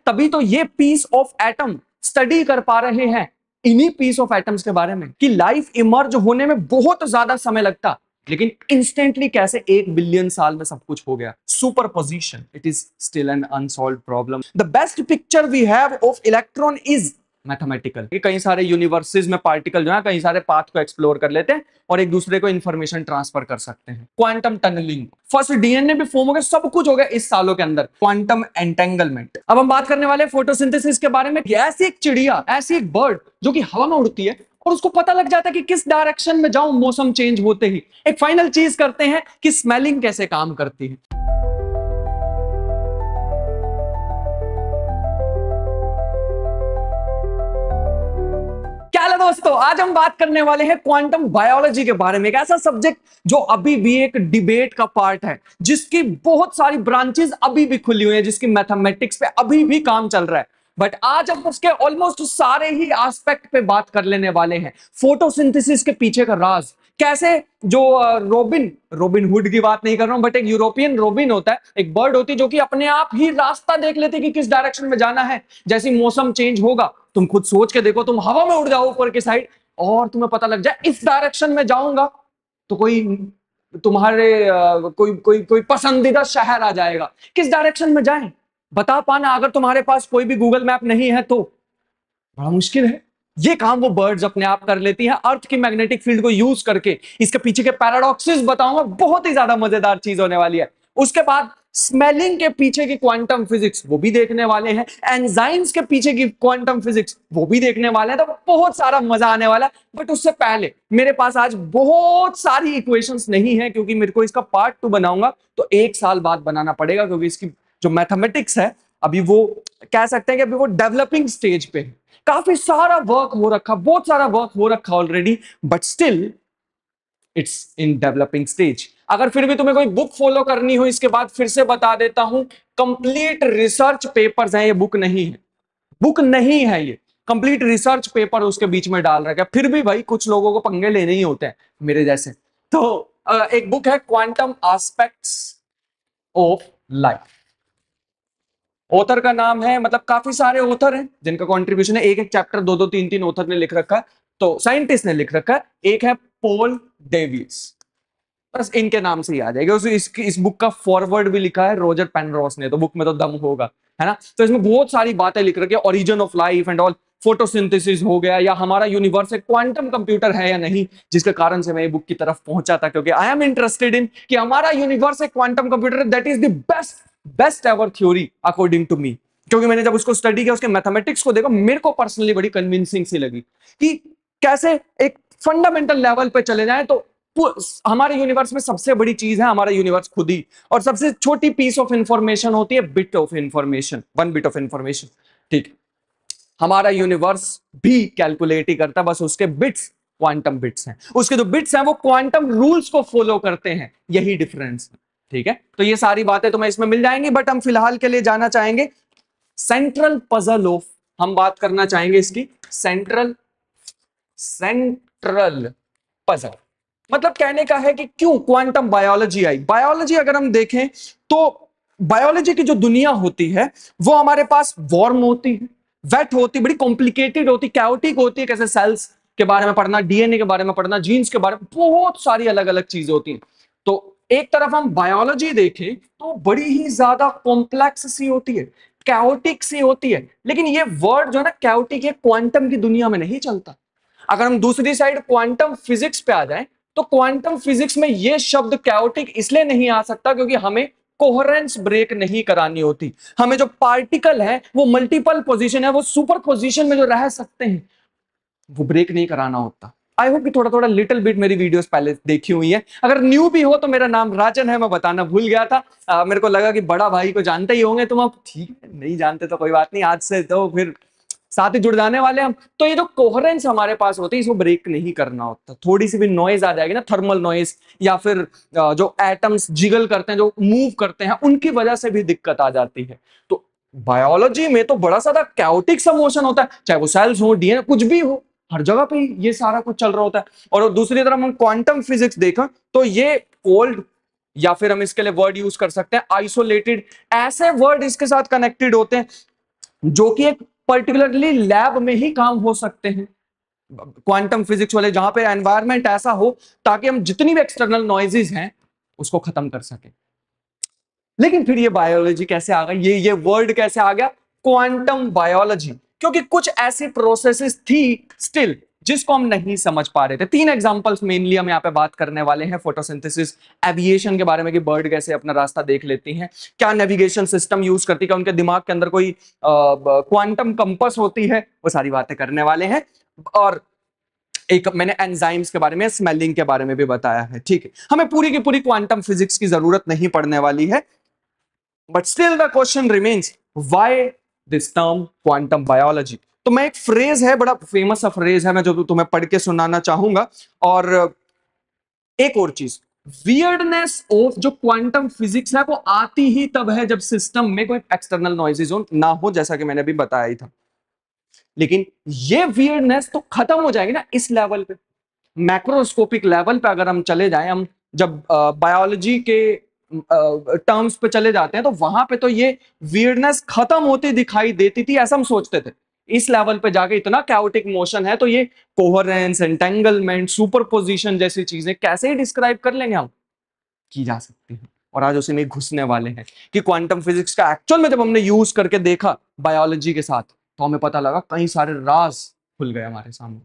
तभी तो ये पीस ऑफ एटम स्टडी कर पा रहे हैं इन्हीं पीस ऑफ एटम्स के बारे में कि लाइफ इमर्ज होने में बहुत ज्यादा समय लगता, लेकिन इंस्टेंटली कैसे 1 बिलियन साल में सब कुछ हो गया। Super position, it is still an unsolved problem. The best picture we have of electron is mathematical. कई सारे यूनिवर्सेस में पार्टिकल जो है कई सारे पाथ को एक्सप्लोर कर लेते हैं और एक दूसरे को इंफॉर्मेशन ट्रांसफर कर सकते हैं। क्वांटम टनलिंग, फर्स्ट डीएनए भी फॉर्म हो गया, सब कुछ हो गया इस सालों के अंदर। Quantum entanglement. अब हम बात करने वाले फोटोसिंथेसिस के बारे में। ऐसी एक चिड़िया, ऐसी एक बर्ड जो कि हवा में उड़ती है और उसको पता लग जाता है कि किस डायरेक्शन में जाऊं मौसम चेंज होते ही। एक फाइनल चीज करते हैं कि स्मेलिंग कैसे काम करती है। क्या है दोस्तों, आज हम बात करने वाले हैं क्वांटम बायोलॉजी के बारे में। एक ऐसा सब्जेक्ट जो अभी भी एक डिबेट का पार्ट है, जिसकी बहुत सारी ब्रांचेस अभी भी खुली हुई हैं, जिसकी मैथमेटिक्स पे अभी भी काम चल रहा है। बट आज हम उसके ऑलमोस्ट सारे ही एस्पेक्ट पे बात कर लेने वाले हैं। फोटोसिंथेसिस के पीछे का राज, कैसे जो रॉबिन हुड की बात नहीं कर रहा हूं, बट एक यूरोपियन रॉबिन होता है, एक बर्ड होती है जो कि अपने आप ही रास्ता देख लेती है कि किस डायरेक्शन में जाना है। जैसे मौसम चेंज होगा, तुम खुद सोच के देखो, तुम हवा में उड़ जाओ ऊपर की साइड और तुम्हें पता लग जाए इस डायरेक्शन में जाऊंगा तो कोई तुम्हारे कोई कोई कोई पसंदीदा शहर आ जाएगा। किस डायरेक्शन में जाएं बता पाना अगर तुम्हारे पास कोई भी गूगल मैप नहीं है तो बड़ा मुश्किल है। ये काम वो बर्ड्स अपने आप कर लेती हैं अर्थ की मैग्नेटिक फील्ड को यूज करके। इसके पीछे के पैराडॉक्सेस बताऊंगा, बहुत ही ज्यादा मजेदार चीज होने वाली है। उसके बाद स्मेलिंग के पीछे की क्वांटम फिजिक्स वो भी देखने वाले हैं, एंजाइम्स के पीछे की क्वांटम फिजिक्स वो भी देखने वाले हैं। तो बहुत सारा मजा आने वाला है। बट उससे पहले मेरे पास आज बहुत सारी इक्वेशंस नहीं है, क्योंकि मेरे को इसका पार्ट 2 बनाऊंगा तो 1 साल बाद बनाना पड़ेगा, क्योंकि इसकी जो मैथमेटिक्स है अभी वो कह सकते हैं कि अभी वो डेवलपिंग स्टेज पे है। काफी सारा वर्क हो रखा, बहुत सारा वर्क हो रखा already, but still it's in developing stage. अगर फिर भी तुम्हें कोई बुक फॉलो करनी हो, इसके बाद फिर से बता देता हूं, कंप्लीट रिसर्च पेपर्स हैं, ये बुक नहीं है, बुक नहीं है ये, कंप्लीट रिसर्च पेपर उसके बीच में डाल रखा है। फिर भी भाई कुछ लोगों को पंगे लेने ही होते हैं मेरे जैसे। तो एक बुक है quantum aspects of life, author का नाम है, मतलब काफी सारे ऑथर हैं जिनका कंट्रीब्यूशन है, एक एक चैप्टर 2-2 3-3 ऑथर ने लिख रखा है, तो साइंटिस्ट ने लिख रखा है। एक है पॉल डेविस, बस इनके नाम से ही आ जाएगा। इस बुक का फॉरवर्ड भी लिखा है रॉजर पेनरोस ने, तो बुक में तो दम होगा, है ना। तो इसमें बहुत सारी बातें लिख रखी है, origin of life and all, photosynthesis हो गया, या हमारा यूनिवर्स एक क्वांटम कंप्यूटर है या नहीं, जिसके कारण से मैं ये बुक की तरफ पहुंचा था, क्योंकि आई एम इंटरेस्टेड इन कि हमारा यूनिवर्स एक quantum computer, that is the best ever theory according to me. क्योंकि मैंने जब उसको स्टडी किया, उसके मैथमेटिक्स को देखा, मेरे को पर्सनली बड़ी कन्विंसिंग सी लगी कि कैसे एक फंडामेंटल लेवल पे चले जाए तो हमारे यूनिवर्स में सबसे बड़ी चीज है हमारा यूनिवर्स खुद ही, और सबसे छोटी पीस ऑफ इंफॉर्मेशन होती है bit of information, 1 bit of information. ठीक, हमारा यूनिवर्स भी कैलकुलेट ही करता है, बस उसके बिट्स क्वांटम बिट्स हैं, उसके जो बिट्स हैं वो क्वांटम रूल्स को फॉलो करते हैं, यही डिफरेंस है। ठीक है, तो ये सारी बातें तुम्हें इसमें मिल जाएंगी, बट हम फिलहाल के लिए जाना चाहेंगे सेंट्रल पजल ऑफ, हम बात करना चाहेंगे इसकी सेंट्रल पजल। मतलब कहने का है कि क्यों क्वांटम बायोलॉजी आई। बायोलॉजी अगर हम देखें तो बायोलॉजी की जो दुनिया होती है वो हमारे पास वार्म होती है, वेट होती, बड़ी कॉम्प्लिकेटेड होती, कैओटिक होती है। कैसे सेल्स के बारे में पढ़ना, डीएनए के बारे में पढ़ना, जीन्स के बारे में, बहुत सारी अलग अलग चीजें होती हैं। तो एक तरफ हम बायोलॉजी देखें तो बड़ी ही ज्यादा कॉम्प्लेक्स सी होती है, कैओटिक सी होती है। लेकिन ये वर्ड जो है ना कैओटिक, ये क्वांटम की दुनिया में नहीं चलता। अगर हम दूसरी साइड क्वांटम फिजिक्स पे आ जाएं तो क्वांटम फिजिक्स में ये शब्द कैओटिक इसलिए नहीं आ सकता क्योंकि हमें कोहेरेंस ब्रेक नहीं करानी होती। हमें जो पार्टिकल है वो मल्टीपल पोजीशन है, वो सुपर पोजीशन में जो रह सकते हैं, वो ब्रेक नहीं कराना होता। आई होप कि थोड़ा थोड़ा लिटिल बिट मेरी वीडियोस पहले देखी हुई है। अगर न्यू भी हो तो मेरा नाम राजन है, मैं बताना भूल गया था। मेरे को लगा कि बड़ा भाई को जानते ही होंगे तुम, अब ठीक है नहीं जानते तो कोई बात नहीं, आज से तो फिर साथ ही जुड़ जाने वाले हम। तो ये जो कोहेरेंस हमारे पास होती है इसको ब्रेक नहीं करना होता। थोड़ी सी भी नॉइज आ जाएगी ना, थर्मल नॉइज, या फिर जो एटम्स जिगल करते हैं, जो मूव करते हैं, उनकी वजह से भी दिक्कत आ जाती है। तो बायोलॉजी में तो बड़ा ज्यादा कैओटिक सा मोशन होता है, चाहे वो सेल्स हो, डीएनए, कुछ भी हो, हर जगह पे ये सारा कुछ चल रहा होता है। और दूसरी तरफ हम क्वांटम फिजिक्स देखा तो ये कोल्ड, या फिर हम इसके लिए वर्ड यूज कर सकते हैं आइसोलेटेड, ऐसे वर्ड इसके साथ कनेक्टेड होते हैं जो कि एक पर्टिकुलरली लैब में ही काम हो सकते हैं, क्वांटम फिजिक्स वाले, जहां पे एनवायरनमेंट ऐसा हो ताकि हम जितनी भी एक्सटर्नल नॉइजेस हैं उसको खत्म कर सके। लेकिन फिर ये बायोलॉजी कैसे आ गई, ये वर्ड कैसे आ गया क्वांटम बायोलॉजी? क्योंकि कुछ ऐसी प्रोसेसेस थी स्टिल जिसको हम नहीं समझ पा रहे थे। तीन एग्जांपल्स मेनली हम यहाँ पे बात करने वाले हैं, फोटोसिंथेसिस, एविएशन के बारे में कि बर्ड कैसे अपना रास्ता देख लेती हैं, क्या नेविगेशन सिस्टम यूज करती है, क्या उनके दिमाग के अंदर कोई क्वांटम कंपास होती है, वो सारी बातें करने वाले हैं। और एक मैंने एंजाइम्स के बारे में, स्मेलिंग के बारे में भी बताया है। ठीक है, हमें पूरी की पूरी क्वांटम फिजिक्स की जरूरत नहीं पड़ने वाली है, but still the question remains why this term quantum biology. तो मैं एक फ्रेज है, बड़ा फेमस सा फ्रेज है, मैं जो तुम्हें पढ़ के सुनाना चाहूंगा। और एक और चीज, वियर्डनेस ऑफ जो क्वांटम फिजिक्स है वो आती ही तब है जब सिस्टम में कोई एक्सटर्नल नॉइजेस ना हो, जैसा कि मैंने अभी बताया ही था। लेकिन ये वियर्डनेस तो खत्म हो जाएगी ना इस लेवल पे, मैक्रोस्कोपिक लेवल पे अगर हम चले जाएं, हम जब बायोलॉजी के टर्म्स पे चले जाते हैं तो वहां पे तो ये वियर्डनेस खत्म होती दिखाई देती थी, ऐसा हम सोचते थे। इस लेवल पे जाके इतना कैओटिक मोशन है तो ये कोहेरेंस, एंटेंगलमेंट, सुपरपोजिशन जैसी चीजें कैसे ही डिस्क्राइब कर लेंगे हम, की जा सकती है। और आज उसी में घुसने वाले हैं कि क्वांटम फिजिक्स का एक्चुअल में जब हमने यूज करके देखा बायोलॉजी के साथ तो हमें पता लगा कई सारे राज खुल गए हमारे सामने।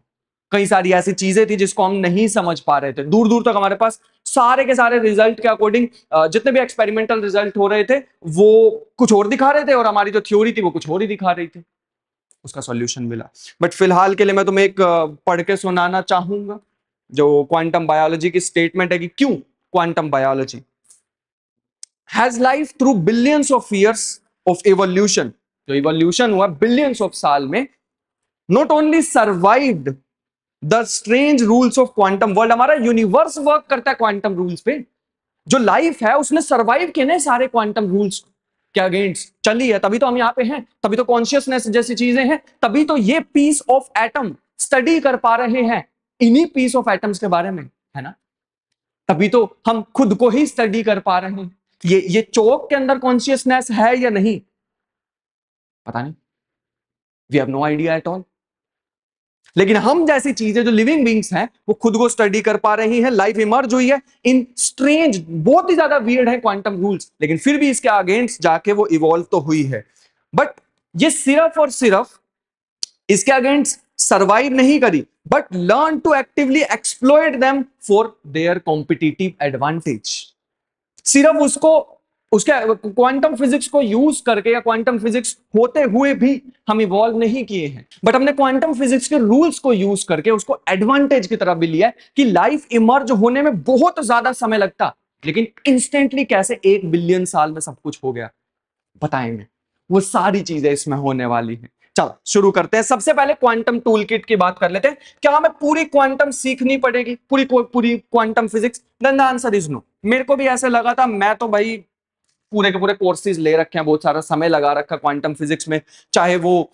कई सारी ऐसी चीजें थी जिसको हम नहीं समझ पा रहे थे, दूर दूर तक हमारे पास सारे के सारे रिजल्ट के अकॉर्डिंग जितने भी एक्सपेरिमेंटल रिजल्ट हो रहे थे वो कुछ और दिखा रहे थे और हमारी जो थ्योरी थी वो कुछ और ही दिखा रही थी। उसका सॉल्यूशन मिला। बट फिलहाल के लिए मैं तुम्हें एक पढ़ के सुनाना चाहूंगा जो क्वांटम बायोलॉजी की स्टेटमेंट है कि क्यों quantum biology has life through billions of years of evolution, जो इवोल्यूशन हुआ बिलियंस ऑफ साल में, not only survived the strange rules of quantum world, हमारा यूनिवर्स वर्क करता है क्वांटम रूल्स पे, जो लाइफ है उसने सर्वाइव किए ना सारे क्वांटम रूल्स के अगेंस्ट चली है, तभी तो हम यहाँ पे हैं, तभी तो कॉन्शियसनेस जैसी चीजें हैं, तभी तो ये पीस ऑफ एटम स्टडी कर पा रहे हैं इन्हीं पीस ऑफ एटम्स के बारे में, है ना। तभी तो हम खुद को ही स्टडी कर पा रहे हैं। ये चौक के अंदर कॉन्शियसनेस है या नहीं पता नहीं, we have no idea at all. लेकिन हम जैसी चीजें जो लिविंग बींग्स हैं वो खुद को स्टडी कर पा रही हैं, लाइफ इमर्ज हुई है इन स्ट्रेंज, बहुत ही ज्यादा वियर्ड है क्वांटम रूल्स, लेकिन फिर भी इसके अगेंस्ट जाके वो इवॉल्व तो हुई है। बट ये सिर्फ और सिर्फ इसके अगेंस्ट सर्वाइव नहीं करी, but learn to actively exploit them for their competitive advantage. सिर्फ उसको, उसके क्वांटम फिजिक्स को यूज करके या क्वांटम फिजिक्स होते हुए भी हम इवॉल्व नहीं किए हैं, बट हमने क्वांटम फिजिक्स के रूल्स को यूज करके उसको एडवांटेज की तरफ भी लिया है कि लाइफ इमर्ज होने में बहुत ज्यादा समय लगता, लेकिन इंस्टेंटली कैसे 1 बिलियन साल में सब कुछ हो गया बताएंगे। वो सारी चीजें इसमें होने वाली हैं। चलो शुरू करते हैं। सबसे पहले क्वांटम टूल किट की बात कर लेते हैं। क्या हमें पूरी क्वांटम सीखनी पड़ेगी, पूरी quantum physics? Then the answer is no. मेरे को भी ऐसे लगा था, मैं तो भाई पूरे के पूरे कोर्सेज ले रखे हैं, बहुत सारा समय लगा रखा क्वांटम फिजिक्स में, चाहे वो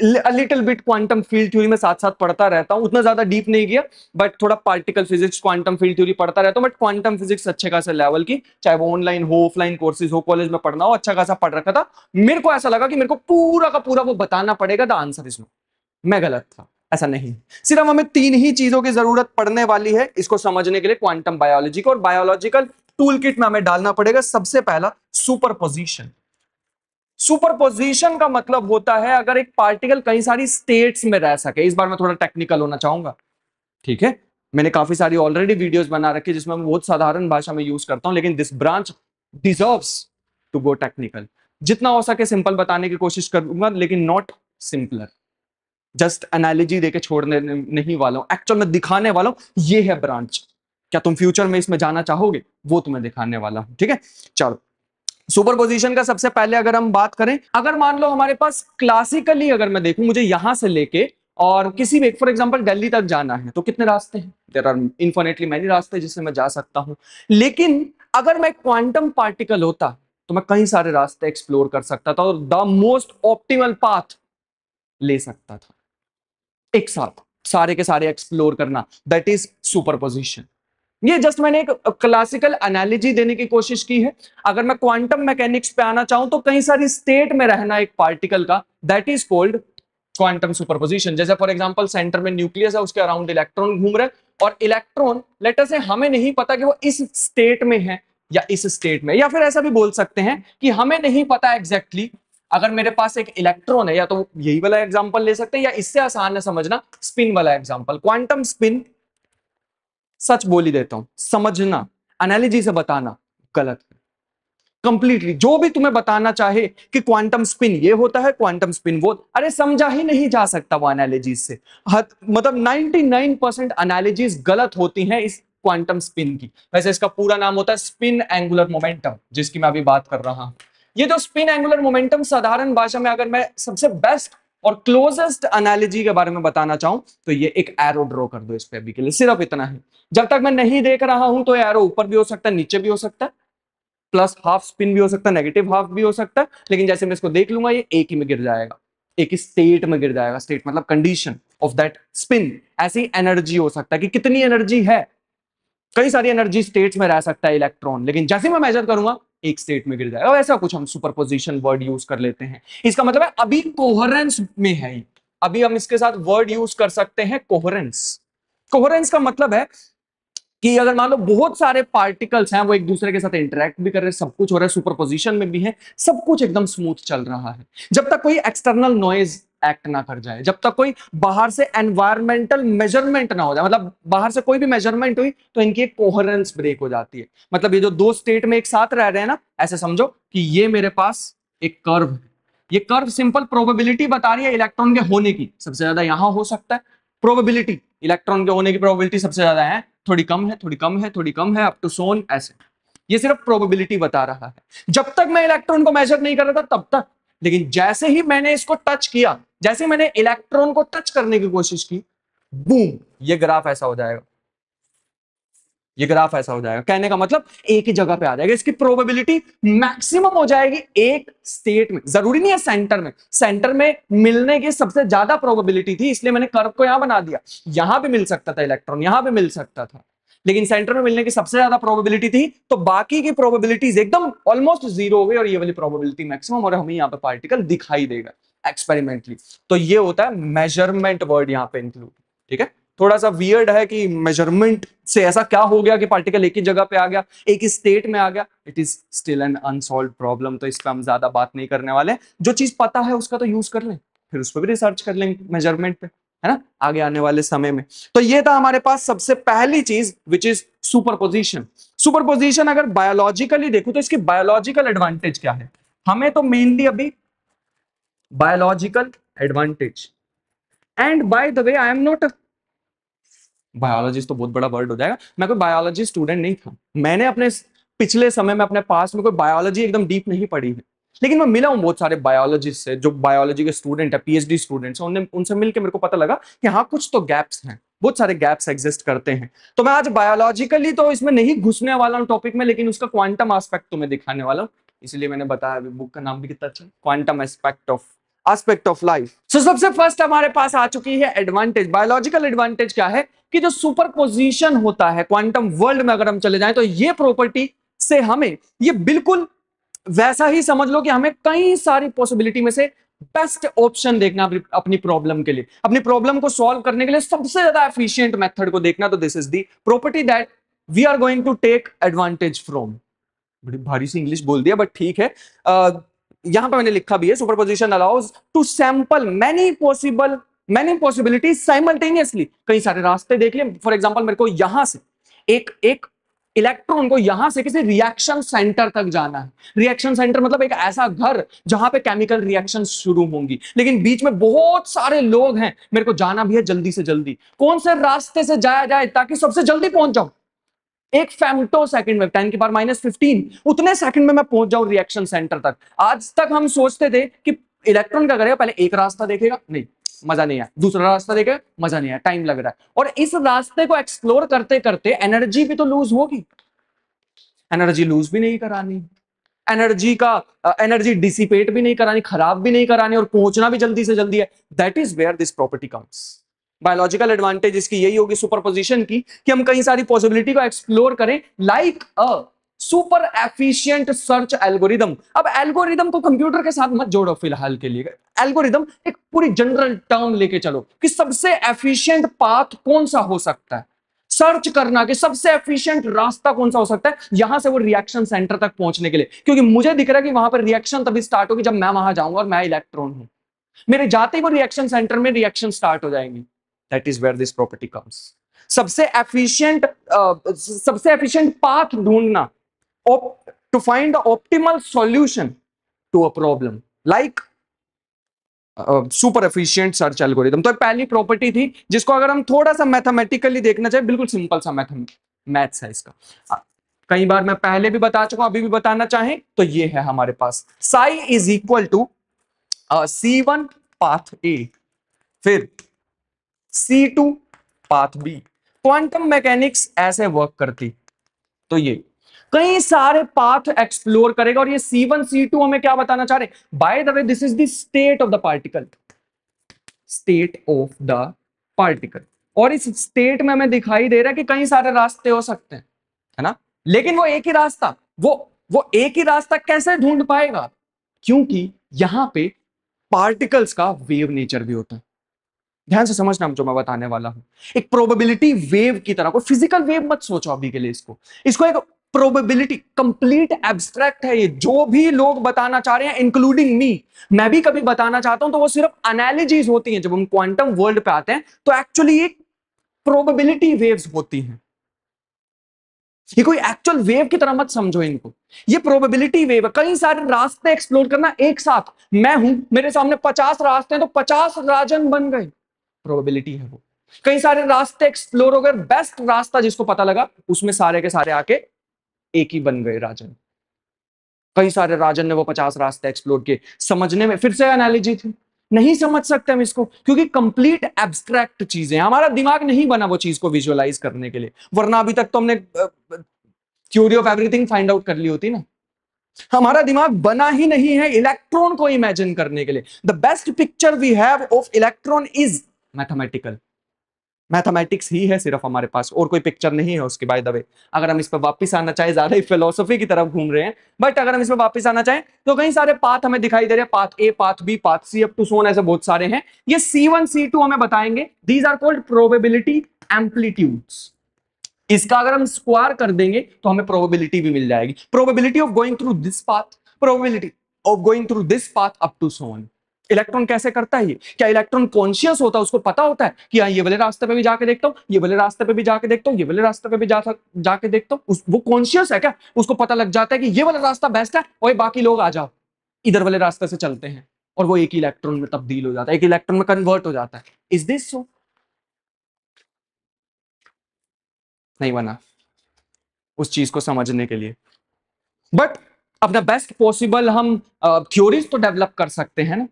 little bit quantum field theory में साथ साथ पढ़ता रहता हूं, उतना ज्यादा डीप नहीं गया, बट थोड़ा particle physics, quantum field theory पढ़ता रहता हूं, बट क्वांटम फिजिक्स अच्छे खासे लेवल की, चाहे वो ऑनलाइन हो, ऑफलाइन कोर्सेज हो, कॉलेज में पढ़ना हो, अच्छा खासा पढ़ रखा था। मेरे को ऐसा लगा कि मेरे को पूरा का पूरा वो बताना पड़ेगा, द आंसर इज नो। मैं गलत था, ऐसा नहीं। सिर्फ हमें तीन ही चीजों की जरूरत पड़ने वाली है इसको समझने के लिए, क्वांटम बायोलॉजी को, और बायोलॉजिकल टूल किट में हमें डालना पड़ेगा सबसे पहला सुपरपोजिशन। सुपरपोजिशन का मतलब होता है अगर एक पार्टिकल कई सारी स्टेट्स में रह सके। इस बार मैं थोड़ा टेक्निकल होना चाहूंगा, ठीक है। मैंने काफी सारी ऑलरेडी वीडियोस बना रखी है जिसमें मैं बहुत साधारण भाषा में यूज करता हूं, लेकिन this branch deserves to go technical. जितना हो सके सिंपल बताने की कोशिश करूंगा, लेकिन नॉट सिंपलर। जस्ट एनालॉजी देके छोड़ने नहीं वाला हूं, एक्चुअल में दिखाने वाला हूं ये है ब्रांच। क्या तुम फ्यूचर में इसमें जाना चाहोगे, वो तुम्हें दिखाने वाला हूं, ठीक है। चलो, सुपरपोजिशन का सबसे पहले अगर हम बात करें, अगर मान लो हमारे पास क्लासिकली अगर मैं देखूं, मुझे यहां से लेके और किसी भी, फॉर एग्जांपल दिल्ली तक जाना है, तो कितने रास्ते हैं? देयर आर इन्फिनिटली मेनी रास्ते जिससे मैं जा सकता हूं। लेकिन अगर मैं क्वांटम पार्टिकल होता तो मैं कई सारे रास्ते एक्सप्लोर कर सकता था और द मोस्ट ऑप्टिमल पाथ ले सकता था एक साथ, सारे के सारे एक्सप्लोर करना, दैट इज सुपरपोजिशन। ये जस्ट मैंने एक क्लासिकल एनालॉजी देने की कोशिश की है। अगर मैं क्वांटम मैकेनिक्स पे आना चाहूं तो कई सारी स्टेट में रहना एक पार्टिकल का, that is called quantum superposition. जैसे फॉर एग्जांपल सेंटर में न्यूक्लियस है, उसके अराउंड इलेक्ट्रॉन घूम रहे हैं, और इलेक्ट्रॉन लेटर से हमें नहीं पता कि वो इस स्टेट में है या इस स्टेट में, या फिर ऐसा भी बोल सकते हैं कि हमें नहीं पता एग्जैक्टली अगर मेरे पास एक इलेक्ट्रॉन है, या तो यही वाला एग्जांपल ले सकते हैं, या इससे आसान है समझना स्पिन वाला एग्जांपल। क्वांटम स्पिन सच बोल ही देता हूं, समझना एनालॉजी से बताना गलत है कंप्लीटली। जो भी तुम्हें बताना चाहे कि क्वांटम स्पिन ये होता है, क्वांटम स्पिन वो, अरे समझा ही नहीं जा सकता वो एनालॉजीज से। मतलब 99% एनालॉजीज गलत होती हैं इस क्वांटम स्पिन की। वैसे इसका पूरा नाम होता है स्पिन एंगुलर मोमेंटम, जिसकी मैं अभी बात कर रहा हूं। ये जो स्पिन एंगुलर मोमेंटम साधारण भाषा में अगर मैं सबसे बेस्ट और क्लोजेस्ट एनालॉजी के बारे में बताना चाहूं तो ये एक एरो ड्रॉ कर दो इस पे अभी के लिए, सिर्फ इतना है। जब तक मैं नहीं देख रहा हूं तो एरो ऊपर भी हो सकता है, नीचे भी हो सकता है, प्लस हाफ स्पिन भी हो सकता है, नेगेटिव हाफ भी हो सकता है, लेकिन जैसे मैं इसको देख लूंगा ये एक ही में गिर जाएगा, एक ही स्टेट में गिर जाएगा। स्टेट मतलब कंडीशन ऑफ दैट स्पिन। ऐसी एनर्जी हो सकता है कि कितनी एनर्जी है, कई सारी एनर्जी स्टेट्स में रह सकता है इलेक्ट्रॉन, लेकिन जैसे मैं मेजर करूंगा एक स्टेट में गिर जाएगा। ऐसा कुछ हम सुपरपोजिशन वर्ड यूज कर लेते हैं। इसका मतलब है अभी कोहेरेंस में है। अभी हम इसके साथ वर्ड यूज कर सकते हैं कोहेरेंस। कोहेरेंस का मतलब है कि अगर मान लो बहुत सारे पार्टिकल्स हैं, वो एक दूसरे के साथ इंटरेक्ट भी कर रहे हैं, सब कुछ हो रहा है, सुपरपोजिशन में भी है, सब कुछ एकदम स्मूथ चल रहा है, जब तक कोई एक्सटर्नल नॉइज एक्ट ना कर जाए, जब तक कोई बाहर से एनवायरमेंटल मेजरमेंट ना हो जाए। मतलब बाहर से कोई भी मेजरमेंट हुई तो इनकी एक कोहेरेंस ब्रेक हो जाती है। मतलब ये जो दो स्टेट में एक साथ रह रहे हैं ना, ऐसे समझो कि ये मेरे पास एक कर्व है, ये कर्व सिंपल प्रोबेबिलिटी बता रही है इलेक्ट्रॉन के होने की, सबसे ज्यादा यहां हो सकता है। प्रोबेबिलिटी इलेक्ट्रॉन के होने की प्रोबेबिलिटी सबसे ज्यादा है, थोड़ी कम है, थोड़ी कम है, थोड़ी कम है, अप टू सोन ऐसे। ये सिर्फ प्रोबेबिलिटी बता रहा है जब तक मैं इलेक्ट्रॉन को मेजर नहीं कर रहा था तब तक। लेकिन जैसे ही मैंने इसको टच किया, जैसे ही मैंने इलेक्ट्रॉन को टच करने की कोशिश की, बूम, ये ग्राफ ऐसा हो जाएगा, ये ग्राफ ऐसा हो जाएगा। कहने का मतलब एक ही जगह पे आ जाएगा, इसकी प्रोबेबिलिटी मैक्सिमम हो जाएगी एक स्टेट में। जरूरी नहीं है सेंटर में, सेंटर में मिलने की सबसे ज्यादा प्रोबेबिलिटी थी, इसलिए मैंने कर्व को यहां बना दिया। यहां भी मिल सकता था इलेक्ट्रॉन, यहां भी मिल सकता था, लेकिन सेंटर में मिलने की सबसे ज्यादा प्रोबेबिलिटी थी, तो बाकी की प्रोबेबिलिटीज एकदम ऑलमोस्ट जीरो हो गई, और ये वाली प्रोबेबिलिटी मैक्सिमम, और हमें यहाँ पे पार्टिकल दिखाई देगा एक्सपेरिमेंटली। तो ये होता है मेजरमेंट वर्ड यहाँ पे इंक्लूड। ठीक है, थोड़ा सा वियर्ड है कि मेजरमेंट से ऐसा क्या हो गया कि पार्टिकल एक ही जगह पे आ गया, एक ही स्टेट में आ गया। It is still an unsolved problem, तो इस पर हम ज्यादा बात नहीं करने वाले। जो चीज पता है उसका तो यूज कर लें, फिर उस पर भी रिसर्च कर लेंगे मेजरमेंट पे, है ना, आगे आने वाले समय में। तो ये था हमारे पास सबसे पहली चीज विच इज सुपरपोजिशन। सुपरपोजिशन अगर बायोलॉजिकली देखो तो इसकी बायोलॉजिकल एडवांटेज क्या है, हमें तो मेनली अभी biological advantage, and by the way I am not biologist, तो बहुत बड़ा वर्ड हो जाएगा, मैं कोई बायोलॉजी स्टूडेंट नहीं था। मैंने अपने पिछले समय में अपने पास में कोई बायोलॉजी एकदम डीप नहीं पढ़ी है, लेकिन मैं मिला हूं बहुत सारे बायोलॉजिस्ट से जो बायोलॉजी के स्टूडेंट है, पीएचडी स्टूडेंट्स, उनसे मिलकर मेरे को पता लगा कि हाँ कुछ तो गैप्स हैं, बहुत सारे गैप्स एग्जिस्ट करते हैं। तो मैं आज बायोलॉजिकली तो इसमें नहीं घुसने वाला हूँ टॉपिक में, लेकिन उसका क्वांटम एस्पेक्ट तुम्हें दिखाने वाला हूँ, इसलिए मैंने बताया। बुक का नाम भी कितना अच्छा, क्वांटम एस्पेक्ट ऑफ लाइफ। सो सबसे फर्स्ट हमारे पास आ चुकी है एडवांटेज। बायोलॉजिकल एडवांटेज क्या है कि जो सुपरपोजिशन होता है क्वांटम वर्ल्ड में, अगर हम चले जाएं तो ये प्रॉपर्टी से हमें ये बिल्कुल वैसा ही समझ लो कि हमें कई सारी पॉसिबिलिटी में से बेस्ट ऑप्शन देखना अपनी प्रॉब्लम के लिए, अपनी प्रॉब्लम को सॉल्व करने के लिए सबसे ज्यादा एफिशिएंट मेथड को देखना। तो this is the property that we are going to take advantage from. बड़ी भारी सी इंग्लिश बोल दिया, बट ठीक है। यहां पर मैंने लिखा भी है, superposition allows to sample many possibilities simultaneously. कई सारे रास्ते देख लिए। फॉर एग्जांपल मेरे को यहां से एक इलेक्ट्रॉन को यहां से किसी रिएक्शन सेंटर तक जाना है। रिएक्शन सेंटर मतलब एक ऐसा घर जहां पे केमिकल रिएक्शन शुरू होंगी, लेकिन बीच में बहुत सारे लोग हैं, मेरे को जाना भी है जल्दी से जल्दी। कौन से रास्ते से जाया जाए ताकि सबसे जल्दी पहुंच जाऊं? एक फेम्टो सेकंड में 10 की पावर -15 उतने सेकंड में मैं पहुंच जाऊं रिएक्शन सेंटर तक। आज तक हम सोचते थे कि इलेक्ट्रॉन क्या करेगा, पहले एक रास्ता देखेगा, नहीं मजा नहीं आया, दूसरा रास्ता देखेगा, मजा नहीं आया, टाइम लग रहा है। और इस रास्ते को एक्सप्लोर करते करते एनर्जी भी तो लूज होगी, एनर्जी लूज भी नहीं करानी, एनर्जी डिसिपेट भी नहीं करानी, खराब भी नहीं करानी, और पहुंचना भी जल्दी से जल्दी है। That is where this property comes, biological advantage इसकी यही होगी सुपरपोजिशन की, कि हम कई सारी पॉसिबिलिटी को एक्सप्लोर करें, like a super efficient search algorithm. अब एल्गोरिदम को कंप्यूटर के साथ मत जोड़ो फिलहाल के लिए, एल्गोरिदम एक पूरी जनरल टर्म लेके चलो कि सबसे एफिशिएंट पाथ कौन सा हो सकता है, सर्च करना कि सबसे एफिशिएंट रास्ता कौन सा हो सकता है यहां से वो रिएक्शन सेंटर तक पहुंचने के लिए, क्योंकि मुझे दिख रहा है कि वहां पर रिएक्शन तभी स्टार्ट होगी जब मैं वहां जाऊंगा और मैं इलेक्ट्रॉन हूं, मेरे जाते ही वो रिएक्शन सेंटर में रिएक्शन स्टार्ट हो जाएंगी। That is where this property comes. सबसे एफिशिएंट पाथ ढूंढना to find optimal solution to a problem, like super efficient search algorithm. तो पहली प्रॉपर्टी थी जिसको अगर हम थोड़ा सा मैथमेटिकली देखना चाहे, बिल्कुल सिंपल सा मैथ्स है इसका। कई बार मैं पहले भी बता चुका हूं, अभी भी बताना चाहें तो ये है हमारे पास psi is equal to C1 path A, फिर C2 path B. Quantum mechanics ऐसे वर्क करती, तो ये कई सारे पाथ एक्सप्लोर करेगा और ये C1 C2 हमें क्या बताना चाह रहे हैं, by the way this is the state of the particle, state of the particle. और इस स्टेट में हमें दिखाई दे रहा है कि कई सारे रास्ते हो सकते हैं, है ना, लेकिन वो एक ही रास्ता, वो एक ही रास्ता कैसे ढूंढ पाएगा, क्योंकि यहां पे पार्टिकल्स का वेव नेचर भी होता है। ध्यान से समझना जो मैं बताने वाला हूं, एक प्रोबेबिलिटी वेव की तरह, कोई फिजिकल वेव मत सोचो अभी के लिए, इसको एक प्रोबेबिलिटी, कंप्लीट एब्स्ट्रैक्ट है ये, जो भी लोग बताना चाह रहे हैं इंक्लूडिंग मी, मैं भी कभी बताना चाहता हूं तो वो सिर्फ एनालॉजीज होती हैं। जब हम क्वांटम वर्ल्ड पे आते हैं तो एक्चुअली ये प्रोबेबिलिटी वेव्स होती हैं, ये कोई एक्चुअल वेव की तरह मत समझो इनको, ये प्रोबेबिलिटी वेव है। कई सारे रास्ते एक्सप्लोर करना एक साथ, मैं हूं मेरे सामने 50 रास्ते हैं तो 50 राजन बन गए, प्रोबेबिलिटी है वो। कई सारे रास्ते एक्सप्लोर हो गए, बेस्ट रास्ता जिसको पता लगा उसमें सारे के सारे आके एक ही बन गए राजन। कई सारे राजन ने वो 50 रास्ते एक्सप्लोर किए, समझने में फिर से एनालॉजी थी, नहीं समझ सकते हम इसको क्योंकि कंप्लीट एब्स्ट्रैक्ट चीजें, हमारा दिमाग नहीं बना वो चीज को विजुअलाइज करने के लिए, वरना अभी तक तो हमने theory of everything find out कर ली होती ना। हमारा दिमाग बना ही नहीं है इलेक्ट्रॉन को इमेजिन करने के लिए। The best picture we have of electron is mathematical, mathematics ही है सिर्फ हमारे पास, और कोई पिक्चर नहीं है उसकी। बाय द वे अगर हम इस पर वापस आना चाहें, ज्यादा ही फिलोसफी की तरफ घूम रहे हैं, बट अगर हम इस पर वापस आना चाहें तो कई सारे पाथ हमें दिखाई दे रहे हैं, path A, path B, path C, up to so on, ऐसे बहुत सारे हैं। ये C1 C2 हमें बताएंगे, these are called probability amplitudes. इसका अगर हम स्क्वायर कर देंगे तो हमें प्रोबेबिलिटी भी मिल जाएगी, probability of going through this path, probability of going through this path up to so on. Electron कैसे करता है ये, क्या इलेक्ट्रॉन कॉन्शियस होता है, उसको पता होता है कि हाँ ये वाले रास्ते पे भी जाके देखता हूँ, ये वाले रास्ते पे भी जाके देखता हूँ, ये वाले रास्ते पे भी जाके देखता हूँ, वो कॉन्शियस है क्या, उसको पता लग जाता है कि ये वाला रास्ता बेस्ट है और बाकी लोग आ जाओ इधर वाले रास्ते से चलते हैं, और वो एक ही इलेक्ट्रॉन में तब्दील हो जाता है, एक इलेक्ट्रॉन में कन्वर्ट हो जाता है। Is this so? नहीं बना उस चीज को समझने के लिए, बट अपना बेस्ट पॉसिबल हम थ्योरीज तो डेवलप कर सकते हैं ना।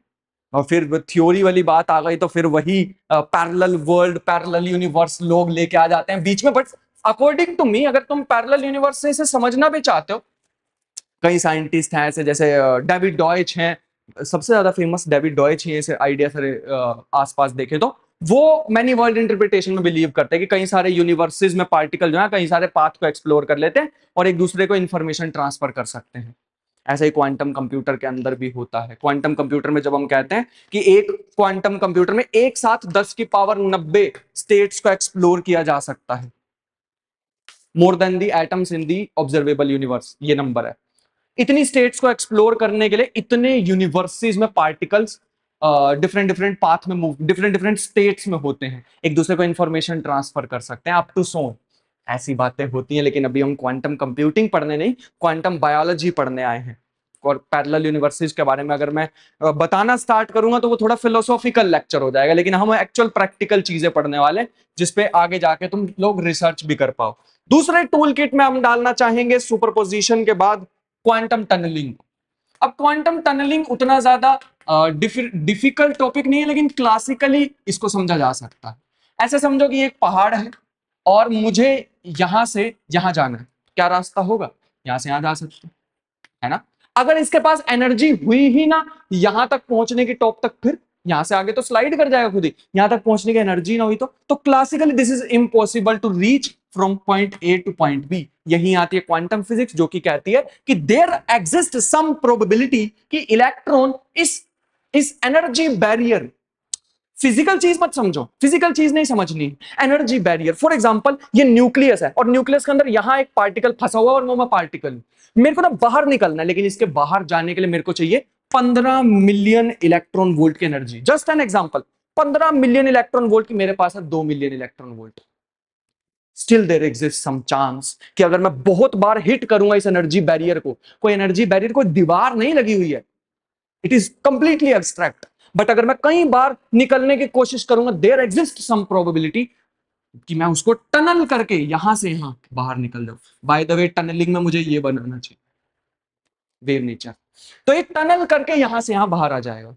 और फिर थ्योरी वाली बात आ गई तो फिर वही पैरेलल वर्ल्ड, पैरेलल यूनिवर्स लोग लेके आ जाते हैं बीच में। बट अकॉर्डिंग टू मी, अगर तुम पैरेलल यूनिवर्स से इसे समझना भी चाहते हो, कई साइंटिस्ट हैं ऐसे, जैसे डेविड डॉयच हैं, सबसे ज्यादा फेमस डेविड डॉयच ही ऐसे आइडिया से आसपास देखें तो वो मैनी वर्ल्ड इंटरप्रिटेशन में बिलीव करते हैं कि कई सारे यूनिवर्सेस में पार्टिकल जो है कई सारे पाथ को एक्सप्लोर कर लेते हैं और एक दूसरे को इंफॉर्मेशन ट्रांसफर कर सकते हैं। ऐसा ही क्वांटम कंप्यूटर के अंदर भी होता है। क्वांटम कंप्यूटर में जब हम कहते हैं कि एक क्वांटम कंप्यूटर में एक साथ 10 की पावर 90 स्टेट्स को एक्सप्लोर किया जा सकता है, more than the atoms in the observable universe, ये नंबर है। इतनी स्टेट्स को एक्सप्लोर करने के लिए इतने यूनिवर्सिटीज में पार्टिकल्स डिफरेंट डिफरेंट पाथ में मूव, डिफरेंट डिफरेंट स्टेट्स में होते हैं, एक दूसरे को इंफॉर्मेशन ट्रांसफर कर सकते हैं अप टू सो। ऐसी बातें होती हैं, लेकिन अभी हम क्वांटम कंप्यूटिंग पढ़ने नहीं, क्वांटम बायोलॉजी पढ़ने आए हैं। और पैरेलल यूनिवर्सिटीज के बारे में अगर मैं बताना स्टार्ट करूंगा तो वो थोड़ा फिलोसॉफिकल लेक्चर हो जाएगा, लेकिन हम एक्चुअल प्रैक्टिकल चीजें पढ़ने वाले जिसपे आगे जाके तुम लोग रिसर्च भी कर पाओ। दूसरे टूल किट में हम डालना चाहेंगे सुपरपोजिशन के बाद क्वांटम टनलिंग। अब क्वांटम टनलिंग उतना ज्यादा डिफिकल्ट टॉपिक नहीं है, लेकिन क्लासिकली इसको समझा जा सकता है। ऐसे समझो कि एक पहाड़ है और मुझे यहां से यहां जाना है, क्या रास्ता होगा, यहां से यहां जा सकते है ना। अगर इसके पास एनर्जी हुई ही ना यहां तक पहुंचने की, टॉप तक, फिर यहां से आगे तो स्लाइड कर जाएगा खुद ही, यहां तक पहुंचने की एनर्जी ना हुई तो classically this is impossible to reach from point A to point B. यही आती है क्वांटम फिजिक्स जो कि कहती है कि देयर एग्जिस्ट सम प्रोबेबिलिटी कि इलेक्ट्रॉन इस एनर्जी बैरियर, फिजिकल चीज मत समझो, फिजिकल चीज नहीं समझनी, एनर्जी बैरियर। फॉर एग्जांपल ये न्यूक्लियस है और न्यूक्लियस के अंदर यहां एक पार्टिकल फंसा हुआ है और वो मैं पार्टिकल, मेरे को ना बाहर निकलना है, लेकिन इसके बाहर जाने के लिए मेरे को चाहिए 15 मिलियन इलेक्ट्रॉन वोल्ट की energy. Just an example, 15 million electron volt की, मेरे पास है 2 million electron volt. Still there exist some chance कि अगर मैं बहुत बार हिट करूंगा इस एनर्जी बैरियर को, कोई एनर्जी बैरियर, कोई दीवार नहीं लगी हुई है, it is completely abstract, but अगर मैं कई बार निकलने की कोशिश करूंगा, देयर एग्जिस्ट सम प्रोबेबिलिटी कि मैं उसको टनल करके यहां से यहां बाहर निकल जाऊं। बाय द वे टनलिंग में मुझे ये बनाना चाहिए वेव नेचर, तो एक टनल करके यहां से यहां बाहर आ जाएगा।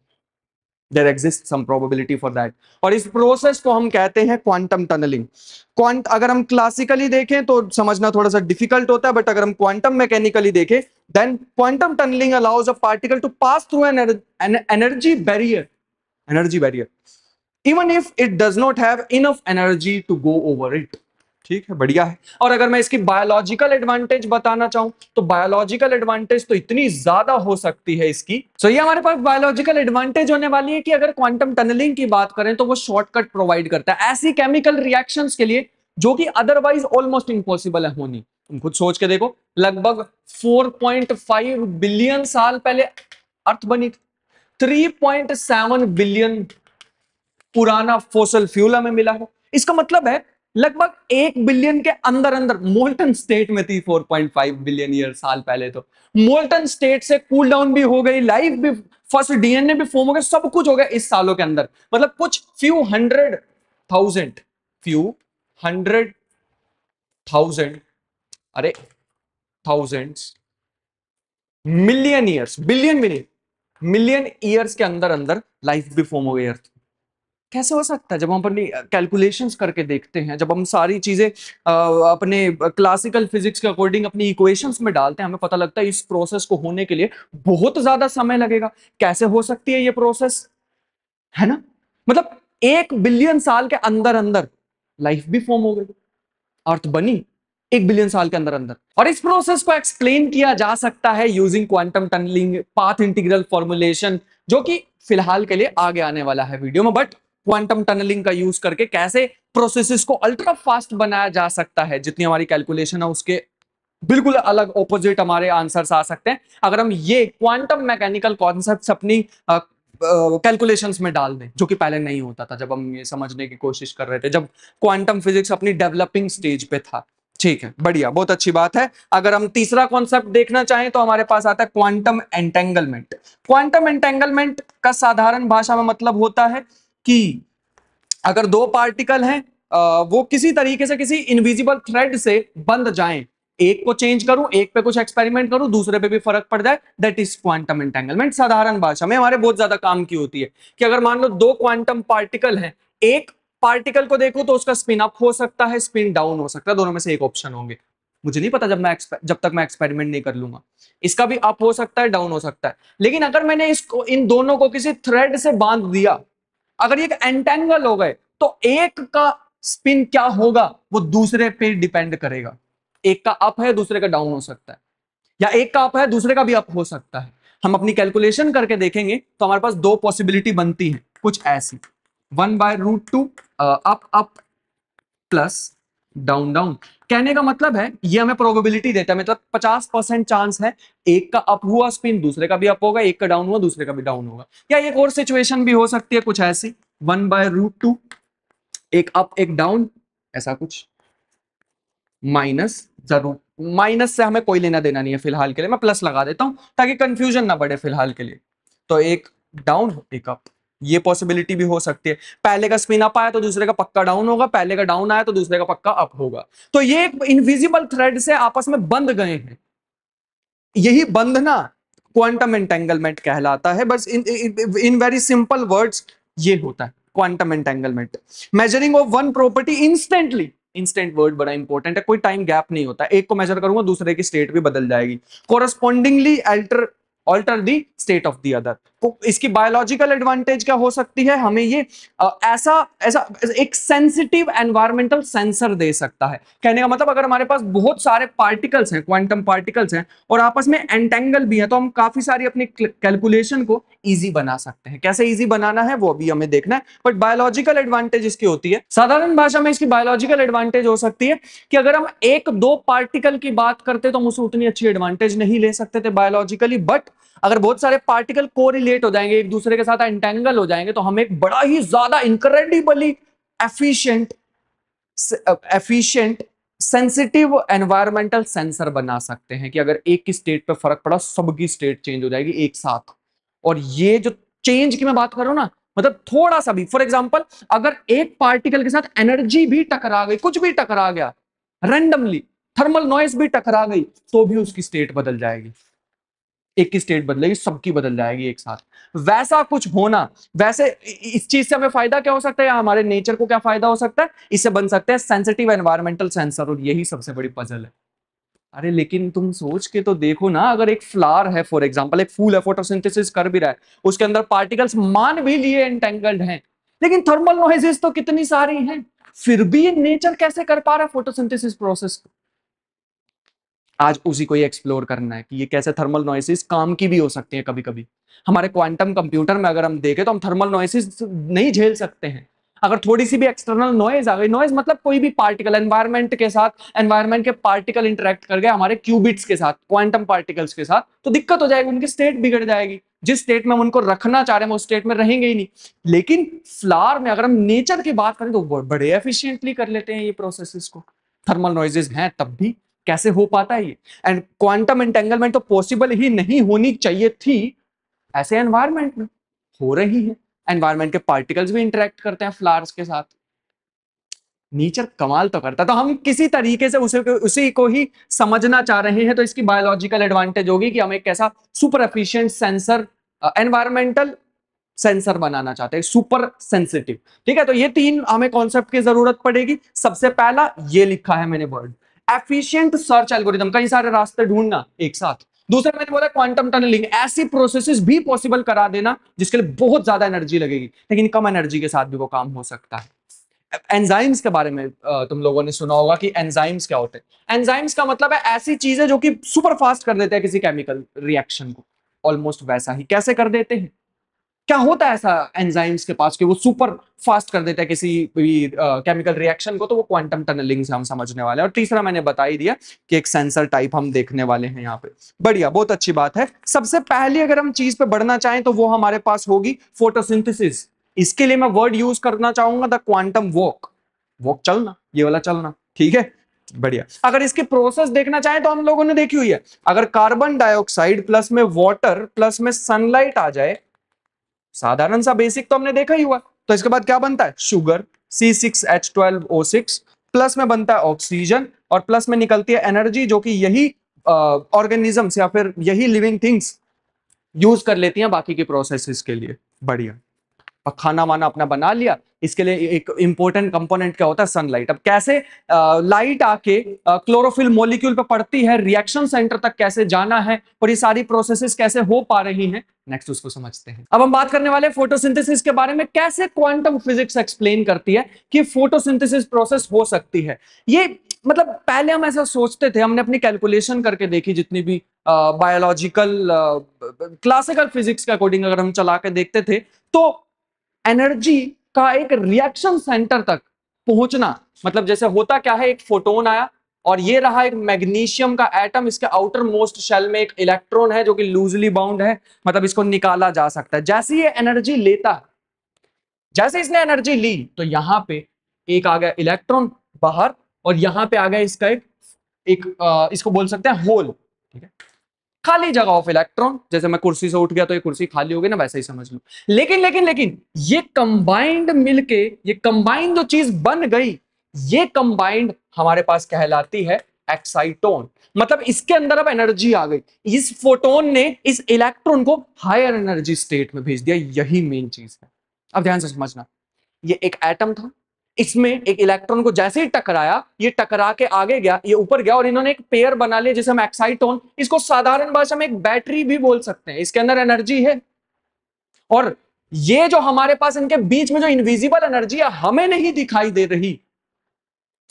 There exist some probability for that, और इस प्रोसेस को हम कहते हैं क्वांटम टनलिंग। अगर हम क्लासिकली देखें तो समझना थोड़ा सा डिफिकल्ट होता है, बट अगर हम क्वांटम मैकेनिकली देखें, then quantum tunneling allows a particle to pass through an energy barrier even if it does not have enough energy to go over it। ठीक है, बढ़िया है। और अगर मैं इसकी बायोलॉजिकल एडवांटेज बताना चाहूं तो बायोलॉजिकल एडवांटेज तो इतनी ज्यादा हो सकती है इसकी। सो ये हमारे पास बायोलॉजिकल एडवांटेज होने वाली है कि अगर क्वांटम टनलिंग की बात करें तो वो शॉर्टकट प्रोवाइड करता है ऐसी केमिकल रिएक्शंस के लिए जो कि अदरवाइज ऑलमोस्ट इम्पॉसिबल है होनी। तुम खुद सोच के देखो, लगभग 4.5 बिलियन साल पहले अर्थ बनी, 3.7 बिलियन पुराना फोसिल फ्यूल हमें मिला है। इसका मतलब है लगभग 1 बिलियन के अंदर अंदर मोल्टन स्टेट में थी 4.5 बिलियन ईयर साल पहले। तो मोल्टन स्टेट से कूल डाउन भी हो गई, लाइफ भी, फर्स्ट डीएनए भी फॉर्म हो गया, सब कुछ हो गया इस सालों के अंदर। मतलब कुछ फ्यू हंड्रेड थाउजेंड, अरे थाउजेंड्स, मिलियन ईयर्स, बिलियन भी नहीं, मिलियन ईयर्स के अंदर अंदर लाइफ भी फॉर्म हो गई अर्थ। कैसे हो सकता है? जब हम अपनी कैलकुलेशंस करके देखते हैं, जब हम सारी चीजें अपने क्लासिकल फिजिक्स के अकॉर्डिंग अपनी इक्वेशंस में डालते हैं, हमें पता लगता है इस प्रोसेस को होने के लिए बहुत ज्यादा समय लगेगा। कैसे हो सकती है ये प्रोसेस, है ना? मतलब 1 बिलियन साल के अंदर अंदर लाइफ भी फॉर्म हो गई, अर्थ बनी 1 बिलियन साल के अंदर अंदर। और इस प्रोसेस को एक्सप्लेन किया जा सकता है using quantum tunneling, path integral formulation, जो कि फिलहाल के लिए आगे आने वाला है वीडियो में। बट क्वांटम टनलिंग का यूज करके कैसे प्रोसेसेस को अल्ट्रा फास्ट बनाया जा सकता है, जितनी हमारी कैलकुलेशन है उसके बिल्कुल अलग ऑपोजिट हमारे आंसर्स आ सकते हैं अगर हम ये क्वांटम मैकेनिकल कॉन्सेप्ट्स अपनी कैलकुलेशंस में डाल दें, जो कि पहले नहीं होता था जब हम ये समझने की कोशिश कर रहे थे, जब क्वांटम फिजिक्स अपनी डेवलपिंग स्टेज पे था। ठीक है, बढ़िया, बहुत अच्छी बात है। अगर हम तीसरा कॉन्सेप्ट देखना चाहें तो हमारे पास आता है क्वांटम एंटेंगलमेंट। क्वांटम एंटेंगलमेंट का साधारण भाषा में मतलब होता है कि अगर दो पार्टिकल हैं, वो किसी तरीके से किसी इनविजिबल थ्रेड से बंध जाएं, एक को चेंज करूं, एक पे कुछ एक्सपेरिमेंट करूं, दूसरे पे भी फर्क पड़ जाए, दैट इज क्वांटम एंटेंगलमेंट। साधारण भाषा में हमारे बहुत ज्यादा काम की होती है कि अगर मान लो दो क्वांटम पार्टिकल हैं, एक पार्टिकल को देखो तो उसका स्पिन अप हो सकता है, स्पिन डाउन हो सकता है, दोनों में से एक ऑप्शन होंगे। मुझे नहीं पता जब तक मैं एक्सपेरिमेंट नहीं कर लूंगा, इसका भी अप हो सकता है, डाउन हो सकता है। लेकिन अगर मैंने इसको, इन दोनों को किसी थ्रेड से बांध दिया, अगर ये एंटेंगल हो गए, तो एक का स्पिन क्या होगा वो दूसरे पे डिपेंड करेगा। एक का अप है, दूसरे का डाउन हो सकता है, या एक का अप है, दूसरे का भी अप हो सकता है। हम अपनी कैलकुलेशन करके देखेंगे तो हमारे पास दो पॉसिबिलिटी बनती है कुछ ऐसी, 1/√2 up up plus down down. कहने का मतलब है ये हमें प्रोबेबिलिटी देता है, मतलब 50% चांस है एक का अप हुआ स्पिन दूसरे का भी अप होगा, एक का डाउन हुआ दूसरे का भी डाउन होगा। या एक और सिचुएशन भी हो सकती है कुछ ऐसी, 1/√2 एक अप एक डाउन, ऐसा कुछ, माइनस, जरूर माइनस से हमें कोई लेना देना नहीं है फिलहाल के लिए, मैं प्लस लगा देता हूं ताकि कंफ्यूजन ना बढ़े फिलहाल के लिए। तो एक डाउन एक अप, ये पॉसिबिलिटी भी हो सकती है। पहले का स्पिन अप आया तो दूसरे का पक्का डाउन होगा, पहले का डाउन आया तो दूसरे का पक्का अप होगा। तो ये एक इनविजिबल थ्रेड से आपस में बंध गए हैं, यही बंधना क्वांटम एंटेंगलमेंट कहलाता है। बस इन वेरी सिंपल वर्ड्स ये होता है quantum entanglement. Measuring of one property instantly, instant word बड़ा इंपॉर्टेंट है, कोई टाइम गैप नहीं होता, एक को मेजर करूंगा दूसरे की स्टेट भी बदल जाएगी, correspondingly alter the state of the other. इसकी बायोलॉजिकल एडवांटेज क्या हो सकती है, हमें ये ऐसा ऐसा एक सेंसिटिव एनवायरमेंटल सेंसर दे सकता है। कहने का मतलब अगर हमारे पास बहुत सारे पार्टिकल्स हैं, क्वांटम पार्टिकल्स हैं और आपस में एंटेंगल भी है, तो हम काफी सारी अपनी कैलकुलेशन को इजी बना सकते हैं। कैसे इजी बनाना है वो अभी हमें देखना है, बट बायोलॉजिकल एडवांटेज इसकी होती है। साधारण भाषा में इसकी बायोलॉजिकल एडवांटेज हो सकती है कि अगर हम एक दो पार्टिकल की बात करते तो हम उससे उतनी अच्छी एडवांटेज नहीं ले सकते थे बायोलॉजिकली, बट अगर बहुत सारे पार्टिकल कोरिलेट हो जाएंगे, एक दूसरे के साथ एंटेंगल हो जाएंगे, तो हम एक बड़ा ही ज्यादा incredibly efficient efficient sensitive environmental sensor बना सकते हैं कि अगर एक की स्टेट पे फर्क पड़ा, सबकी स्टेट चेंज हो जाएगी एक साथ। और ये जो चेंज की मैं बात कर रहा हूं ना, मतलब थोड़ा सा भी, फॉर एग्जांपल अगर एक पार्टिकल के साथ एनर्जी भी टकरा गई, कुछ भी टकरा गया रैंडमली, थर्मल नॉइस भी टकरा गई, तो भी उसकी स्टेट बदल जाएगी। एक की स्टेट बदलेगी, सबकी बदल जाएगी एक साथ। वैसा कुछ होना, वैसे इस चीज से हमें फायदा क्या हो सकता है, या हमारे नेचर को क्या फायदा हो सकता है, इससे बन सकते हैं सेंसिटिव एनवायरमेंटल सेंसर। और यही सबसे बड़ी पजल है। अरे लेकिन तुम सोच के तो देखो ना, अगर एक फ्लावर है फॉर एग्जांपल, एक फूल है, फोटोसिंथेसिस कर भी रहा है, उसके अंदर पार्टिकल्स मान भी लिए एंटेंगल्ड हैं, लेकिन थर्मल नॉइजेस तो कितनी सारी हैं, फिर भी ये नेचर कैसे कर पा रहा है फोटोसिंथेसिस प्रोसेस। आज उसी को ही एक्सप्लोर करना है कि ये कैसे थर्मल नॉइसेस काम की भी हो सकती है। कभी कभी हमारे क्वांटम कंप्यूटर में अगर हम देखें तो हम थर्मल नॉइसेस नहीं झेल सकते हैं। अगर थोड़ी सी भी एक्सटर्नल नॉइज आ गई, नॉइज मतलब कोई भी पार्टिकल एनवायरनमेंट के साथ, एनवायरनमेंट के पार्टिकल इंटरेक्ट कर गए हमारे क्यूबिट्स के साथ, क्वांटम पार्टिकल्स के साथ, तो दिक्कत हो जाएगी, उनकी स्टेट बिगड़ जाएगी। जिस स्टेट में हम उनको रखना चाह रहे हैं उस स्टेट में रहेंगे ही नहीं। लेकिन फ्लावर में अगर हम नेचर की बात करें तो बड़े एफिशिएंटली कर लेते हैं ये प्रोसेसेस को। थर्मल नॉइजेस हैं तब भी कैसे हो पाता है ये। एंड क्वांटम एंटेंगलमेंट तो पॉसिबल ही नहीं होनी चाहिए थी, ऐसे एनवायरनमेंट में हो रही है। एनवायरनमेंट के पार्टिकल्स भी इंटरेक्ट करते हैं फ्लावर्स के साथ। नेचर कमाल तो करता है, तो हम किसी तरीके से उसी को ही समझना चाह रहे हैं। तो इसकी बायोलॉजिकल एडवांटेज होगी कि हम एक कैसा super efficient sensor, environmental sensor बनाना चाहते हैं, सुपर सेंसिटिव। ठीक है, तो ये तीन हमें कॉन्सेप्ट की जरूरत पड़ेगी। सबसे पहला ये लिखा है मैंने वर्ड, एफिशिएंट सर्च एल्गोरिथम, कई सारे रास्ते ढूंढना एक साथ। दूसरा मैंने बोला क्वांटम टनलिंग, ऐसी प्रोसेसेस भी पॉसिबल करा देना जिसके लिए बहुत ज्यादा एनर्जी लगेगी, लेकिन कम एनर्जी के साथ भी वो काम हो सकता है। एंजाइम्स के बारे में तुम लोगों ने सुना होगा कि एंजाइम्स क्या होते हैं। एंजाइम्स का मतलब है ऐसी चीजें जो कि सुपर फास्ट कर देते हैं किसी केमिकल रिएक्शन को। ऑलमोस्ट वैसा ही कैसे कर देते हैं, क्या होता है ऐसा एंजाइम्स के पास कि वो सुपर फास्ट कर देता है किसी भी केमिकल रिएक्शन को, तो वो क्वांटम टनलिंग से हम समझने वाले हैं। और तीसरा मैंने बता ही दिया कि एक सेंसर टाइप हम देखने वाले हैं यहाँ पे। बढ़िया, बहुत अच्छी बात है। सबसे पहले अगर हम चीज पे बढ़ना चाहें तो वो हमारे पास होगी फोटोसिंथेसिस। इसके लिए मैं वर्ड यूज करना चाहूंगा द क्वांटम वॉक। वॉक चलना, ये वाला चलना, ठीक है, बढ़िया। अगर इसकी प्रोसेस देखना चाहें तो हम लोगों ने देखी हुई है, अगर कार्बन डाइऑक्साइड प्लस में वाटर प्लस में सनलाइट आ जाए, साधारण सा बेसिक तो हमने देखा ही हुआ, तो इसके बाद क्या बनता है, शुगर C6H12O6, प्लस में बनता है ऑक्सीजन और प्लस में निकलती है एनर्जी, जो कि यही ऑर्गेनिजम्स या फिर यही लिविंग थिंग्स यूज कर लेती हैं बाकी की प्रोसेसेस के लिए। बढ़िया, और खाना वाना अपना बना लिया। इसके लिए एक इंपॉर्टेंट कंपोनेंट क्या होता है, सनलाइट। अब कैसे लाइट आके क्लोरोफिल मॉलिक्यूल पे पड़ती है, रिएक्शन सेंटर तक कैसे जाना है, और ये सारी प्रोसेसेस कैसे हो पा रही हैं, नेक्स्ट उसको समझते हैं। अब हम बात करने वाले फोटोसिंथेसिस के बारे में, कैसे क्वांटम फिजिक्स एक्सप्लेन करती है कि फोटोसिंथेसिस प्रोसेस हो सकती है। ये मतलब पहले हम ऐसा सोचते थे, हमने अपनी कैलकुलेशन करके देखी जितनी भी बायोलॉजिकल क्लासिकल फिजिक्स के अकॉर्डिंग अगर हम चला के देखते थे, तो एनर्जी का एक रिएक्शन सेंटर तक पहुंचना, मतलब जैसे होता क्या है, एक फोटोन आया और ये रहा एक मैग्नीशियम का एटम, इसके आउटर मोस्ट शेल में एक इलेक्ट्रॉन है जो कि लूजली बाउंड है, मतलब इसको निकाला जा सकता है। जैसे ये एनर्जी लेता, जैसे इसने एनर्जी ली, तो यहां पे एक आ गया इलेक्ट्रॉन बाहर, और यहां पे आ गया इसका इसको बोल सकते हैं होल, ठीक है, खाली जगह ऑफ इलेक्ट्रॉन। जैसे मैं कुर्सी से उठ गया तो ये कुर्सी खाली हो गई ना, वैसे ही समझ लो। लेकिन ये कंबाइंड मिलके, ये कंबाइंड जो चीज बन गई, ये कंबाइंड हमारे पास कहलाती है एक्साइटोन। मतलब इसके अंदर अब एनर्जी आ गई, इस फोटोन ने इस इलेक्ट्रॉन को हायर एनर्जी स्टेट में भेज दिया, यही मेन चीज है। अब ध्यान से समझना, ये एक एटम था, इसमें एक इलेक्ट्रॉन को जैसे ही टकराया, ये टकरा के आगे गया, ये ऊपर गया, और इन्होंने एक पेयर बना लिया जिसे हम एक्साइटोन, इसको साधारण भाषा में एक बैटरी भी बोल सकते हैं। इसके अंदर एनर्जी है, और ये जो हमारे पास इनके बीच में जो इनविजिबल एनर्जी है हमें नहीं दिखाई दे रही,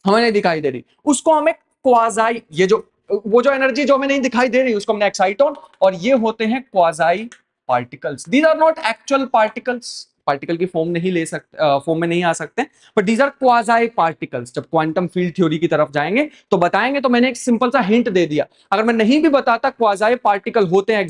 हमें नहीं दिखाई दे रही, उसको हमें क्वाजाई, ये जो वो जो एनर्जी जो हमें नहीं दिखाई दे रही उसको हमने एक्साइटोन, और ये होते हैं quasi particles. These are not actual particles, particle की फॉर्म नहीं ले सकते, फॉर्म में नहीं आ सकते, but these are quasi particles. जब क्वांटम फील्ड थ्योरी की तरफ जाएंगे तो बताएंगे। तो मैंने एक सिंपल सा हिंट दे दिया, अगर मैं नहीं भी बताता क्वाजाई पार्टिकल होते हैं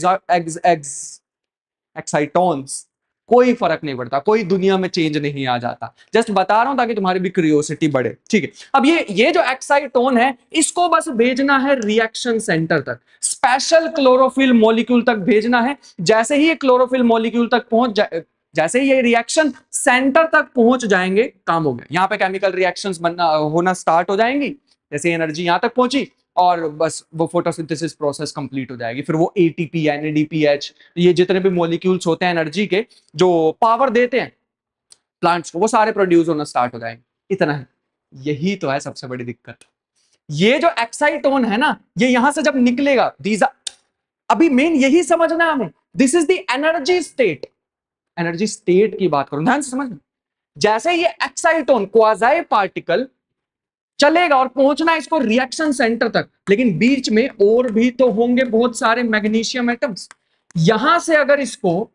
एक्साइटॉन्स, कोई फर्क नहीं पड़ता, कोई दुनिया में चेंज नहीं आ जाता, जस्ट बता रहा हूं ताकि तुम्हारी भी क्यूरियोसिटी बढ़े, ठीक है। अब ये जो एक्साइटोन है इसको बस भेजना है रिएक्शन सेंटर तक, स्पेशल क्लोरोफिल मॉलिक्यूल तक भेजना है। जैसे ही ये क्लोरोफिल मॉलिक्यूल तक पहुंच जाए, जैसे ही ये रिएक्शन सेंटर तक पहुंच जाएंगे, काम हो गया। यहां पे केमिकल रिएक्शंस बनना होना स्टार्ट हो जाएंगी। जैसे एनर्जी यहां तक पहुंची और बस वो फोटोसिंथेसिस प्रोसेस कंप्लीट हो जाएगी, फिर वो एटीपी, एनएडीपीएच, ये जितने भी मॉलिक्यूल्स होते हैं एनर्जी के जो पावर देते हैं प्लांट्स को, वो सारे प्रोड्यूस होना स्टार्ट हो जाएंगे। इतना है, यही तो है सबसे बड़ी दिक्कत। ये जो एक्साइटोन है ना, ये यहां से जब निकलेगा, अभी मेन यही समझना हमें, this is the energy state. Energy state की बात करूं, ध्यान से समझना। जैसे ये एक्साइटोन क्वाजाई पार्टिकल चलेगा और पहुंचना है इसको रिएक्शन सेंटर तक, लेकिन बीच में और भी तो होंगे बहुत सारे मैग्नीशियम एटम्स। यहां से अगर इसको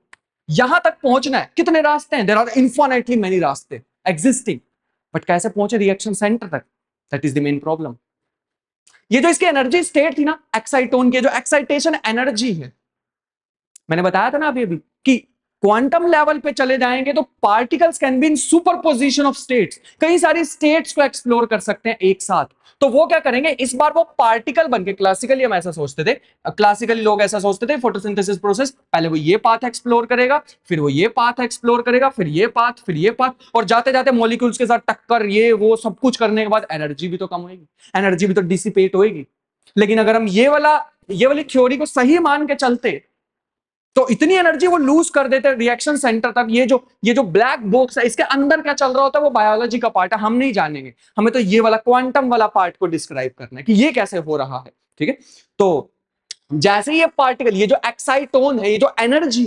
यहां तक पहुंचना है, कितने रास्ते हैं? देयर आर इन्फिनिटली मेनी रास्ते एग्जिस्टिंग, बट कैसे पहुंचे रिएक्शन सेंटर तक? That is the main problem. ये जो इसकी एनर्जी स्टेट थी ना एक्साइटोन की, जो एक्साइटेशन एनर्जी है, मैंने बताया था ना अभी अभी कि क्वांटम लेवल पे चले जाएंगे तो particles can be in superposition of states, कई सारी स्टेट्स को एक्सप्लोर कर सकते हैं एक साथ। तो वो क्या करेंगे, इस बार वो पार्टिकल बनके, क्लासिकली हम ऐसा सोचते थे, क्लासिकली लोग ऐसा सोचते थे फोटोसिंथेसिस प्रोसेस, पहले वो ये पाथ एक्सप्लोर करेगा, फिर वो ये पाथ एक्सप्लोर करेगा, फिर ये पाथ, फिर ये पाथ, और जाते जाते मॉलिक्यूल्स के साथ टक्कर, ये वो सब कुछ करने के बाद एनर्जी भी तो कम होगी, एनर्जी भी तो डिसिपेट होगी। लेकिन अगर हम ये वाली थ्योरी को सही मान के चलते तो इतनी एनर्जी वो लूज कर देते रिएक्शन सेंटर तक। ये जो ब्लैक बॉक्स है, इसके अंदर क्या चल रहा होता है वो बायोलॉजी का पार्ट है, हम नहीं जानेंगे। हमें तो ये वाला क्वांटम वाला पार्ट को डिस्क्राइब करना है कि ये कैसे हो रहा है, ठीक है। तो जैसे ये पार्टिकल, ये जो एक्साइटोन है, ये जो एनर्जी,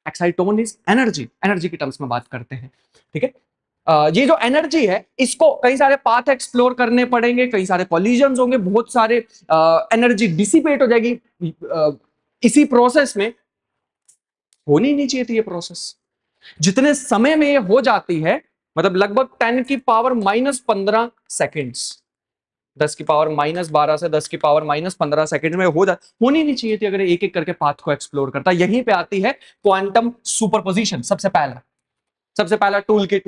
एक्साइटोन इज एनर्जी, एनर्जी की टर्म्स में बात करते हैं, ठीक है। ये जो एनर्जी है इसको कई सारे पाथ एक्सप्लोर करने पड़ेंगे, कई सारे कॉलिजन्स होंगे, बहुत सारे एनर्जी डिसिपेट हो जाएगी। इसी प्रोसेस में होनी नहीं चाहिए थी ये प्रोसेस, जितने समय में ये हो जाती है, मतलब लगभग 10 की पावर -15 सेकेंड्स, 10 की पावर -12 से 10 की पावर -15 सेकेंड में होनी नहीं चाहिए थी अगर एक एक करके पाथ को एक्सप्लोर करता। यहीं पे आती है क्वांटम सुपरपोजिशन। सबसे पहला टूल किट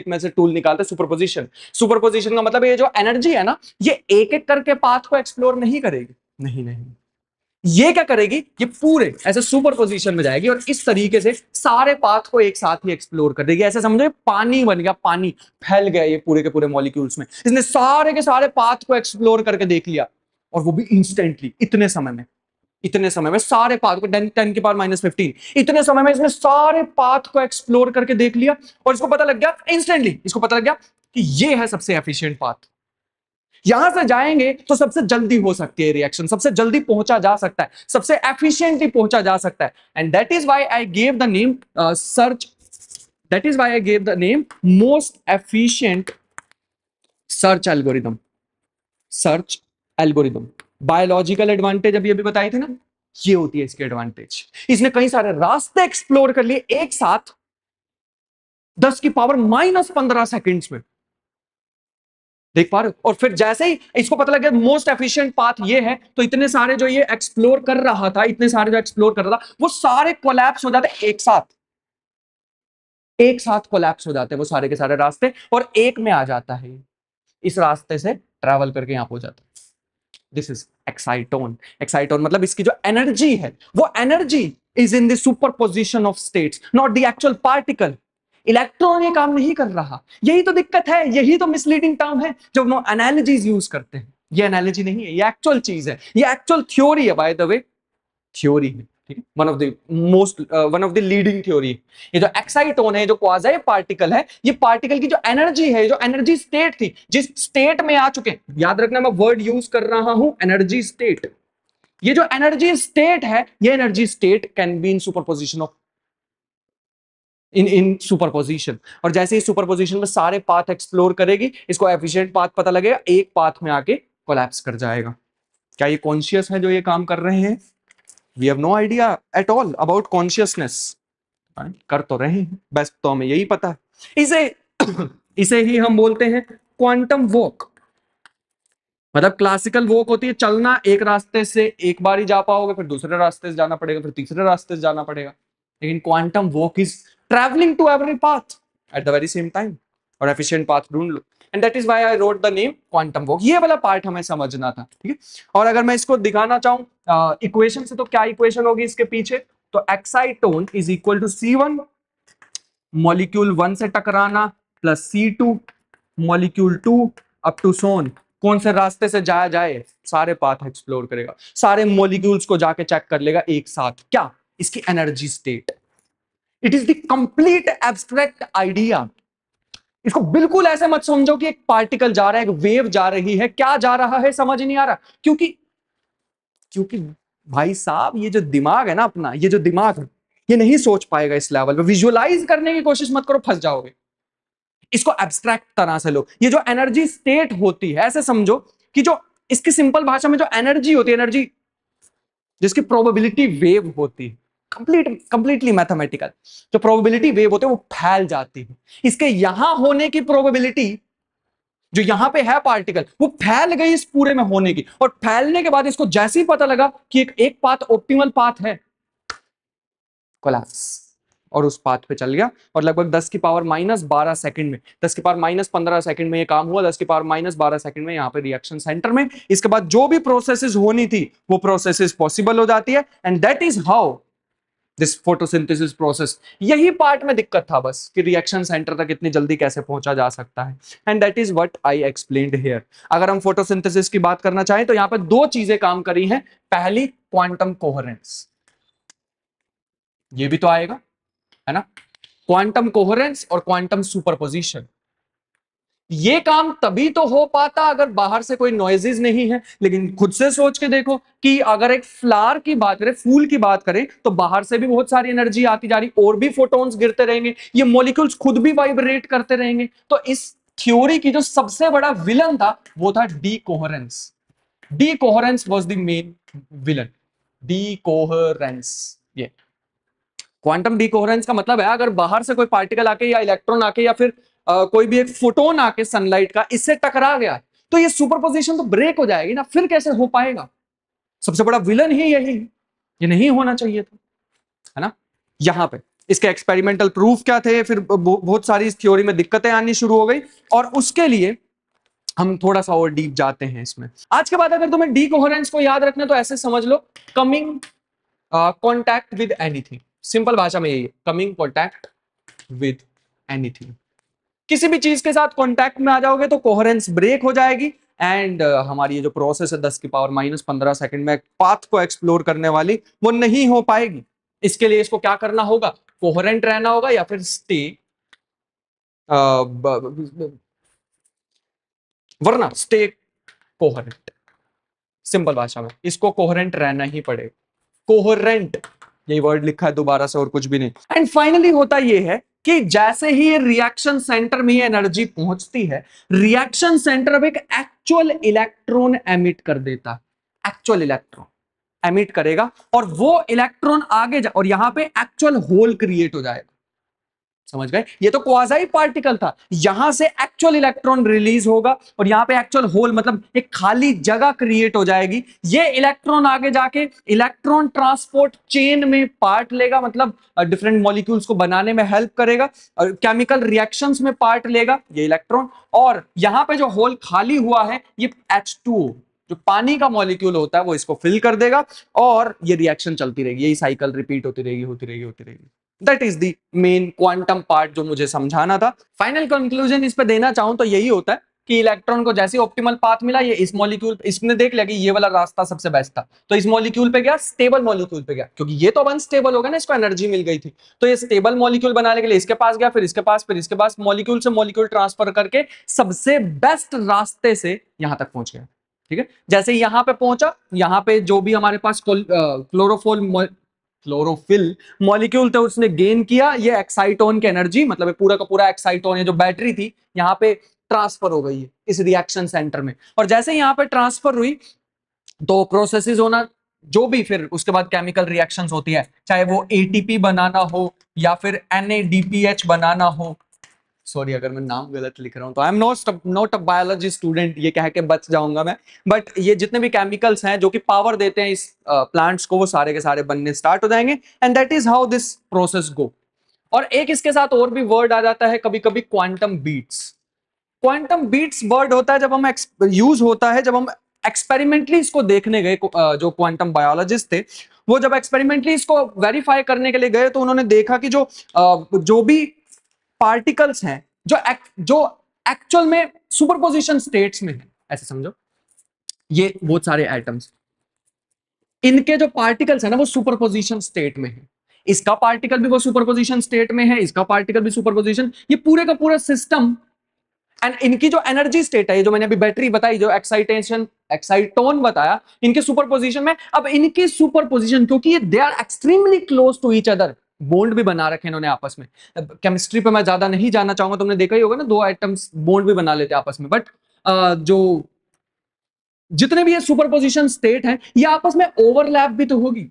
में से टूल निकालते सुपरपोजिशन। सुपरपोजिशन का मतलब ये जो एनर्जी है ना, ये एक एक करके पाथ को एक्सप्लोर नहीं करेगी, नहीं, ये क्या करेगी, ये पूरे ऐसे सुपर पोजीशन में जाएगी और इस तरीके से सारे पाथ को एक साथ ही एक्सप्लोर कर देगी। ऐसे समझो पानी बन गया, पानी फैल गया ये पूरे के पूरे मॉलिक्यूल्स में, इसने सारे के सारे पाथ को एक्सप्लोर करके देख लिया, और वो भी इंस्टेंटली, इतने समय में सारे पाथ को 10 की पावर -15, इतने समय में इसने सारे पाथ को एक्सप्लोर करके देख लिया, और इसको पता लग गया इंस्टेंटली, इसको पता लग गया कि ये है सबसे एफिशिएंट पाथ। यहां से जाएंगे तो सबसे जल्दी हो सकती है रिएक्शन, सबसे जल्दी पहुंचा जा सकता है, सबसे एफिशिएंटली पहुंचा जा सकता है। And that is why I gave the name that is why I gave the name most efficient search algorithm. Biological advantage अभी बताए थे ना, ये होती है इसके एडवांटेज। इसने कई सारे रास्ते एक्सप्लोर कर लिए एक साथ 10 की पावर -15 सेकेंड्स में, देख पा रहे हो। और फिर जैसे ही इसको पता लग गया मोस्ट एफिशिएंट पाथ ये है, तो इतने सारे जो ये एक्सप्लोर कर रहा था, वो सारे कोलैप्स हो जाते एक साथ कोलैप्स हो जाते हैं वो सारे के सारे रास्ते, और एक में आ जाता है, इस रास्ते से ट्रैवल करके यहां पहुंच जाता है। This is एक्साइटोन। एक्साइटोन मतलब इसकी जो एनर्जी है, वो energy is in the superposition of states, not the actual particle. Electron ये काम नहीं कर रहा, यही तो दिक्कत है, यही तो मिसलीडिंग टर्म है जो हम एनालॉजीज यूज करते हैं। ये एनालॉजी नहीं है, ये एक्चुअल चीज है, ये एक्चुअल थ्योरी है, बाय द वे थ्योरी है, ठीक है। One of the leading theory. ये जो एक्साइटोन है, जो क्वाज़ाई पार्टिकल है, ये पार्टिकल की जो एनर्जी है, जो एनर्जी स्टेट थी, जिस स्टेट में आ चुके हैं, याद रखना मैं वर्ड यूज कर रहा हूं एनर्जी स्टेट। ये जो एनर्जी स्टेट है, ये energy state can be in superposition of in superposition, और जैसे ही सुपरपोजिशन में सारे पाथ एक्सप्लोर करेगी, इसको एफिशिएंट पाथ पता लगेगा, एक पाथ में आके कोलैप्स कर जाएगा। क्या ये कॉन्शियस है जो ये काम कर रहे हैं? We have no idea at all about consciousness. कर तो रहे हैं, बस तो हमें यही पता है। इसे इसे ही हम बोलते हैं क्वांटम वॉक। मतलब क्लासिकल वॉक होती है चलना, एक रास्ते से एक बार ही जा पाओगे, फिर दूसरे रास्ते से जाना पड़ेगा, फिर तीसरे रास्ते से जाना पड़ेगा। लेकिन quantum walk is travelling to every path at the very same time, और एफिशिएंट पाथ ढूंढ लो। And that is why I wrote the name quantum walk. ये वाला पार्ट हमें समझना था, ठीक है। और अगर मैं इसको दिखाना चाहूं इक्वेशन से, तो क्या इक्वेशन होगी इसके पीछे? तो exciton is equal to C1 molecule 1 से टकराना plus C2 molecule 2 up to so on. कौन से रास्ते से जाया जाए, सारे पाथ एक्सप्लोर करेगा, सारे मॉलिक्यूल्स को जाके चेक कर लेगा एक साथ। क्या? इसकी energy state. It is the complete abstract idea. इसको बिल्कुल ऐसे मत समझो कि एक पार्टिकल जा रहा है, एक वेव जा रही है, क्या जा रहा है समझ नहीं आ रहा। क्योंकि क्योंकि भाई साहब, ये जो दिमाग है ना अपना, ये जो दिमाग है, ये नहीं सोच पाएगा इस लेवल पे। विजुअलाइज करने की कोशिश मत करो, फंस जाओगे। इसको एब्स्ट्रैक्ट तरह से लो। ये जो एनर्जी स्टेट होती है, ऐसे समझो कि जो इसकी सिंपल भाषा में जो एनर्जी होती है, एनर्जी जिसकी प्रोबेबिलिटी वेव होती है, कंप्लीटली मैथमेटिकल, जो प्रोबेबिलिटी वेव होते हैं वो फैल जाती है। इसके यहां होने की प्रोबेबिलिटी, जो यहां पे है पार्टिकल, वो फैल गई इस पूरे में होने की, और फैलने के बाद इसको जैसे ही पता लगा कि एक पाथ ऑप्टिमल पाथ है, कोलैप्स, और उस पाथ पे चल गया। और लगभग 10 की पावर -12 सेकंड में, 10 की पावर -15 सेकंड में ये काम हुआ, 10 की पावर -12 सेकंड में यहाँ पे रिएक्शन सेंटर में। इसके बाद जो भी प्रोसेसेस होनी थी वो प्रोसेसेस पॉसिबल हो जाती है। And that is how this photosynthesis process. यही पार्ट में दिक्कत था बस, कि रिएक्शन सेंटर तक इतनी जल्दी कैसे पहुंचा जा सकता है। And that is what I explained here. अगर हम फोटोसिंथेसिस की बात करना चाहें तो यहाँ पे दो चीजें काम करी हैं। पहली, क्वांटम कोहेरेंस, ये भी तो आएगा, है ना। क्वांटम कोहेरेंस और क्वांटम सुपरपोजिशन, ये काम तभी तो हो पाता अगर बाहर से कोई नॉइजेस नहीं है। लेकिन खुद से सोच के देखो कि अगर एक फ्लावर की बात करें, फूल की बात करें, तो बाहर से भी बहुत सारी एनर्जी आती जा रही, और भी फोटॉन्स गिरते रहेंगे, ये मॉलिक्यूल्स खुद भी वाइब्रेट करते रहेंगे। तो इस थ्योरी की जो सबसे बड़ा विलन था वो था डीकोहेरेंस। डीकोहेरेंस वाज द मेन विलन। डीकोहेरेंस, ये क्वांटम डीकोहेरेंस का मतलब है, अगर बाहर से कोई पार्टिकल आके या इलेक्ट्रॉन आके या फिर कोई भी एक फोटोन आके सनलाइट का इससे टकरा गया, तो ये सुपरपोजिशन तो ब्रेक हो जाएगी ना, फिर कैसे हो पाएगा? सबसे बड़ा विलन ही यही, ये नहीं होना चाहिए था, है ना। यहां पे इसके एक्सपेरिमेंटल प्रूफ क्या थे, फिर बहुत सारी इस थ्योरी में दिक्कतें आनी शुरू हो गई, और उसके लिए हम थोड़ा सा और डीप जाते हैं इसमें। आज के बाद अगर तुम्हें डीकोहेरेंस को याद रखना तो ऐसे समझ लो, coming contact with anything. Simple भाषा में यही है, कमिंग कॉन्टैक्ट विद एनीथिंग। किसी भी चीज के साथ कांटेक्ट में आ जाओगे तो कोहेरेंस ब्रेक हो जाएगी, एंड हमारी ये जो प्रोसेस है 10 की पावर -15 सेकंड में पाथ को एक्सप्लोर करने वाली, वो नहीं हो पाएगी। इसके लिए इसको क्या करना होगा? कोहेरेंट रहना होगा, या फिर स्टे, वरना स्टे कोहेरेंट। सिंपल भाषा में इसको कोहेरेंट रहना ही पड़ेगा। कोहेरेंट, यही वर्ड लिखा है दोबारा से, और कुछ भी नहीं। एंड फाइनली होता यह है कि जैसे ही ये रिएक्शन सेंटर में एनर्जी पहुंचती है, रिएक्शन सेंटर अब एक एक्चुअल इलेक्ट्रॉन एमिट कर देता है। एक्चुअल इलेक्ट्रॉन एमिट करेगा, और वो इलेक्ट्रॉन आगे और यहां पे एक्चुअल होल क्रिएट हो जाएगा। समझ गए? ये तो क्वाज़ाई पार्टिकल था, यहां से एक्चुअल इलेक्ट्रॉन रिलीज होगा, और यहां पे एक्चुअल होल मतलब एक खाली जगह क्रिएट हो जाएगी। ये इलेक्ट्रॉन आगे जाके इलेक्ट्रॉन ट्रांसपोर्ट चेन में पार्ट लेगा, मतलब डिफरेंट मॉलिक्यूल्स को बनाने में हेल्प करेगा, और केमिकल रिएक्शंस में पार्ट लेगा ये इलेक्ट्रॉन। और यहां पे जो होल खाली हुआ है, ये H2O, जो पानी का मॉलिक्यूल होता है, वो इसको फिल कर देगा, और ये रिएक्शन चलती रहेगी, यही साइकिल रिपीट होती रहेगी, होती रहेगी, होती रहेगी। That is the main quantum part जो मुझे समझाना था। फाइनल कंक्लूजन इस पे देना चाहूं तो यही होता है कि इलेक्ट्रॉन को जैसे ऑप्टिमल पाथ मिला, ये इस मॉलिक्यूल, इसने देख लिया कि ये वाला रास्ता सबसे बेस्ट था, तो इस मॉलिक्यूल पे गया, स्टेबल मॉलिक्यूल पे गया, क्योंकि ये तो अनस्टेबल होगा ना, इसको एनर्जी मिल गई थी। तो ये स्टेबल मॉलिक्यूल बनाने के लिए इसके पास गया, फिर इसके पास, फिर इसके पास, मॉलिक्यूल से मॉलिक्यूल ट्रांसफर करके सबसे बेस्ट रास्ते से यहां तक पहुंच गया। ठीक है, जैसे यहां पे पहुंचा, यहां पे जो भी हमारे पास क्लोरोफोल क्लोरोफिल मॉलिक्यूल थे उसने गेन किया, ये एक्साइटोन की एनर्जी, मतलब पूरा का पूरा एक्साइटोन, ये जो बैटरी थी यहाँ पे ट्रांसफर हो गई है इस रिएक्शन सेंटर में। और जैसे यहाँ पे ट्रांसफर हुई तो प्रोसेसेस होना, जो भी फिर उसके बाद केमिकल रिएक्शंस होती है, चाहे वो एटीपी बनाना हो या फिर NADPH बनाना हो। सॉरी अगर मैं नाम गलत लिख रहा हूं तो I am not a biology student, ये कह के बच जाऊंगा मैं। बट ये जितने भी केमिकल्स हैं जो कि पावर देते हैं इस प्लांट्स को, वो सारे के सारे बनने स्टार्ट हो जाएंगे, and that is how this process go. और एक इसके साथ और भी वर्ड आ जाता है कभी कभी, quantum beats. Quantum beats word होता है जब हम यूज होता है जब हम एक्सपेरिमेंटली इसको देखने गए, जो क्वांटम बायोलॉजिस्ट थे वो जब एक्सपेरिमेंटली इसको वेरीफाई करने के लिए गए तो उन्होंने देखा कि जो भी पार्टिकल्स हैं जो एक्चुअल में सुपरपोजिशन स्टेट्स में है, ऐसे समझो ये बहुत सारे एटम्स, इनके जो पार्टिकल्स है ना वो सुपरपोजिशन स्टेट में है। इसका पार्टिकल भी वो सुपरपोजिशन स्टेट में है, इसका पार्टिकल भी सुपरपोजिशन, ये पूरे का पूरा सिस्टम। एंड इनकी जो एनर्जी स्टेट है, जो मैंने अभी बैटरी बताई, जो एक्साइटोन बताया, इनके सुपरपोजिशन में, अब इनकी सुपरपोजिशन क्योंकि ये they are extremely close to each other, bond भी बना रखे इन्होंने आपस में। केमिस्ट्री पे मैं ज्यादा नहीं जानना चाहूंगा, तुमने देखा ही होगा ना, दो एटम्स बॉन्ड भी बना लेते हैं आपस में, बट जो जितने भी ये सुपरपोजिशन स्टेट हैं ये आपस में ओवरलैप भी तो होगी।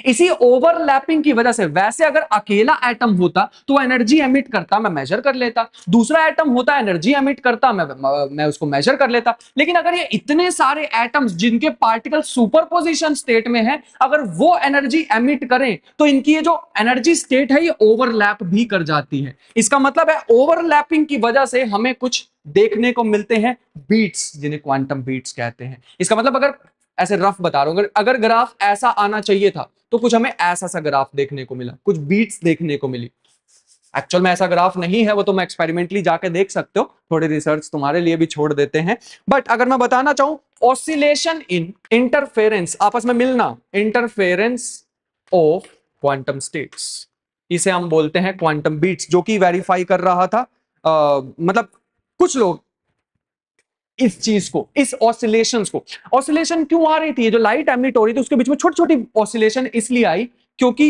इसी ओवरलैपिंग की वजह से, वैसे अगर अकेला एटम होता तो एनर्जी एमिट करता, मैं मेजर कर लेता, दूसरा एटम होता एनर्जी एमिट करता, मैं उसको मेजर कर लेता। लेकिन अगर ये इतने सारे एटम्स जिनके पार्टिकल सुपरपोजिशन स्टेट में है, अगर वो एनर्जी एमिट करें तो इनकी ये जो एनर्जी स्टेट है ये ओवरलैप भी कर जाती है। इसका मतलब है ओवरलैपिंग की वजह से हमें कुछ देखने को मिलते हैं बीट्स, जिन्हें क्वांटम बीट्स कहते हैं। इसका मतलब अगर ऐसे रफ बता रहा हूं, अगर ग्राफ ऐसा आना चाहिए था तो कुछ हमें ऐसा सा ग्राफ देखने को मिला, कुछ बीट्स देखने को मिली। एक्चुअल में ऐसा ग्राफ नहीं है, वो तुम एक्सपेरिमेंटली जाके देख सकते हो, थोड़ी रिसर्च तुम्हारे लिए भी छोड़ देते हैं। बट अगर मैं बताना चाहूं, ऑसिलेशन इन इंटरफेरेंस, आपस में मिलना, इंटरफेरेंस ऑफ क्वांटम स्टेट्स, इसे हम बोलते हैं क्वांटम बीट्स, जो कि वेरीफाई कर रहा था मतलब कुछ लोग इस चीज को, इस ऑसिलेशंस को। ऑसिलेशन क्यों आ रही थी, जो लाइट एमिट हो रही थी उसके बीच में छोटी छोटी ऑसिलेशन इसलिए आई क्योंकि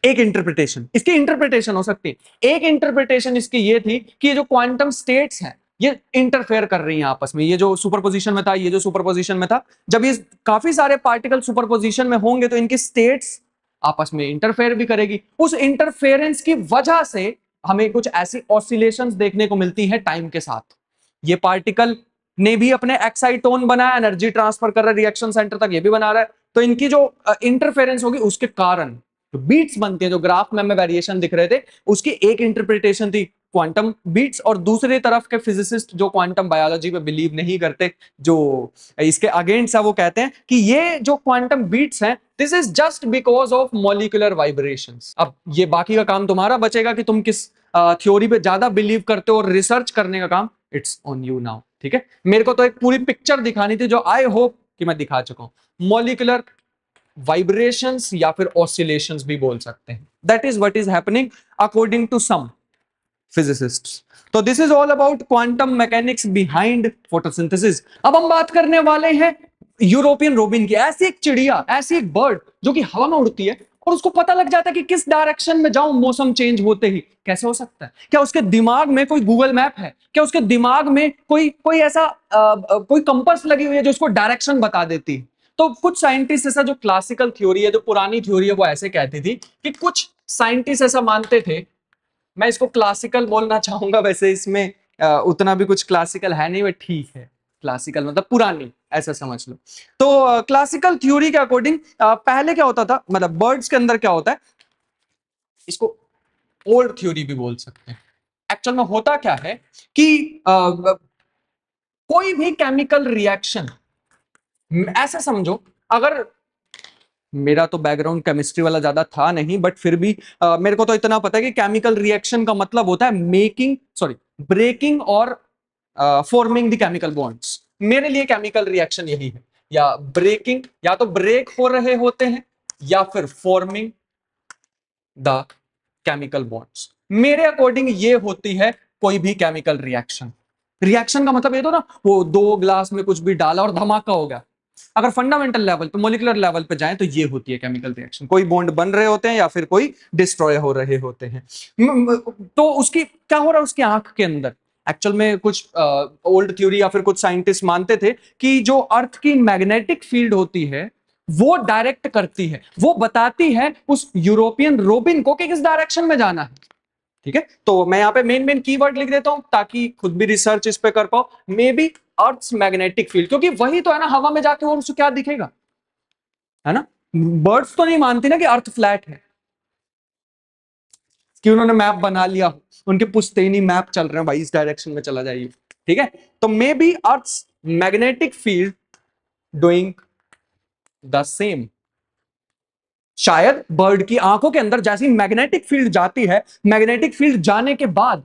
एक इंटरप्रिटेशन, इसकी इंटरप्रिटेशन हो सकती है, एक इंटरप्रिटेशन इसकी ये थी कि ये जो क्वांटम स्टेट्स हैं ये इंटरफेयर कर रही हैं आपस में। ये जो सुपरपोजिशन में था, ये जो सुपरपोजिशन में था, जब ये काफी सारे पार्टिकल सुपरपोजिशन में होंगे तो इनकी स्टेट्स आपस में इंटरफेयर भी करेगी। उस इंटरफेरेंस की वजह से हमें कुछ ऐसी ऑसिलेशंस देखने को मिलती हैं टाइम के साथ। ये पार्टिकल ने भी अपने एक्साइटोन बनाया, एनर्जी ट्रांसफर कर रहा है रिएक्शन सेंटर तक, ये भी बना रहा है, तो इनकी जो इंटरफेरेंस होगी उसके कारण जो बीट्स बनती है, जो ग्राफ में हमें वेरिएशन दिख रहे थे, उसकी एक इंटरप्रिटेशन थी क्वांटम बीट्स। और दूसरी तरफ के फिजिसिस्ट जो क्वांटम बायोलॉजी में बिलीव नहीं करते, जो इसके अगेंस्ट है, वो कहते हैं कि ये जो क्वांटम बीट्स हैं, this is just because of molecular vibrations. अब ये बाकी का काम तुम्हारा बचेगा कि तुम किस थ्योरी पे ज्यादा बिलीव करते हो, और रिसर्च करने का काम इट्स ऑन यू नाउ, ठीक है। मेरे को तो एक पूरी पिक्चर दिखानी थी, जो आई होप कि मैं दिखा चुका हूं। मॉलिक्यूलर वाइब्रेशंस या फिर ऑसिलेशंस भी बोल सकते हैं, that is what is happening according to some physicists. तो this is all about quantum mechanics behind photosynthesis. अब हम बात करने वाले हैं यूरोपियन रोबिन की, ऐसी एक चिड़िया, ऐसी एक बर्ड जो कि हवा में उड़ती है और उसको पता लग जाता है कि किस डायरेक्शन में जाऊं मौसम चेंज होते ही। कैसे हो सकता है? क्या उसके दिमाग में कोई गूगल मैप है? क्या उसके दिमाग में कोई ऐसा कोई कंपास लगी हुई है जो उसको डायरेक्शन बता देती है? तो कुछ साइंटिस्ट ऐसा, जो क्लासिकल थ्योरी है, जो पुरानी थ्योरी है, वो ऐसे कहती थी कि कुछ साइंटिस्ट ऐसा मानते थे, मैं इसको क्लासिकल बोलना चाहूंगा, वैसे इसमें उतना भी कुछ क्लासिकल है नहीं, बट ठीक है, क्लासिकल मतलब पुरानी, ऐसा समझ लो। तो क्लासिकल थ्योरी के अकॉर्डिंग पहले क्या होता था, मतलब बर्ड्स के अंदर क्या होता है, इसको ओल्ड थ्योरी भी बोल सकते हैं। एक्चुअल में होता क्या है कि कोई भी केमिकल रिएक्शन, ऐसा समझो, अगर मेरा तो बैकग्राउंड केमिस्ट्री वाला ज्यादा था नहीं, बट फिर भी मेरे को तो इतना पता है कि केमिकल रिएक्शन का मतलब होता है ब्रेकिंग और फॉर्मिंग द केमिकल बॉन्ड्स। मेरे लिए केमिकल रिएक्शन यही है, या ब्रेकिंग, या तो ब्रेक हो रहे होते हैं, या फिर फॉर्मिंग द केमिकल बॉन्ड्स। मेरे अकॉर्डिंग ये होती है कोई भी केमिकल रिएक्शन। रिएक्शन का मतलब ये तो ना, वो 2 ग्लास में कुछ भी डाला और धमाका हो गया, अगर फंडामेंटल लेवल पे, मोलिकुलर लेवल पे जाएं तो ये होती है केमिकल रिएक्शन, कोई बॉन्ड बन रहे होते हैं या फिर कोई डिस्ट्रॉय हो रहे होते हैं। तो उसकी क्या हो रहा है उसकी आंख के अंदर, एक्चुअल में कुछ ओल्ड थ्योरी या फिर कुछ साइंटिस्ट मानते थे कि जो अर्थ की मैग्नेटिक फील्ड होती है वो डायरेक्ट करती है, वो बताती है उस यूरोपियन रोबिन को कि किस डायरेक्शन में जाना है। ठीक है, तो मैं यहाँ पे मेन मेन कीवर्ड लिख देता हूं ताकि खुद भी रिसर्च इस पे कर पाओ। Maybe earth's magnetic field, क्योंकि वही तो है ना हवा में जाके और उसको क्या दिखेगा, है ना। बर्ड्स तो नहीं मानती ना कि अर्थ फ्लैट है, कि उन्होंने मैप बना लिया, उनके पुश्तैनी मैप चल रहे हैं भाई इस डायरेक्शन में चला जाइए। ठीक है, तो maybe earth's magnetic field doing the same. शायद बर्ड की आंखों के अंदर जैसी मैग्नेटिक फील्ड जाती है, मैग्नेटिक फील्ड जाने के बाद,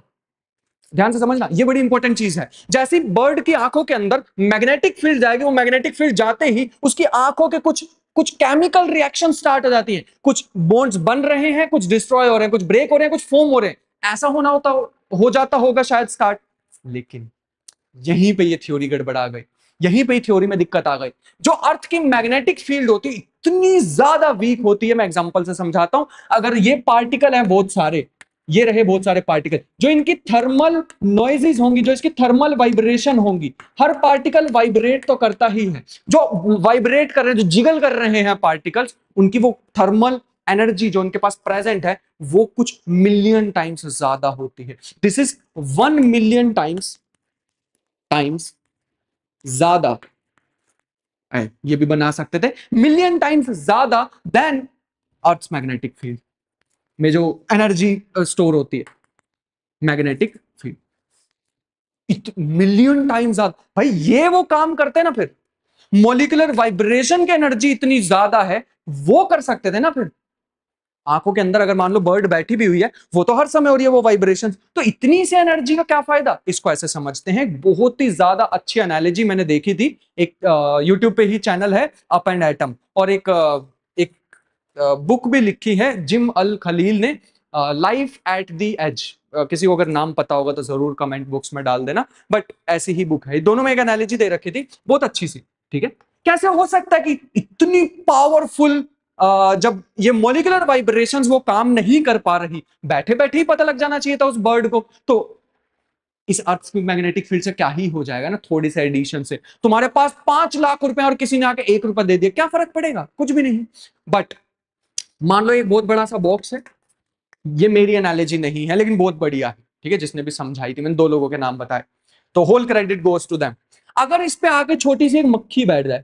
ध्यान से समझना ये बड़ी इंपॉर्टेंट चीज है, जैसी बर्ड की आंखों के अंदर मैग्नेटिक फील्ड जाएगी, वो मैग्नेटिक फील्ड जाते ही उसकी आंखों के कुछ कुछ केमिकल रिएक्शन स्टार्ट हो जाती है, कुछ बॉन्ड्स बन रहे हैं, कुछ डिस्ट्रॉय हो रहे हैं, कुछ ब्रेक हो रहे हैं, कुछ फॉर्म हो रहे हैं, ऐसा होना होता हो जाता होगा शायद स्टार्ट। लेकिन यहीं पे ये थ्योरी गड़बड़ा गई, यहीं पे थ्योरी में दिक्कत आ गई। जो अर्थ की मैग्नेटिक फील्ड होती है इतनी ज्यादा वीक होती है, मैं एग्जांपल से समझाता हूं। अगर ये पार्टिकल हैं बहुत सारे, ये रहे बहुत सारे पार्टिकल, जो इनकी थर्मल नॉइजेस होंगी, जो इसकी थर्मल वाइब्रेशन होंगी, हर पार्टिकल वाइब्रेट तो करता ही है, जो वाइब्रेट कर रहे हैं, जो जिगल कर रहे हैं पार्टिकल्स, उनकी वो थर्मल एनर्जी जो उनके पास प्रेजेंट है वो कुछ मिलियन टाइम्स ज्यादा होती है। दिस इज 1 मिलियन टाइम्स ज्यादा, ये भी बना सकते थे, मिलियन टाइम्स ज्यादा देन अर्थ्स मैग्नेटिक फील्ड में जो एनर्जी स्टोर होती है, मैग्नेटिक फील्ड मिलियन टाइम्स ज्यादा। भाई ये वो काम करते हैं ना, फिर मॉलिक्यूलर वाइब्रेशन की एनर्जी इतनी ज्यादा है, वो कर सकते थे ना। फिर आंखों के अंदर अगर मान लो बर्ड बैठी भी हुई है, वो तो हर समय हो रही है वो वाइब्रेशन, तो इतनी सी एनर्जी का क्या फायदा। इसको ऐसे समझते हैं, बहुत ही ज्यादा अच्छी एनालॉजी मैंने देखी थी, एक यूट्यूब पे ही चैनल है अप एंड एटम, और एक बुक भी लिखी है जिम अल खलील ने, लाइफ एट द एज। किसी को अगर नाम पता होगा तो जरूर कमेंट बॉक्स में डाल देना, बट ऐसी ही बुक है, दोनों में एक एनालॉजी दे रखी थी बहुत अच्छी सी। ठीक है, कैसे हो सकता है कि इतनी पावरफुल, जब ये मॉलिक्यूलर वाइब्रेशंस वो काम नहीं कर पा रही, बैठे बैठे ही पता लग जाना चाहिए था उस बर्ड को। तो इस अर्थ की मैग्नेटिक फील्ड से क्या ही हो जाएगा ना, थोड़ी सी एडिशन से तुम्हारे पास 5 लाख रुपए और किसी ने आके 1 रुपया दे दिया, क्या फर्क पड़ेगा, कुछ भी नहीं। बट मान लो एक बहुत बड़ा सा बॉक्स है, ये मेरी एनालॉजी नहीं है लेकिन बहुत बढ़िया है, ठीक है, जिसने भी समझाई थी, मैंने 2 लोगों के नाम बताए, तो whole credit goes to them. अगर इस पे आके छोटी सी एक मक्खी बैठ जाए,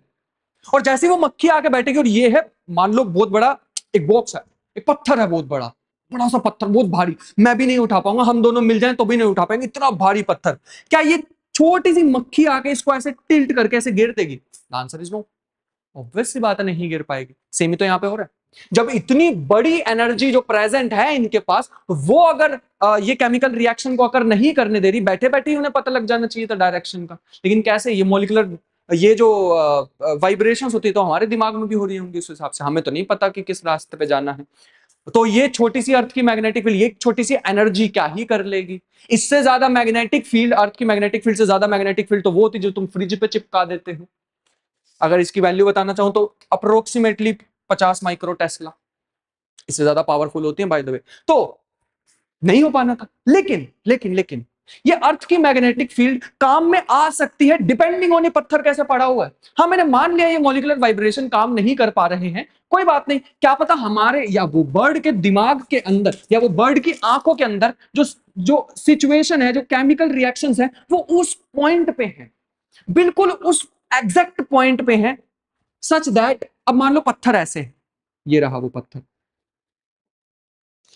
और जैसे वो मक्खी आके बैठेगी, और ये है मान लो बहुत बड़ा एक बॉक्स है, एक पत्थर है बहुत बड़ा, बड़ा सा पत्थर बहुत भारी, मैं भी नहीं उठा पाऊंगा, हम दोनों मिल जाएं तो भी नहीं उठा पाएंगे, इतना भारी पत्थर, क्या ये छोटी सी मक्खी आके इसको ऐसे टिल्ट करके ऐसे गिर देगी? आंसर इज नो, ऑब्वियस सी बात है, नहीं गिर पाएगी। सेम ही तो यहाँ पे हो रहा है, जब इतनी बड़ी एनर्जी जो प्रेजेंट है इनके पास, वो अगर ये केमिकल रिएक्शन को अगर नहीं करने दे रही, बैठे बैठे ही उन्हें पता लग जाना चाहिए था डायरेक्शन का, लेकिन कैसे, ये मॉलिक्यूलर, ये जो वाइब्रेशंस होती है तो हमारे दिमाग में भी हो रही होंगी उस हिसाब से, हमें तो नहीं पता कि किस रास्ते पे जाना है। तो ये छोटी सी अर्थ की मैग्नेटिक फील्ड, ये छोटी सी एनर्जी क्या ही कर लेगी। इससे ज्यादा मैग्नेटिक फील्ड, अर्थ की मैग्नेटिक फील्ड से ज्यादा मैग्नेटिक फील्ड तो वो होती जो तुम फ्रिज पे चिपका देते हो। अगर इसकी वैल्यू बताना चाहूं तो अप्रोक्सीमेटली 50 माइक्रो टेस्ला, इससे ज्यादा पावरफुल होती है बाय द वे। तो नहीं हो पाना था, लेकिन लेकिन लेकिन ये अर्थ की मैग्नेटिक फील्ड काम में आ सकती है, डिपेंडिंग ऑन ये पत्थर कैसे पड़ा हुआ है। हाँ, मैंने मान लिया ये मॉलिक्यूलर वाइब्रेशन काम नहीं कर पा रहे हैं, कोई बात नहीं, क्या पता हमारे या वो बर्ड के दिमाग के अंदर या वो बर्ड की आंखों के अंदर जो जो सिचुएशन है, जो केमिकल रिएक्शंस है, वो उस पॉइंट पे है, बिल्कुल उस एग्जैक्ट पॉइंट पे है, सच दैट, अब मान लो पत्थर ऐसे है, ये रहा वो पत्थर,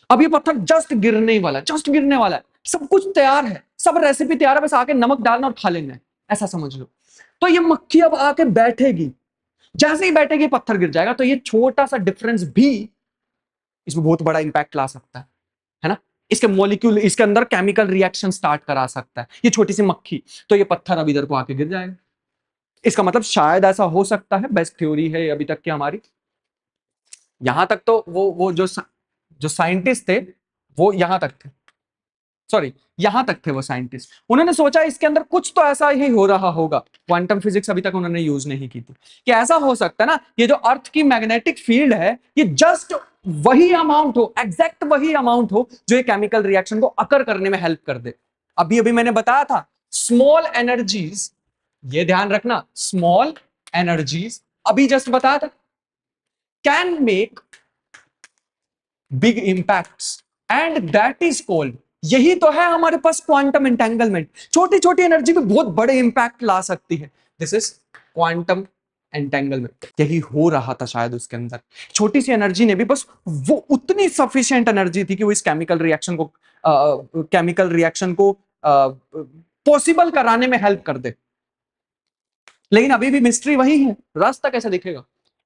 अब ये पत्थर जस्ट गिरने वाला है, जस्ट गिरने वाला है, सब कुछ तैयार है, सब रेसिपी तैयार है, बस आके नमक डालना और खा लेना है, ऐसा समझ लो। तो ये मक्खी अब आके बैठेगी, जैसे ही बैठेगी पत्थर गिर जाएगा, तो ये छोटा सा डिफरेंस भी इसमें बहुत बड़ा इंपैक्ट ला सकता है ना, इसके मॉलिक्यूल, इसके अंदर केमिकल रिएक्शन स्टार्ट करा सकता है ये छोटी सी मक्खी, तो ये पत्थर अब इधर को आके गिर जाएगा। इसका मतलब शायद ऐसा हो सकता है, बेस्ट थ्योरी है अभी तक की हमारी। यहां तक तो वो जो साइंटिस्ट थे वो यहां तक थे, सॉरी, यहां तक थे वो साइंटिस्ट, उन्होंने सोचा इसके अंदर कुछ तो ऐसा ही हो रहा होगा। क्वांटम फिजिक्स अभी तक उन्होंने यूज नहीं की थी, कि ऐसा हो सकता है ना, ये जो अर्थ की मैग्नेटिक फील्ड है ये जस्ट वही अमाउंट हो, एग्जैक्ट वही अमाउंट हो जो ये केमिकल रिएक्शन को अकर करने में हेल्प कर दे। अभी अभी मैंने बताया था स्मॉल एनर्जीज, ये ध्यान रखना, स्मॉल एनर्जीज अभी जस्ट बताया था, can make big impacts and that is called, यही तो है हमारे पास क्वांटम एंटेंगलमेंट। छोटी छोटी एनर्जी भी बहुत बड़े इंपैक्ट ला सकती है, दिस इज क्वांटम एंटेंगलमेंट। यही हो रहा था शायद उसके अंदर, छोटी सी एनर्जी ने भी बस वो उतनी सफिशिएंट एनर्जी थी कि वो इस केमिकल रिएक्शन को पॉसिबल कराने में हेल्प कर दे। लेकिन अभी भी मिस्ट्री वही है, रास्ता कैसे दिखेगा,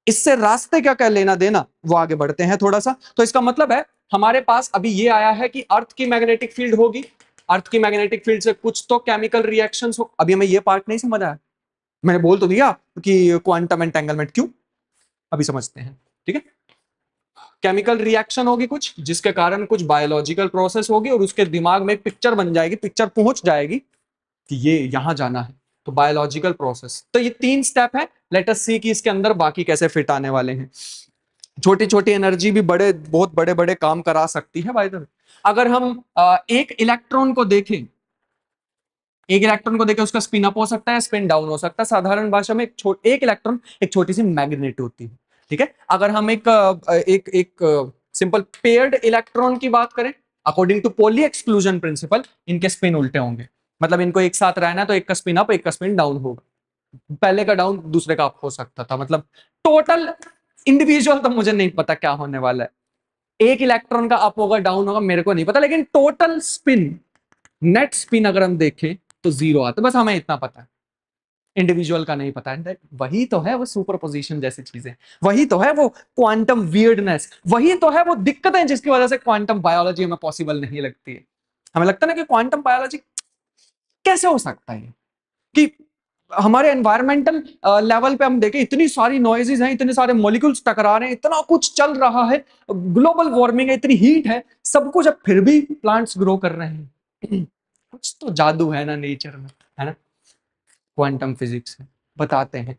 इससे रास्ते क्या क्या लेना देना, वो आगे बढ़ते हैं थोड़ा सा। तो इसका मतलब है हमारे पास अभी ये आया है कि अर्थ की मैग्नेटिक फील्ड होगी, अर्थ की मैग्नेटिक फील्ड से कुछ तो केमिकल रिएक्शंस हो। अभी हमें ये पार्ट नहीं समझ आया, मैंने बोल तो दिया कि क्वांटम एंटेंगलमेंट क्यों, अभी समझते हैं, ठीक है। केमिकल रिएक्शन होगी कुछ, जिसके कारण कुछ बायोलॉजिकल प्रोसेस होगी और उसके दिमाग में एक पिक्चर बन जाएगी, पिक्चर पहुंच जाएगी कि ये यहां जाना है, तो बायोलॉजिकल प्रोसेस। तो ये 3 स्टेप है, लेट अस सी कि इसके अंदर बाकी कैसे फिट आने वाले हैं। छोटी छोटी एनर्जी भी बहुत बड़े बड़े काम करा सकती है। बाय द वे, अगर हम एक इलेक्ट्रॉन को देखें, एक इलेक्ट्रॉन को देखें, उसका स्पिन अप हो सकता है, स्पिन डाउन हो सकता है। साधारण भाषा में एक इलेक्ट्रॉन एक छोटी सी मैग्नेट होती है, ठीक है। अगर हम एक सिंपल पेयर्ड इलेक्ट्रॉन की बात करें, according to Pauli exclusion principle, इनके स्पिन उल्टे होंगे, मतलब इनको एक साथ रहना, तो एक का स्पिन अप एक का स्पिन डाउन होगा, पहले का डाउन दूसरे का अप हो सकता था। मतलब टोटल इंडिविजुअल तो मुझे नहीं पता क्या होने वाला है, एक इलेक्ट्रॉन का अप होगा डाउन होगा मेरे को नहीं पता, लेकिन टोटल स्पिन, नेट स्पिन अगर हम देखें तो 0 आता है, बस हमें इतना पता है, इंडिविजुअल का नहीं पता है। वही तो है वो सुपरपोजिशन जैसी चीजें, वही तो है वो क्वांटम वियर्डनेस, वही तो है वो दिक्कतें जिसकी वजह से क्वांटम बायोलॉजी हमें पॉसिबल नहीं लगती है। हमें लगता है ना कि क्वांटम बायोलॉजी कैसे हो सकता है, कि हमारे एनवायरमेंटल लेवल पे हम देखें, इतनी सारी नॉइजेस हैं, इतने सारे मॉलिक्यूल्स टकरा रहे हैं, इतना कुछ चल रहा है, ग्लोबल वार्मिंग है, इतनी हीट है, सब कुछ, अब फिर भी प्लांट्स ग्रो कर रहे हैं। कुछ तो जादू है ना नेचर में, है ना, क्वांटम फिजिक्स है, बताते हैं,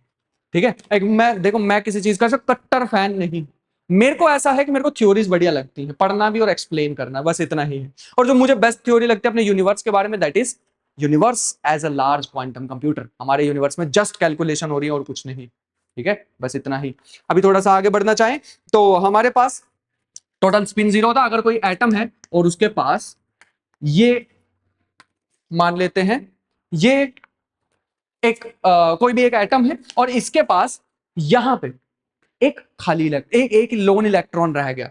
ठीक है। एक मैं देखो, मैं किसी चीज का कट्टर फैन नहीं, मेरे को ऐसा है कि मेरे को थ्योरीज बढ़िया लगती हैं, पढ़ना भी और एक्सप्लेन करना, बस इतना ही है। और जो मुझे बेस्ट थ्योरी लगती है अपने यूनिवर्स के बारे में, that is universe as a large quantum computer. हमारे यूनिवर्स में जस्ट कैलकुलेशन हो रही है और कुछ नहीं, ठीक है, बस इतना ही। अभी थोड़ा सा आगे बढ़ना चाहें तो हमारे पास टोटल स्पिन 0 था। अगर कोई एटम है और उसके पास ये, मान लेते हैं ये कोई भी एक एटम है और इसके पास यहां पे एक खाली एक लोन इलेक्ट्रॉन रह गया,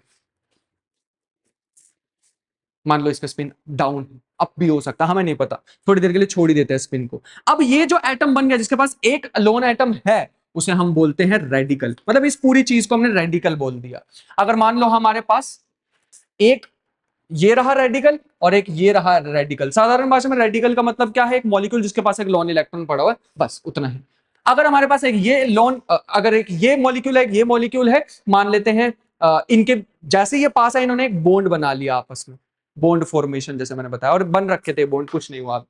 मान लो इसका स्पिन डाउन, अप भी हो सकता है, हमें नहीं पता, थोड़ी देर के लिए छोड़ ही देते हैं स्पिन को। अब ये जो एटम बन गया जिसके पास एक लोन एटम है, उसे हम बोलते हैं रेडिकल, मतलब इस पूरी चीज को हमने रेडिकल बोल दिया। अगर मान लो हमारे पास एक ये रहा रेडिकल और एक ये रहा रेडिकल, साधारण भाषा में रेडिकल का मतलब क्या है, एक मॉलिक्यूल जिसके पास एक लोन इलेक्ट्रॉन पड़ा हुआ है, बस उतना ही। अगर हमारे पास एक ये लोन, अगर एक ये मॉलिक्यूल है, ये मॉलिक्यूल है, मान लेते हैं इनके जैसे ये पास है, इन्होंने एक बॉन्ड बना लिया आपस में, बॉन्ड फॉर्मेशन जैसे मैंने बताया, और बन रखे थे बॉन्ड, कुछ नहीं हुआ,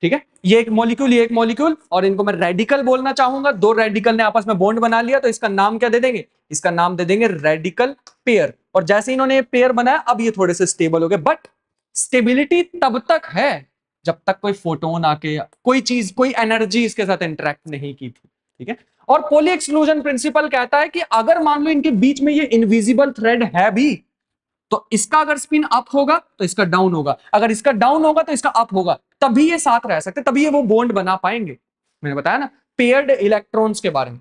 ठीक है। ये एक मॉलिक्यूल, ये एक मॉलिक्यूल, और इनको मैं रेडिकल बोलना चाहूंगा, दो रेडिकल ने आपस में बॉन्ड बना लिया, तो इसका नाम क्या दे देंगे, इसका नाम दे देंगे रेडिकल पेयर। और जैसे इन्होंने ये पेयर बनाया, अब ये थोड़े से स्टेबल हो गए, बट स्टेबिलिटी तब तक है जब तक कोई फोटोन आके, कोई चीज, कोई एनर्जी इसके साथ इंटरेक्ट नहीं की थी, ठीक है। और पॉली एक्सक्लूजन प्रिंसिपल कहता है कि अगर मान लो इनके बीच में ये इनविजिबल थ्रेड है भी, तो इसका अगर स्पिन अप होगा तो इसका डाउन होगा, अगर इसका डाउन होगा तो इसका अप होगा, तभी ये साथ रह सकते, तभी ये वो बॉन्ड बना पाएंगे। मैंने बताया ना पेयर्ड इलेक्ट्रॉन्स के बारे में,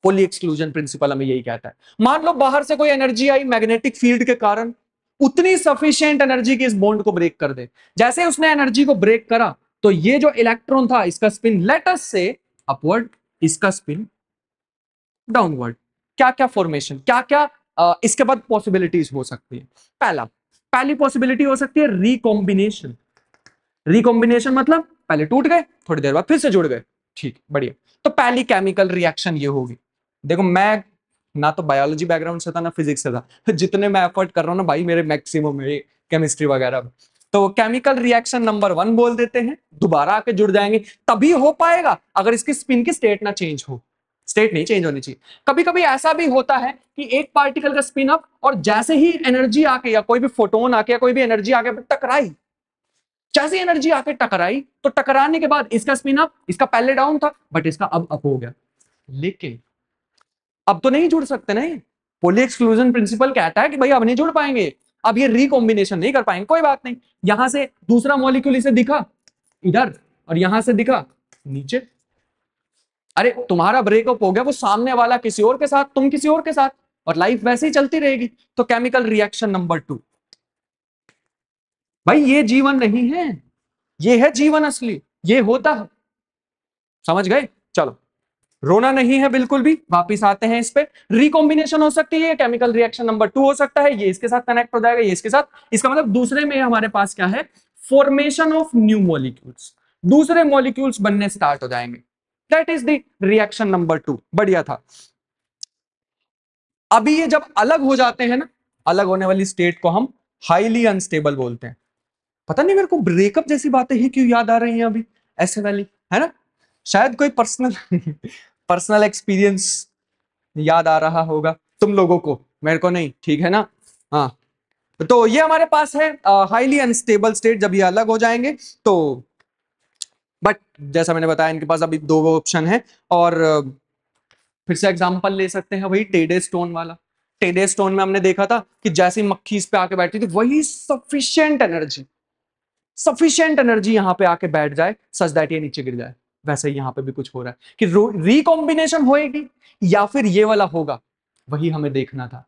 पॉली एक्सक्लूजन प्रिंसिपल हमें यही कहता है। मान लो बाहर से कोई एनर्जी आई मैग्नेटिक फील्ड के कारण, उतनी सफिशिएंट एनर्जी की इस बॉन्ड को ब्रेक कर दे, जैसे उसने एनर्जी को ब्रेक करा, तो ये जो इलेक्ट्रॉन था इसका स्पिन लेट अस से अपवर्ड, इसका स्पिन डाउनवर्ड। क्या क्या फॉर्मेशन, क्या क्या इसके बाद पॉसिबिलिटीज हो सकती है। पहली पॉसिबिलिटी हो सकती है रिकॉम्बिनेशन। रिकॉम्बिनेशन मतलब पहले टूट गए, थोड़ी देर बाद फिर से जुड़ गए, ठीक, बढ़िया। तो पहली केमिकल रिएक्शन ये होगी। देखो मैं ना तो बायोलॉजी बैकग्राउंड से था ना फिजिक्स से था, जितने मैं एफर्ट कर रहा हूँ ना भाई, मेरे मैक्सिमम है केमिस्ट्री वगैरह में, तो केमिकल रिएक्शन नंबर 1 बोल देते हैं, दोबारा आके जुड़ जाएंगे, तभी हो पाएगा अगर इसकी स्पिन की स्टेट ना चेंज हो। स्टेट नहीं चेंज होनी चाहिए। कभी कभी ऐसा भी होता है कि एक पार्टिकल का स्पिन अप, और जैसे ही एनर्जी आके या कोई भी फोटोन आके या कोई भी एनर्जी आके टकराई, जैसी एनर्जी आके टकराई तो टकराने के बाद इसका स्पिन अप, इसका पहले डाउन था बट इसका अब अप हो गया। लेकिन अब तो नहीं जुड़ सकते ना, ये पोली एक्सक्लूजन प्रिंसिपल कहता है कि भाई अब नहीं जुड़ पाएंगे, अब ये रिकॉम्बिनेशन नहीं कर पाएंगे। कोई बात नहीं, यहां से दूसरा मॉलिक्यूल इसे दिखा इधर और यहां से दिखा नीचे, अरे तुम्हारा ब्रेकअप हो गया, वो सामने वाला किसी और के साथ, तुम किसी और के साथ, और लाइफ वैसे ही चलती रहेगी। तो केमिकल रिएक्शन नंबर 2, भाई ये जीवन नहीं है, ये है जीवन असली, ये होता है। समझ गए? चलो, रोना नहीं है बिल्कुल भी, वापिस आते हैं इस पे। रिकॉम्बिनेशन हो सकती है, केमिकल रिएक्शन नंबर 2 हो सकता है, ये इसके साथ कनेक्ट हो जाएगा, ये इसके साथ। इसका मतलब दूसरे में हमारे पास क्या है, फॉर्मेशन ऑफ न्यू मॉलिक्यूल्स, दूसरे मॉलिक्यूल्स बनने स्टार्ट हो जाएंगे। That is the reaction number 2। बढ़िया था। अभी ये जब अलग हो जाते हैं ना, अलग होने वाली स्टेट को हम हाईली अनस्टेबल बोलते हैं। पता नहीं मेरे को ब्रेकअप जैसी बातें ही क्यों याद आ रही हैं अभी, ऐसे वाली, है ना? शायद कोई पर्सनल एक्सपीरियंस याद आ रहा होगा तुम लोगों को, मेरे को नहीं, ठीक है ना? हाँ, तो ये हमारे पास है हाईली अनस्टेबल स्टेट, जब ये अलग हो जाएंगे तो। बट जैसा मैंने बताया इनके पास अभी 2 ऑप्शन है, और फिर से एग्जांपल ले सकते हैं वही टेडे स्टोन वाला। टेडे स्टोन में हमने देखा था कि जैसी मक्खी इस पे आके बैठती थी, वही सफिशिएंट एनर्जी यहां पे आके बैठ जाए सच दैट ये नीचे गिर जाए। वैसे ही यहां पे भी कुछ हो रहा है कि रिकॉम्बिनेशन होएगी या फिर ये वाला होगा, वही हमें देखना था।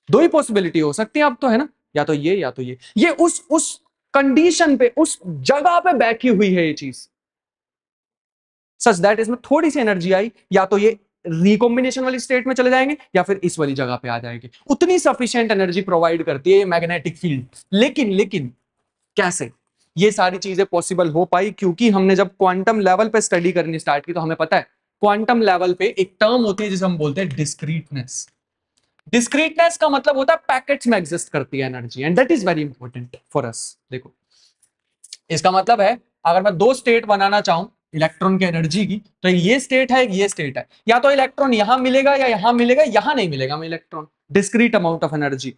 2 ही पॉसिबिलिटी हो सकती है अब तो, है ना? या तो ये या तो ये उस कंडीशन पे, उस जगह पे बैठी हुई है ये चीज, सच दैट इसमें थोड़ी सी एनर्जी आई, या तो ये रिकॉम्बिनेशन वाली स्टेट में चले जाएंगे या फिर इस वाली जगह पे आ जाएंगे। उतनी सफिशिएंट एनर्जी प्रोवाइड करती है मैग्नेटिक फील्ड। लेकिन कैसे ये सारी चीजें पॉसिबल हो पाई? क्योंकि हमने जब क्वांटम लेवल पे स्टडी करनी स्टार्ट की तो हमें पता है क्वांटम लेवल पे एक टर्म होती है जिसे हम बोलते हैं डिस्क्रीटनेस। डिस्क्रीटनेस का मतलब होता है पैकेट्स में एग्जिस्ट करती है energy, and that is very important for us. देखो, इसका मतलब है अगर मैं 2 स्टेट बनाना चाहूं इलेक्ट्रॉन की एनर्जी की, तो ये स्टेट है, ये स्टेट है, या तो इलेक्ट्रॉन यहां मिलेगा या यहां मिलेगा, यहां नहीं मिलेगा हमें electron. Discrete amount of energy.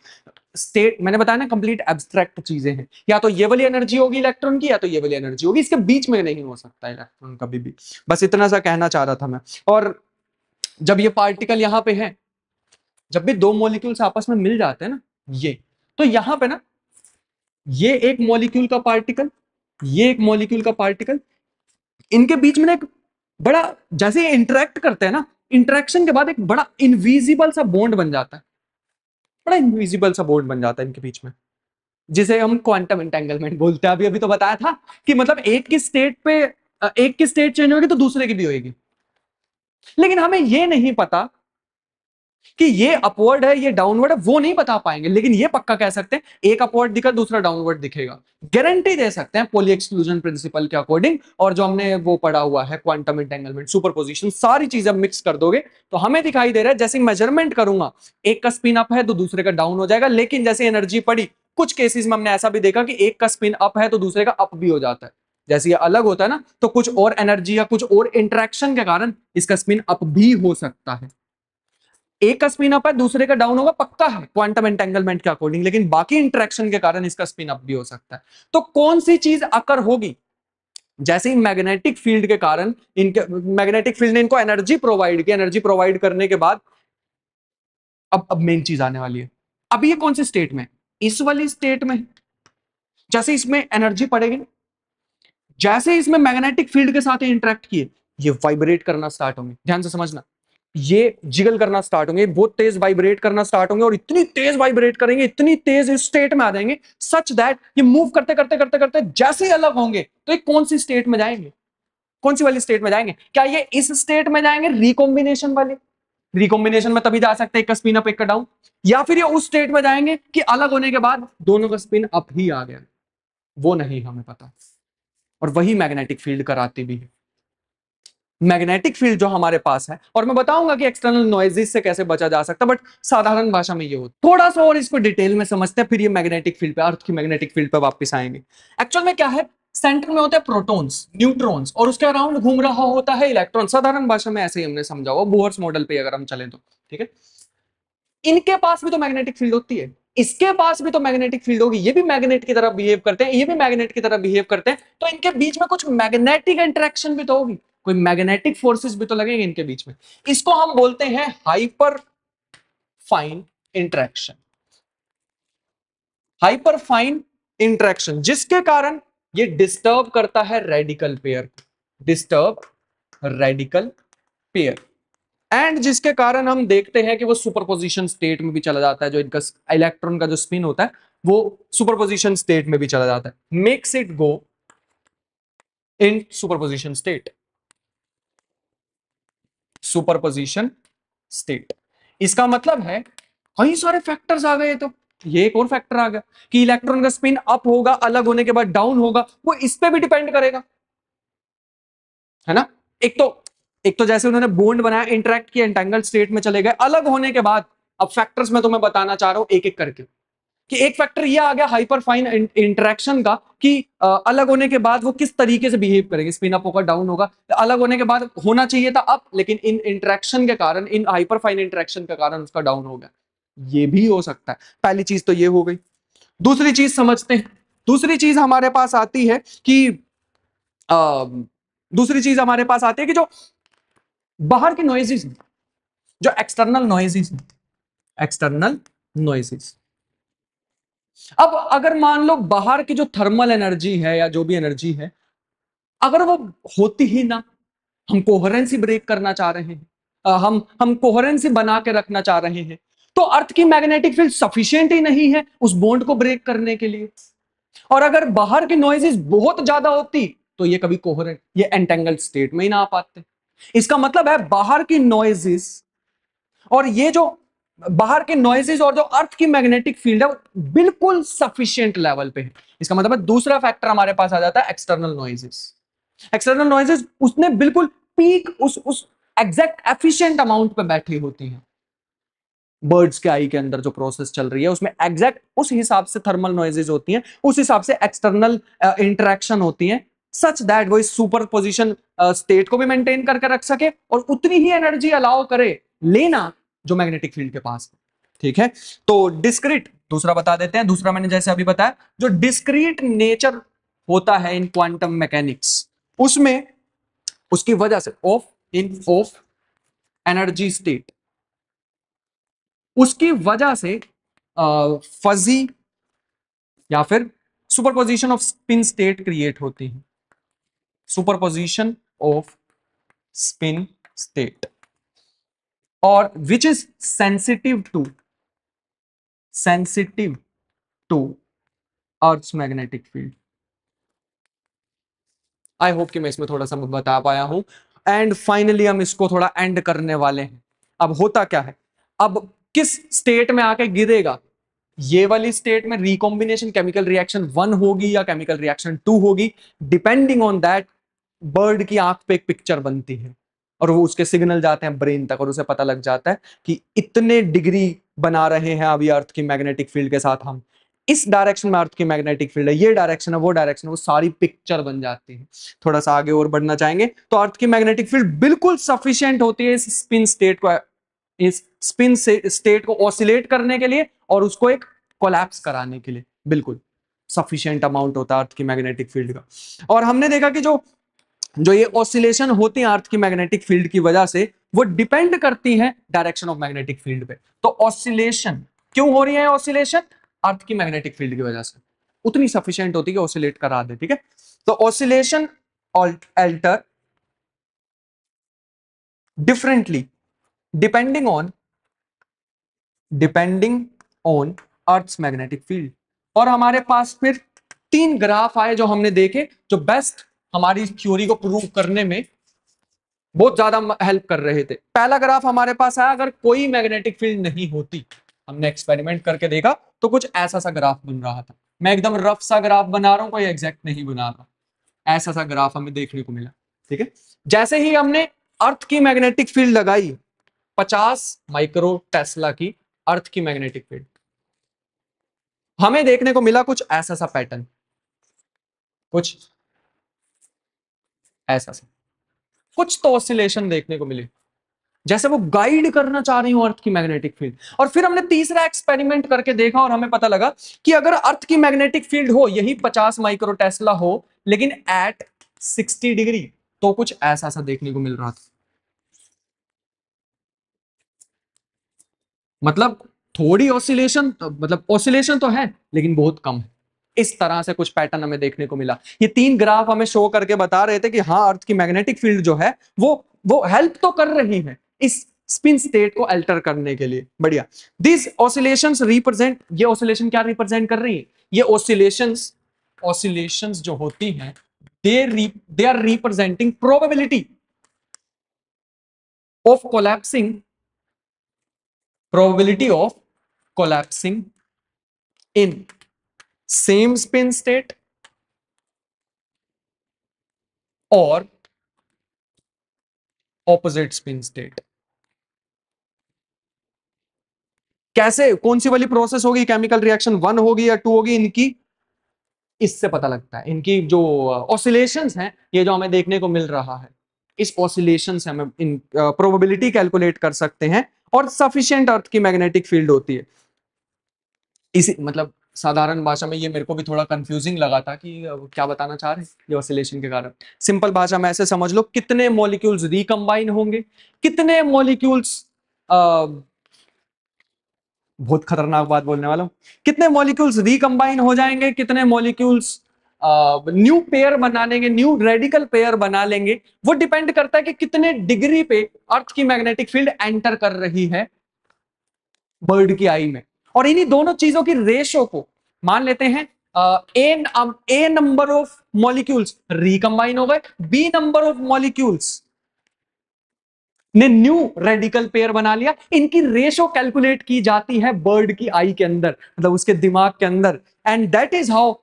State मैंने बताया ना, कंप्लीट एब्स्ट्रैक्ट चीजें हैं, या तो ये वाली एनर्जी होगी इलेक्ट्रॉन की, या तो ये वाली एनर्जी होगी, इसके बीच में नहीं हो सकता इलेक्ट्रॉन कभी भी। बस इतना सा कहना चाह रहा था मैं। और जब ये पार्टिकल यहां पे है, जब भी 2 मॉलिक्यूल्स आपस में मिल जाते हैं ना, ये तो यहां पे ना, ये एक मॉलिक्यूल का पार्टिकल, ये एक मॉलिक्यूल का पार्टिकल, इनके बीच में ना एक बड़ा, जैसे ये इंटरेक्ट करते हैं ना, इंटरेक्शन के बाद एक बड़ा इनविजिबल सा बॉन्ड बन जाता है, बड़ा इनविजिबल सा बॉन्ड बन जाता है इनके बीच में, जिसे हम क्वांटम एंटेंगलमेंट बोलते हैं। अभी तो बताया था कि मतलब एक की स्टेट पे, एक की स्टेट चेंज होगी तो दूसरे की भी होगी। लेकिन हमें ये नहीं पता कि ये अपवर्ड है ये डाउनवर्ड है, वो नहीं बता पाएंगे, लेकिन ये पक्का कह सकते हैं एक अपवर्ड दिखा दूसरा डाउनवर्ड दिखेगा। गारंटी दे सकते हैं पॉली एक्सक्लूजन प्रिंसिपल के अकॉर्डिंग, और जो हमने वो पढ़ा हुआ है क्वांटम एंटेंगलमेंट, सुपरपोजिशन, सारी चीजें मिक्स कर दोगे तो हमें दिखाई दे रहा है जैसे मेजरमेंट करूंगा एक का स्पिन अप है तो दूसरे का डाउन हो जाएगा। लेकिन जैसे एनर्जी पड़ी, कुछ केसेस में हमने ऐसा भी देखा कि एक का स्पिन अप है तो दूसरे का अप भी हो जाता है। जैसे ये अलग होता है ना, तो कुछ और एनर्जी या कुछ और इंटरेक्शन के कारण इसका स्पिन अप भी हो सकता है। एक का स्पिन अप है दूसरे का डाउन होगा, पक्का है क्वांटम एंटेंगलमेंट के अकॉर्डिंग, लेकिन बाकी इंटरेक्शन के कारण इसका स्पिन अप भी हो सकता है। तो कौन सी चीज अकर होगी? जैसे ही मैग्नेटिक फील्ड के कारण, इनके मैग्नेटिक फील्ड ने इनको एनर्जी प्रोवाइड की, एनर्जी प्रोवाइड करने के बाद अब मेन चीज आने वाली है। अब ये कौन सी स्टेट में? इस वाली स्टेट में। जैसे इसमें एनर्जी पड़ेगी, जैसे इसमें मैग्नेटिक फील्ड के साथ इंटरेक्ट किए, ये वाइब्रेट करना स्टार्ट होंगे। ध्यान से समझना, ये जिगल करना स्टार्ट होंगे, बहुत तेज वाइब्रेट करना स्टार्ट होंगे, और इतनी तेज वाइब्रेट करेंगे, इतनी तेज स्टेट में आ जाएंगे सच दैट ये मूव करते करते करते करते जैसे ही अलग होंगे तो ये कौन सी स्टेट में जाएंगे? कौन सी वाली स्टेट में जाएंगे? क्या ये इस स्टेट में जाएंगे, रिकॉम्बिनेशन वाले? रिकॉम्बिनेशन में तभी जा सकते हैं एक का स्पिन अप एक का डाउन, या फिर ये उस स्टेट में जाएंगे कि अलग होने के बाद दोनों का स्पिन अप ही आ गया? वो नहीं हमें पता, और वही मैग्नेटिक फील्ड कराती भी है। मैग्नेटिक फील्ड जो हमारे पास है, और मैं बताऊंगा कि एक्सटर्नल नॉइजेस से कैसे बचा जा सकता है, बट साधारण भाषा में ये होता। थोड़ा सा और इसको डिटेल में समझते हैं, फिर ये मैग्नेटिक फील्ड पे, अर्थ की मैग्नेटिक फील्ड पे वापस आएंगे। एक्चुअल में क्या है, सेंटर में होते हैं प्रोटॉन्स, न्यूट्रॉन्स, और उसके अराउंड घूम रहा होता है इलेक्ट्रॉन। साधारण भाषा में ऐसे ही हमने समझा हुआ, बोहर्स मॉडल पे अगर हम चलें तो, ठीक है। इनके पास भी तो मैग्नेटिक फील्ड होती है, इसके पास भी तो मैग्नेटिक फील्ड होगी, ये भी मैग्नेट की तरह बिहेव करते हैं, ये भी मैग्नेट की तरह बिहेव करते हैं, तो इनके बीच में कुछ मैग्नेटिक इंटरेक्शन भी तो होगी, कोई मैग्नेटिक फोर्सेस भी तो लगेंगे इनके बीच में। इसको हम बोलते हैं hyper fine interaction. Hyper fine interaction जिसके कारण ये डिस्टर्ब करता है radical pair, disturb radical pair, and जिसके कारण हम देखते हैं कि वो सुपरपोजिशन स्टेट में भी चला जाता है, जो इनका इलेक्ट्रॉन का जो स्पिन होता है वो सुपरपोजिशन स्टेट में भी चला जाता है, makes it go in superposition state, superposition state. इसका मतलब है कई सारे फैक्टर्स आ गए, तो ये एक और फैक्टर आ गया कि इलेक्ट्रॉन का स्पिन अप होगा, अलग होने के बाद डाउन होगा, वो इस पे भी डिपेंड करेगा, है ना। एक तो जैसे उन्होंने बॉन्ड बनाया, इंटरेक्ट किया, एंटेंगल स्टेट में चले गए, अलग होने के बाद अब फैक्टर्स में तुम्हें बताना चाह रहा हूं एक एक करके, कि एक फैक्टर ये आ गया हाइपर फाइन इंटरेक्शन का, कि अलग होने के बाद वो किस तरीके से बिहेव करेंगे, स्पिन अप होगा, डाउन होगा, अलग होने के बाद होना चाहिए था अप, लेकिन इन इंटरेक्शन के कारण, इन हाइपर फाइन इंटरेक्शन के कारण उसका डाउन हो गया, ये भी हो सकता है। पहली चीज तो ये हो गई। दूसरी चीज समझते हैं, दूसरी चीज हमारे पास आती है कि दूसरी चीज हमारे पास आती है कि जो बाहर की नॉइजेस, जो एक्सटर्नल नॉइजेस, एक्सटर्नल नॉइजेस, अब अगर मान लो बाहर की जो थर्मल एनर्जी है या जो भी एनर्जी है, अगर वो होती ही ना, हम कोहेरेंसी ब्रेक करना चाह रहे हैं, हम कोहेरेंसी बना के रखना चाह रहे हैं, तो अर्थ की मैग्नेटिक फील्ड सफिशिएंट ही नहीं है उस बॉन्ड को ब्रेक करने के लिए। और अगर बाहर की नॉइजेस बहुत ज्यादा होती तो ये कभी कोहेरेंट, ये एंटेंगल्ड स्टेट में ही ना आ पाते। इसका मतलब है बाहर की नॉइजेस और ये जो बाहर के नॉइजेस और जो अर्थ की मैग्नेटिक फील्ड है वो बिल्कुल सफिशिएंट लेवल पे है। इसका मतलब है दूसरा फैक्टर हमारे पास आ जाता है एक्सटर्नल नॉइजेस। एक्सटर्नल नॉइजेस उसने बिल्कुल पीक, उस एग्जैक्ट एफिशिएंट अमाउंट पे बैठी होती हैं। बर्ड्स के आई के अंदर जो प्रोसेस चल रही है उसमें एग्जैक्ट उस हिसाब से थर्मल नॉइजेस होती हैं, उस हिसाब से एक्सटर्नल इंटरेक्शन होती हैं, सच दैट वो इस सुपर पोजिशन स्टेट को भी मेंटेन करके रख सके और उतनी ही एनर्जी अलाउ करे लेना जो मैग्नेटिक फील्ड के पास है। ठीक है, तो डिस्क्रीट दूसरा बता देते हैं। दूसरा मैंने जैसे अभी बताया, जो डिस्क्रीट नेचर होता है इन क्वांटम मैकेनिक्स, उसमें उसकी वजह से ऑफ एनर्जी स्टेट, उसकी वजह से फजी या फिर superposition of spin state create होती है, सुपरपोजिशन ऑफ स्पिन स्टेट, और which is sensitive to earth's magnetic field. I hope कि मैं इसमें थोड़ा सा बता पाया हूं। एंड फाइनली हम इसको थोड़ा एंड करने वाले हैं। अब होता क्या है, अब किस स्टेट में आके गिरेगा, ये वाली स्टेट में रिकॉम्बिनेशन केमिकल रिएक्शन 1 होगी या केमिकल रिएक्शन 2 होगी, डिपेंडिंग ऑन दैट बर्ड की आंख पे एक पिक्चर बनती है और वो उसके सिग्नल जाते हैं ब्रेन तक और उसे पता लग जाता है कि इतने डिग्री बना रहे हैं अभी अर्थ की मैग्नेटिक फील्ड के साथ हम, इस डायरेक्शन में अर्थ की मैग्नेटिक फील्ड है, ये डायरेक्शन है, वो डायरेक्शन है, वो सारी पिक्चर बन जाती है। थोड़ा सा आगे और बढ़ना चाहेंगे तो अर्थ की मैग्नेटिक फील्ड बिल्कुल सफिशिएंट होती है इस स्पिन स्टेट को, इस स्पिन स्टेट को ऑसिलेट करने के लिए और उसको एक कोलैप्स कराने के लिए, बिल्कुल सफिशिएंट अमाउंट होता है अर्थ की मैग्नेटिक फील्ड का। और हमने देखा कि जो जो ये ऑसिलेशन होती है अर्थ की मैग्नेटिक फील्ड की वजह से, वो डिपेंड करती है डायरेक्शन ऑफ मैग्नेटिक फील्ड पे। तो ऑसिलेशन क्यों हो रही है, ऑसिलेशन अर्थ की मैग्नेटिक फील्ड की वजह से उतनी सफिशिएंट होती है कि ऑसिलेट करा दे। ठीक है, तो oscillation alter differently depending on earth's magnetic field. और हमारे पास फिर 3 ग्राफ आए जो हमने देखे, जो बेस्ट हमारी थ्योरी को प्रूव करने में बहुत ज्यादा हेल्प कर रहे थे। पहला ग्राफ हमारे पास आया, अगर कोई मैग्नेटिक फील्ड नहीं होती, हमने एक्सपेरिमेंट करके देखा तो कुछ ऐसा सा ग्राफ बन रहा था। मैं एकदम रफ सा ग्राफ बना रहा हूं, कोई एग्जैक्ट नहीं बना रहा, ऐसा सा ग्राफ हमें देखने को मिला। ठीक है। जैसे ही हमने अर्थ की मैग्नेटिक फील्ड लगाई 50 माइक्रो टेस्ला की अर्थ की मैग्नेटिक फील्ड, हमें देखने को मिला कुछ ऐसा सा पैटर्न, कुछ ऐसा सा, कुछ तो ऑसिलेशन देखने को मिली, जैसे वो गाइड करना चाह रही हूं अर्थ की मैग्नेटिक फील्ड। और फिर हमने तीसरा एक्सपेरिमेंट करके देखा और हमें पता लगा कि अगर अर्थ की मैग्नेटिक फील्ड हो यही 50 माइक्रो टेस्ला हो लेकिन एट 60 डिग्री, तो कुछ ऐसा सा देखने को मिल रहा था। मतलब थोड़ी ऑसिलेशन, मतलब ऑसिलेशन तो है लेकिन बहुत कम है। इस तरह से कुछ पैटर्न हमें देखने को मिला। ये 3 ग्राफ हमें शो करके बता रहे थे कि हाँ अर्थ की मैग्नेटिक फील्ड जो है वो हेल्प तो कर रही है इस स्पिन स्टेट को अल्टर करने के लिए। बढ़िया। दिस ऑसिलेशंस रिप्रेजेंट, ये ऑसिलेशन क्या रिप्रेजेंट कर रही है? ये ऑसिलेशंस जो होती हैं they are representing probability of collapsing, probability of collapsing in same spin state or opposite spin state। कैसे, कौन सी वाली प्रोसेस होगी? केमिकल रिएक्शन 1 होगी या 2 होगी? इनकी इससे पता लगता है। इनकी जो ऑसिलेशंस हैं, ये जो हमें देखने को मिल रहा है, इस ऑसिलेशन से हमें इन प्रोबेबिलिटी कैलकुलेट कर सकते हैं और सफिशिएंट अर्थ की मैग्नेटिक फील्ड होती है। इसी मतलब साधारण भाषा में ये मेरे को भी थोड़ा कंफ्यूजिंग लगा था कि क्या बताना चाह रहे हैं ये ऑसिलेशन के कारण। सिंपल भाषा में ऐसे समझ लो, कितने मॉलिक्यूल्स रिकंबाइन होंगे, कितने मॉलिक्यूल्स, बहुत खतरनाक बात बोलने वाला हूं, कितने मॉलिक्यूल्स रिकंबाइन हो जाएंगे, कितने मॉलिक्यूल्स न्यू पेयर बना लेंगे, न्यू रेडिकल पेयर बना लेंगे, वो डिपेंड करता है कि कितने डिग्री पे अर्थ की मैग्नेटिक फील्ड एंटर कर रही है बर्ड की आई में। और इन्हीं दोनों चीजों की रेशो को मान लेते हैं, ए नंबर ऑफ मॉलिक्यूल्स रिकंबाइन हो गए, बी नंबर ऑफ मॉलिक्यूल्स ने न्यू रेडिकल पेयर बना लिया। इनकी रेशो कैलकुलेट की जाती है बर्ड की आई के अंदर, मतलब उसके दिमाग के अंदर। एंड दैट इज हाउ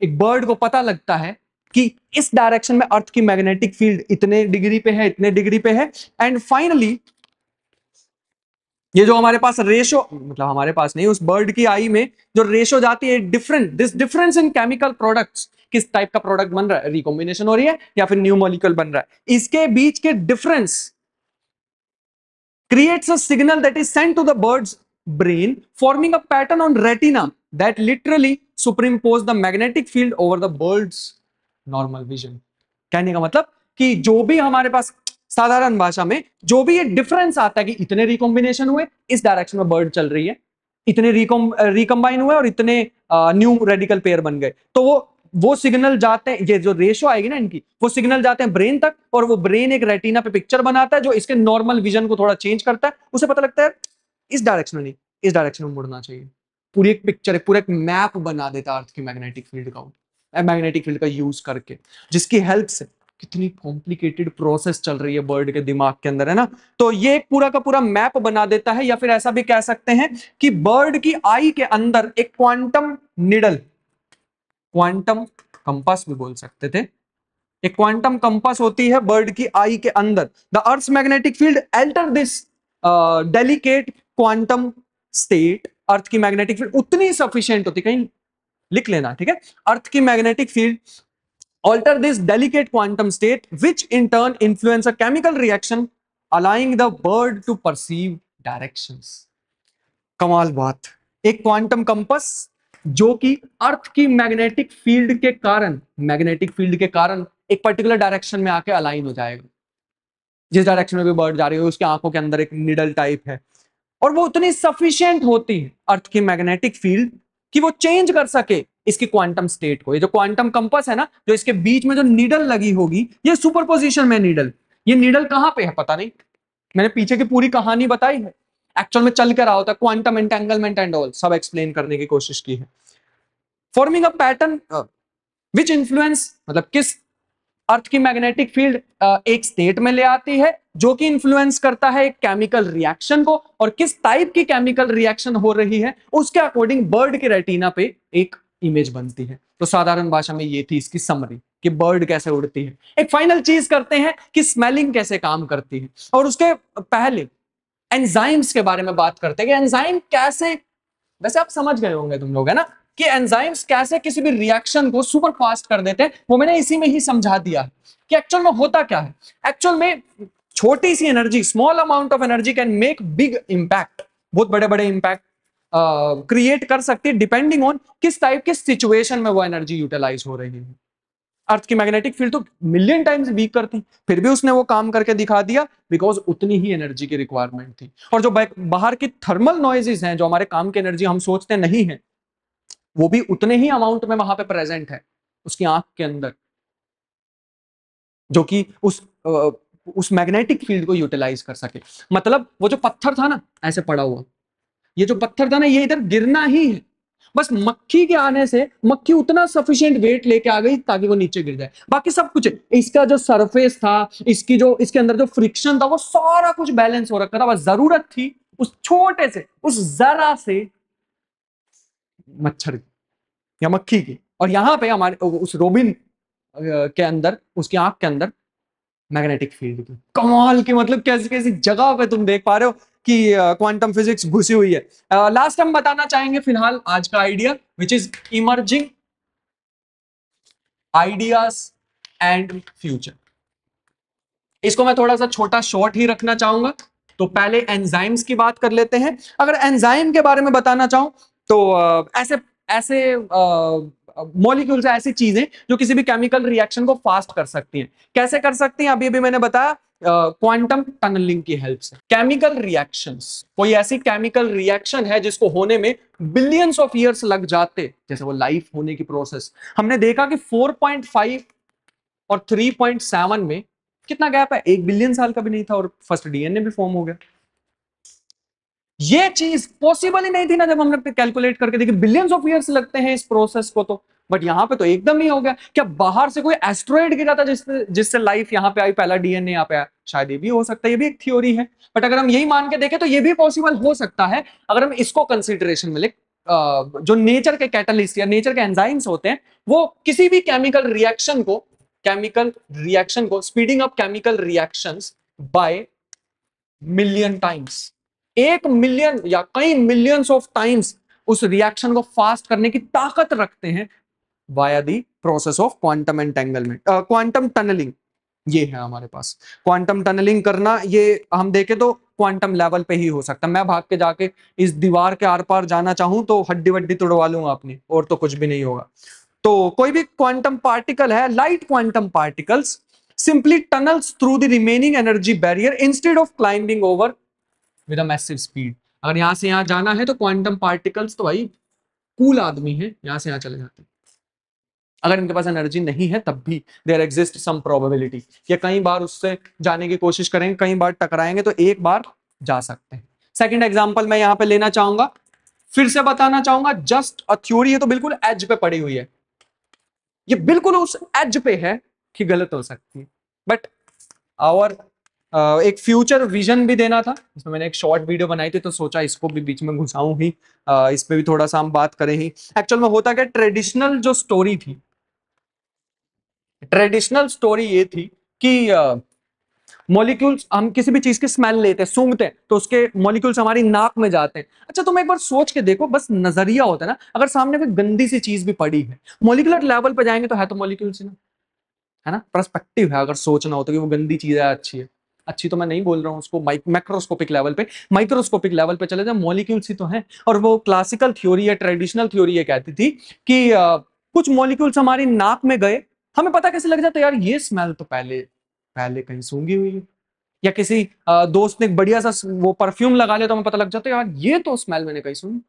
एक बर्ड को पता लगता है कि इस डायरेक्शन में अर्थ की मैग्नेटिक फील्ड इतने डिग्री पे है, इतने डिग्री पे है। एंड फाइनली ये जो हमारे पास रेशो, मतलब हमारे पास नहीं, उस बर्ड की आई में जो रेशो जाती है, this difference in chemical products, किस टाइप का प्रोडक्ट बन रहा है, रिकॉम्बिनेशन हो रही है या फिर न्यू मॉलिक्यूल बन रहा है, इसके बीच के difference creates a signal that is sent to the bird's brain, forming a pattern on retina that literally superimpose the magnetic field over the bird's normal vision। कहने का मतलब कि जो भी हमारे पास साधारण भाषा में जो भी ये डिफरेंस आता है कि इतने रिकॉम्बिनेशन हुए, इस डायरेक्शन में बर्ड चल रही है, इतने रिकंबाइन हुए और इतने न्यू रेडिकल पेयर बन गए, तो वो सिग्नल जाते हैं, ये जो रेशो आएगी ना इनकी, वो सिग्नल जाते हैं ब्रेन तक, और वो ब्रेन एक रेटिना पे पिक्चर बनाता है जो इसके नॉर्मल विजन को थोड़ा चेंज करता है। उसे पता लगता है इस डायरेक्शन में नहीं, इस डायरेक्शन में मुड़ना चाहिए। पूरी एक पिक्चर, पूरा एक मैप बना देता है अर्थ की मैग्नेटिक फील्ड का, मैग्नेटिक फील्ड का यूज करके, जिसकी हेल्प से कितनी कॉम्प्लिकेटेड प्रोसेस चल रही है बर्ड के दिमाग के अंदर, है ना। तो ये एक पूरा का पूरा मैप बना देता है, या फिर ऐसा भी कह सकते हैं कि बर्ड की आई के अंदर एक क्वांटम निडल, क्वांटम कंपास भी बोल सकते थे, एक क्वांटम कंपास होती है बर्ड की आई के अंदर। The earth's magnetic field alter this delicate quantum state. Earth की मैग्नेटिक फील्ड उतनी सफिशिएंट होती, कहीं लिख लेना, ठीक है, अर्थ की magnetic field alter this delicate quantum state which in turn influence a chemical reaction allowing the bird to perceive directions। कमाल बात, एक क्वांटम कंपास जो कि अर्थ की मैग्नेटिक फील्ड के कारण, मैग्नेटिक फील्ड के कारण एक पर्टिकुलर डायरेक्शन में आके अलाइन हो जाएगा, जिस डायरेक्शन में भी बर्ड जा रही है उसके आंखों के अंदर एक निडल टाइप है, और वो उतनी सफिशिएंट होती है अर्थ की मैग्नेटिक फील्ड कि वो चेंज कर सके इसकी क्वांटम स्टेट को। ये जो क्वांटम कंपास है ना, जो इसके बीच में जो नीडल लगी होगी, ये सुपरपोजिशन में नीडल, ये नीडल कहां पे है पता नहीं, मैंने पीछे की पूरी कहानी बताई है, एक्चुअल में चल कर रहा होता है, क्वांटम एंटेंगलमेंट एंड ऑल सब एक्सप्लेन करने की कोशिश की है। Forming a pattern which influence, मतलब किस अर्थ की मैग्नेटिक फील्ड एक स्टेट में ले आती है जो कि इंफ्लुएंस करता है एक केमिकल रिएक्शन को, और किस टाइप की केमिकल रिएक्शन हो रही है उसके अकॉर्डिंग बर्ड के रेटिना पे एक इमेज बनती है। तो साधारण भाषा में ये थी इसकी समरी। कि बर्ड कैसे उड़ती है, एक फाइनल चीज करते हैं कि स्मेलिंग कैसे काम करती है, और उसके पहले एंजाइम्स के बारे में बात करते हैं कि एंजाइम कैसे, वैसे आप समझ गए होंगे तुम लोग, है ना, कि एंजाइम्स कैसे किसी भी रिएक्शन को सुपर फास्ट कर देते हैं। वो मैंने इसी में ही समझा दिया कि एक्चुअल में होता क्या है। एक्चुअल में छोटी सी energy, small amount of energy can make big impact, बहुत बड़े बड़े इंपैक्ट क्रिएट कर सकती है, डिपेंडिंग ऑन किस टाइप के सिचुएशन में वो एनर्जी यूटिलाइज हो रही है। अर्थ की मैग्नेटिक फील्ड तो मिलियन टाइम्स वीकर थी, फिर भी उसने वो काम करके दिखा दिया, बिकॉज उतनी ही एनर्जी की रिक्वायरमेंट थी। और जो बाहर की थर्मल नॉइजेस हैं, जो हमारे काम की एनर्जी हम सोचते नहीं है, वो भी उतने ही अमाउंट में वहां पे प्रेजेंट है उसकी आंख के अंदर, जो कि उस मैग्नेटिक फील्ड को यूटिलाइज कर सके। मतलब वो जो पत्थर था ना ऐसे पड़ा हुआ, ये जो पत्थर था ना, ये इधर गिरना ही है, बस मक्खी के आने से मक्खी उतना सफिशिएंट वेट लेके आ गई ताकि वो नीचे गिर जाए। बाकी सब कुछ इसका जो सरफेस था, इसके अंदर जो फ्रिक्शन था, वो सारा कुछ बैलेंस हो रखा था। बस जरूरत थी उस छोटे से, उस जरा से मच्छर की या मक्खी की। और यहां पे हमारे उस रोबिन के अंदर, उसकी आंख के अंदर मैग्नेटिक फील्ड की कमाल की, मतलब कैसी कैसी जगह पे तुम देख पा रहे हो कि क्वांटम फिजिक्स घुसी हुई है। लास्ट हम बताना चाहेंगे फिलहाल आज का idea, which is emerging ideas and future. इसको मैं थोड़ा सा छोटा शॉर्ट ही रखना चाहूंगा। तो पहले एंजाइम्स की बात कर लेते हैं। अगर एंजाइम के बारे में बताना चाहूं तो ऐसे ऐसे मॉलिक्यूल्स, ऐसी चीजें जो किसी भी केमिकल रिएक्शन को फास्ट कर सकती हैं। कैसे कर सकती हैं? अभी अभी मैंने बताया, क्वांटम टनलिंग की हेल्प से। केमिकल रिएक्शंस, कोई ऐसी केमिकल रिएक्शन है जिसको होने में बिलियंस ऑफ ईयर्स लग जाते, जैसे वो लाइफ होने की प्रोसेस, हमने देखा कि 4.5 और 3.7 में कितना गैप है, 1 बिलियन साल का भी नहीं था, और फर्स्ट डीएनए भी फॉर्म हो गया। ये चीज पॉसिबल ही नहीं थी ना जब हमने कैलकुलेट करके देखी, बिलियंस ऑफ ईयर्स लगते हैं इस प्रोसेस को तो। बट यहां पे तो एकदम ही हो गया। क्या बाहर से कोई एस्ट्रॉइड गिरा था जिससे लाइफ यहां पे आई, पहला डीएनए यहां पे आया? शायद ये भी हो सकता है, ये भी एक थ्योरी है। बट अगर हम यही मान के देखें तो ये भी पॉसिबल हो सकता है, अगर हम इसको कंसिडरेशन में ले। जो नेचर के कैटलिस्ट या नेचर के एंजाइम्स होते हैं, वो किसी भी केमिकल रिएक्शन को speeding up chemical reactions by million times, 1 million या कई मिलियंस ऑफ टाइम्स उस रिएक्शन को फास्ट करने की ताकत रखते हैं via the process of quantum entanglement, quantum tunneling. ये है हमारे पास क्वांटम टनलिंग करना। ये हम देखें तो क्वांटम लेवल पे ही हो सकता है। मैं भाग के जाके इस दीवार के आर पार जाना चाहूं तो हड्डी वड्डी तोड़वा लूंगा अपनी, और तो कुछ भी नहीं होगा। तो कोई भी क्वांटम पार्टिकल है, light quantum particles simply tunnels through the remaining energy barrier instead of climbing over with a massive speed। अगर यहां से यहां जाना है तो क्वांटम पार्टिकल्स तो भाई कूल आदमी है, यहां से यहां चले जाते हैं। अगर इनके पास एनर्जी नहीं है तब भी देयर एग्जिस्ट सम प्रोबेबिलिटी कि कई बार उससे जाने की कोशिश करेंगे, कई बार टकराएंगे तो एक बार जा सकते हैं। सेकंड एग्जांपल मैं यहां पे लेना चाहूंगा, फिर से बताना चाहूंगा, जस्ट अ थ्योरी है तो बिल्कुल एज पे पड़ी हुई है, ये बिल्कुल उस एज पे है कि गलत हो सकती है। बट और एक फ्यूचर विजन भी देना था, इसमें मैंने एक शॉर्ट वीडियो बनाई थी तो सोचा इसको भी बीच में घुसाऊं ही, इस पे भी थोड़ा सा हम बात करें ही। एक्चुअल में होता क्या, ट्रेडिशनल जो स्टोरी थी, ट्रेडिशनल स्टोरी ये थी कि मॉलिक्यूल्स, हम किसी भी चीज की स्मेल लेते हैं, सूंघते हैं, तो उसके मॉलिक्यूल्स हमारी नाक में जाते हैं। अच्छा तुम एक बार सोच के देखो, बस नजरिया होता है ना, अगर सामने कोई गंदी सी चीज भी पड़ी है, मॉलिक्यूलर लेवल पे जाएंगे तो है तो मॉलिक्यूल्स ही ना, है ना, पर्सपेक्टिव है। अगर सोचना हो तो कि वो गंदी चीज है, अच्छी है, अच्छी तो मैं नहीं बोल रहा हूँ उसको, मैक्रोस्कोपिक लेवल पे, माइक्रोस्कोपिक लेवल पे चले जाए, मॉलिक्यूल्स ही तो हैं। और वो क्लासिकल थ्योरी या ट्रेडिशनल थ्योरी ये कहती थी कि कुछ मॉलिक्यूल्स हमारी नाक में गए, हमें पता कैसे लग जाता है यार ये स्मेल तो पहले पहले कहीं सूंघी हुई है। या किसी दोस्त ने एक बढ़िया सा वो परफ्यूम लगा लिया तो हमें पता लग जाता है यार ये तो स्मेल मैंने कहीं सुनी,